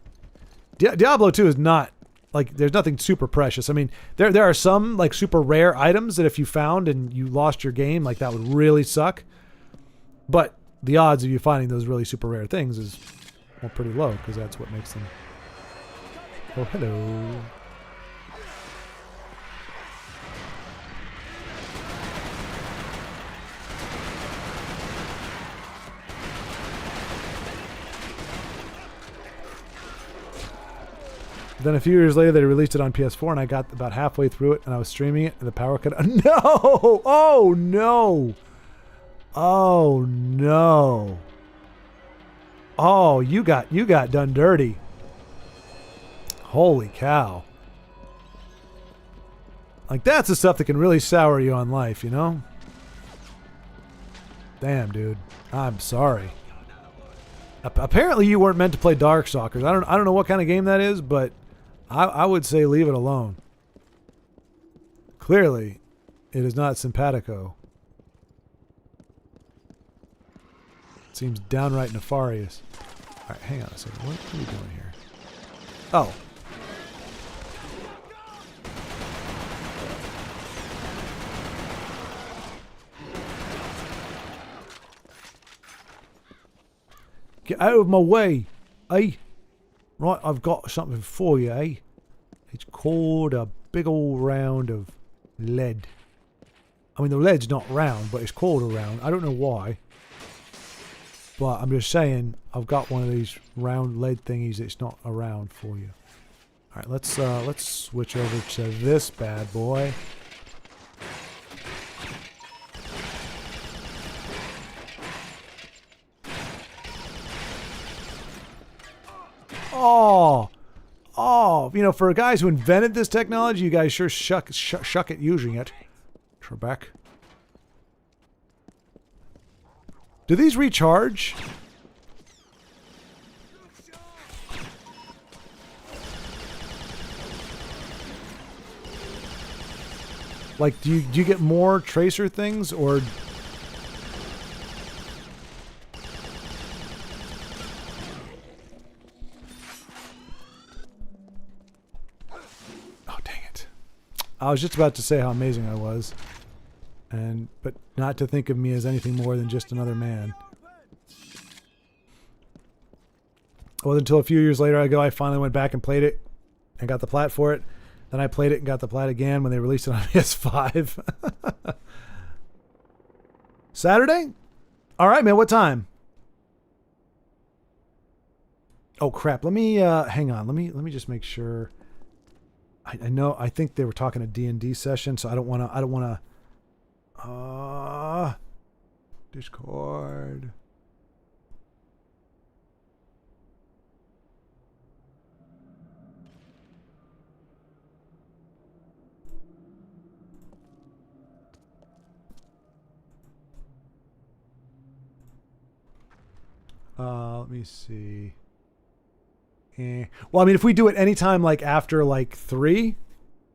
Diablo 2 is not, like, there's nothing super precious. I mean, there are some, like, super rare items that if you found and you lost your game, like, that would really suck. But the odds of you finding those really super rare things is, well, pretty low, because that's what makes them... Oh, hello. Then a few years later, they released it on PS4, and I got about halfway through it, and I was streaming it, and the power cut. No! Oh no! Oh no! Oh, you got done dirty. Holy cow. Like, that's the stuff that can really sour you on life, you know? Damn, dude. I'm sorry. Apparently you weren't meant to play Darkstalkers. I don't know what kind of game that is, but I would say leave it alone. Clearly, it is not simpatico. It seems downright nefarious. Alright, hang on a second. What are we doing here? Oh. Get out of my way, eh? Right, I've got something for you, eh? It's called a big old round of lead. I mean, the lead's not round, but it's called a round. I don't know why. But I'm just saying, I've got one of these round lead thingies that's not a round for you. Alright, let's switch over to this bad boy. Oh, you know, for guys who invented this technology, you guys sure shuck at using it. Trebek. Do these recharge? Like, do you get more tracer things, or... I was just about to say how amazing I was, but not to think of me as anything more than just another man. It wasn't until a few years later I finally went back and played it and got the plat for it. Then I played it and got the plat again when they released it on PS5. Saturday? All right, man. What time? Oh crap! Let me hang on. Let me just make sure. I know. I think they were talking a D&D session, so I don't want to. Discord. Let me see. Well, I mean, if we do it anytime like after like 3,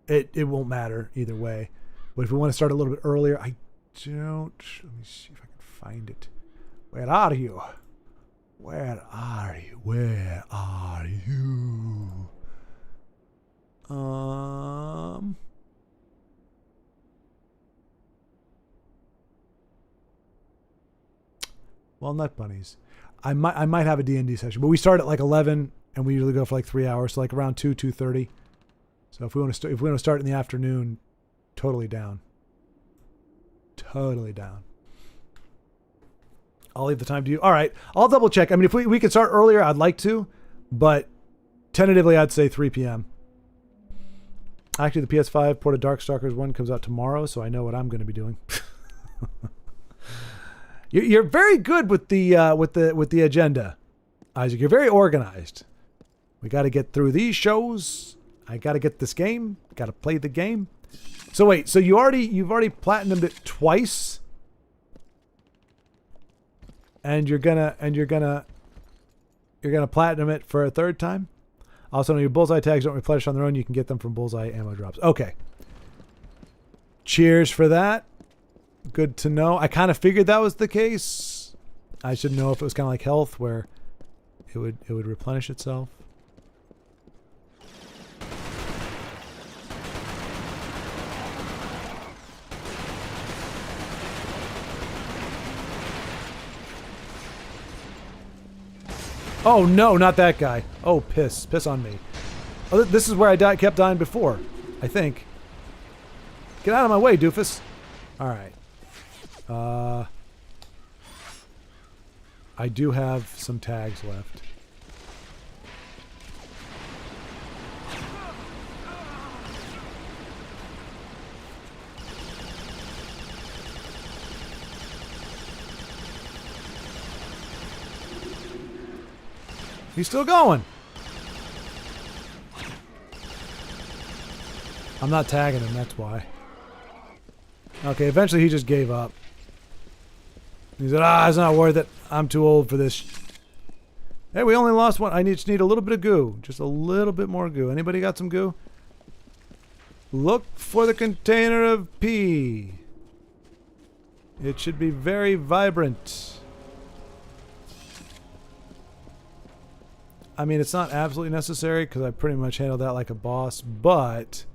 it won't matter either way. But if we want to start a little bit earlier, I don't. Let me see if I can find it. Where are you? Where are you? Where are you? Walnut bunnies. I might have a D&D session, but we start at like 11. And we usually go for like 3 hours, so like around 2:30. So if we want to start in the afternoon, totally down. Totally down. I'll leave the time to you. All right, I'll double check. I mean, if we could start earlier, I'd like to, but tentatively, I'd say 3 p.m. Actually, the PS5 Port of Darkstalkers 1 comes out tomorrow, so I know what I'm going to be doing. You're very good with the agenda, Isaac. You're very organized. We got to get through these shows. I got to get this game. Got to play the game. So wait, so you've already platinumed it twice, and you're gonna platinum it for a third time. Also, your bullseye tags don't replenish on their own. You can get them from bullseye ammo drops. Okay. Cheers for that. Good to know. I kind of figured that was the case. I should know if it was kind of like health, where it would replenish itself. Oh no, not that guy. Oh, piss on me. Oh, this is where I kept dying before, I think. Get out of my way, doofus. All right. I do have some tags left. He's still going. I'm not tagging him, that's why. Okay, eventually he just gave up. He said, it's not worth it. I'm too old for this. Hey, we only lost one. I just need a little bit of goo. Just a little bit more goo. Anybody got some goo? Look for the container of pee. It should be very vibrant. I mean, it's not absolutely necessary because I pretty much handled that like a boss, but...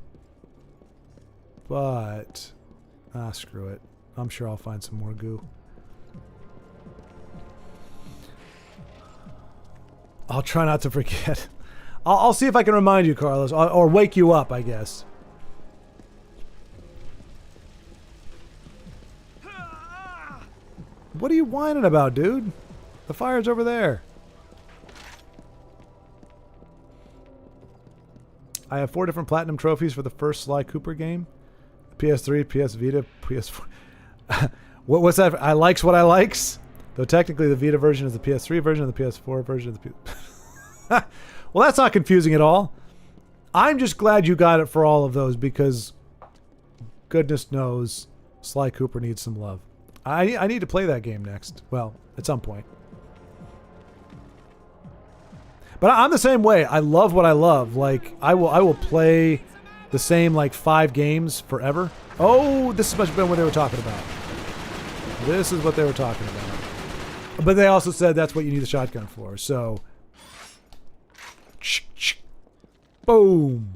screw it. I'm sure I'll find some more goo. I'll try not to forget. I'll see if I can remind you, Carlos, or wake you up, I guess. What are you whining about, dude? The fire's over there. I have 4 different platinum trophies for the first Sly Cooper game. PS3, PS Vita, PS4. What's that? I likes what I likes? Though technically the Vita version is the PS3 version and the PS4 version of the Well, that's not confusing at all. I'm just glad you got it for all of those because goodness knows Sly Cooper needs some love. I need to play that game next. Well, at some point. But I'm the same way. I love what I love. Like I will play the same like 5 games forever. Oh, this must have been what they were talking about. This is what they were talking about. But they also said that's what you need the shotgun for. So, boom.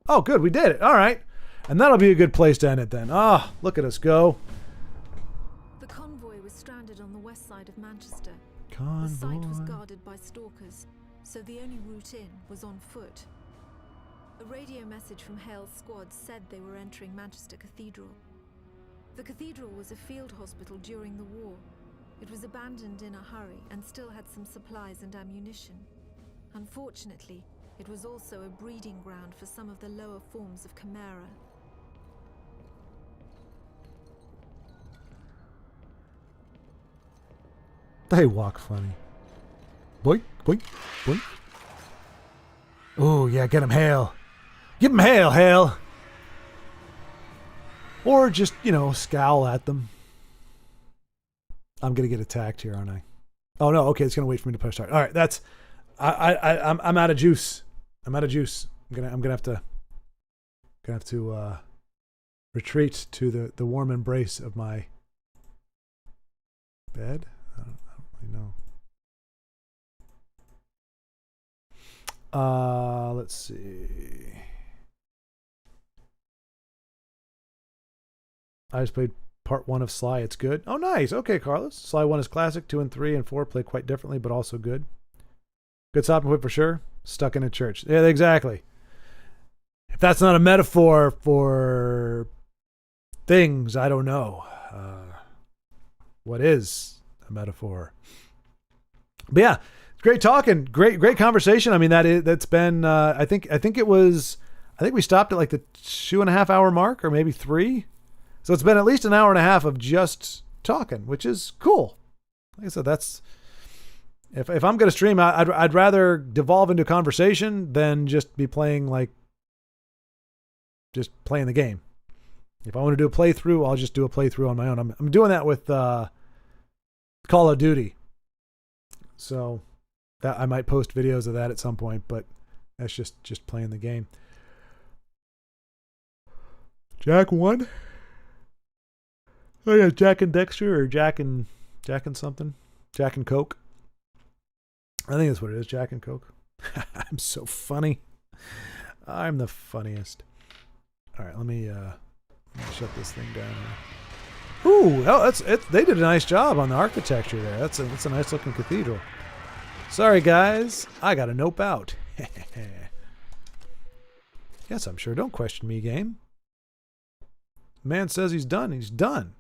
Oh, good. We did it. All right. And that'll be a good place to end it then. Ah, look at us go. The convoy was stranded on the west side of Manchester. Convoy. The site was guarded by stalkers, so the only route in was on foot. A radio message from Hale's squad said they were entering Manchester Cathedral. The cathedral was a field hospital during the war. It was abandoned in a hurry and still had some supplies and ammunition. Unfortunately, it was also a breeding ground for some of the lower forms of Chimera. They walk funny. Boink, boink, boink. Oh, yeah, get him, Hale. Give him Hale, Hale. Or just, you know, scowl at them. I'm going to get attacked here, aren't I? Oh, no. Okay, it's going to wait for me to push start. All right, that's... I'm out of juice. I'm out of juice. I'm gonna have to retreat to the warm embrace of my bed. I don't really know. Let's see. I just played part 1 of Sly. It's good. Oh, nice. Okay, Carlos. Sly 1 is classic. 2 and 3 and 4 play quite differently, but also good. Good stopping point for sure. Stuck in a church. Yeah, exactly. If that's not a metaphor for things, I don't know. What is a metaphor? But yeah, great talking. Great conversation. I mean, that's been. I think we stopped at like the 2.5 hour mark, or maybe 3. So it's been at least an hour and a half of just talking, which is cool. Like I said, that's. If I'm going to stream, I'd rather devolve into conversation than just be playing just playing the game. If I want to do a playthrough, I'll just do a playthrough on my own. I'm doing that with Call of Duty. So that I might post videos of that at some point, but that's just playing the game. Jack 1? Oh yeah, Jack and Dexter or Jack and something? Jack and Coke? I think that's what it is, Jack and Coke. I'm so funny. I'm the funniest. All right, let me shut this thing down here. Ooh, that's it. They did a nice job on the architecture there. That's a nice looking cathedral. Sorry guys, I gotta nope out. Yes, I'm sure. Don't question me, game. Man says he's done. He's done.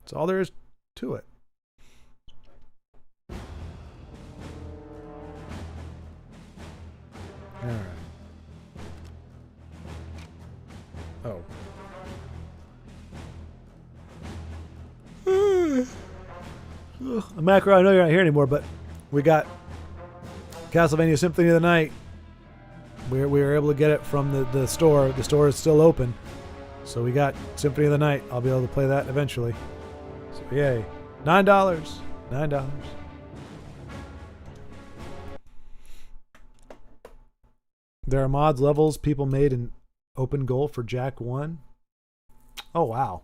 That's all there is to it. All right. Oh. Macro, I know you're not here anymore, but we got Castlevania Symphony of the Night. We were able to get it from the store. The store is still open. So we got Symphony of the Night. I'll be able to play that eventually. So yay. $9. $9. There are mods levels people made in open goal for Jack 1. Oh, wow.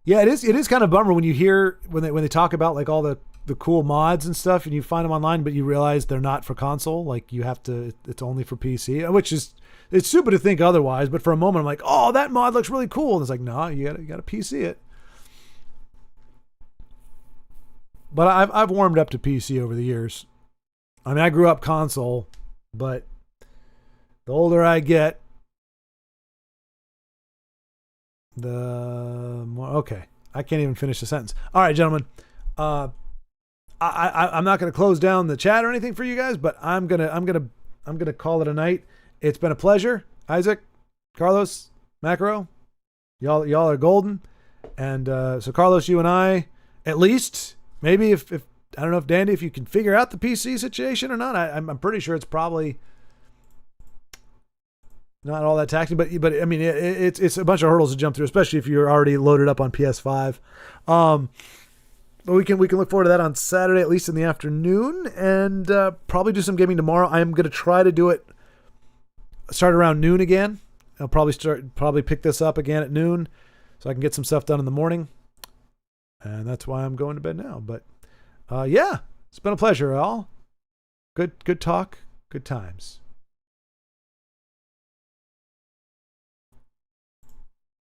Yeah, it is kind of a bummer when you hear when they talk about like all the cool mods and stuff, and you find them online, but you realize they're not for console. Like you have to, it's only for PC, which is, it's stupid to think otherwise. But for a moment, I'm like, oh, that mod looks really cool, and it's like, no, you got to PC it. But I've warmed up to PC over the years. I mean, I grew up console, but the older I get, the more. Okay, I can't even finish the sentence. All right, gentlemen. I'm not going to close down the chat or anything for you guys, but I'm gonna call it a night. It's been a pleasure, Isaac, Carlos, Macro. Y'all are golden, and so Carlos, you and I, at least maybe if I don't know if Dandy, if you can figure out the PC situation or not. I'm pretty sure it's probably not all that taxing, but I mean it's a bunch of hurdles to jump through, especially if you're already loaded up on PS5. But we can look forward to that on Saturday, at least in the afternoon, and probably do some gaming tomorrow. I am going to try to do it start around noon again. I'll probably pick this up again at noon, so I can get some stuff done in the morning. And that's why I'm going to bed now. But yeah, it's been a pleasure, all. Good talk, good times.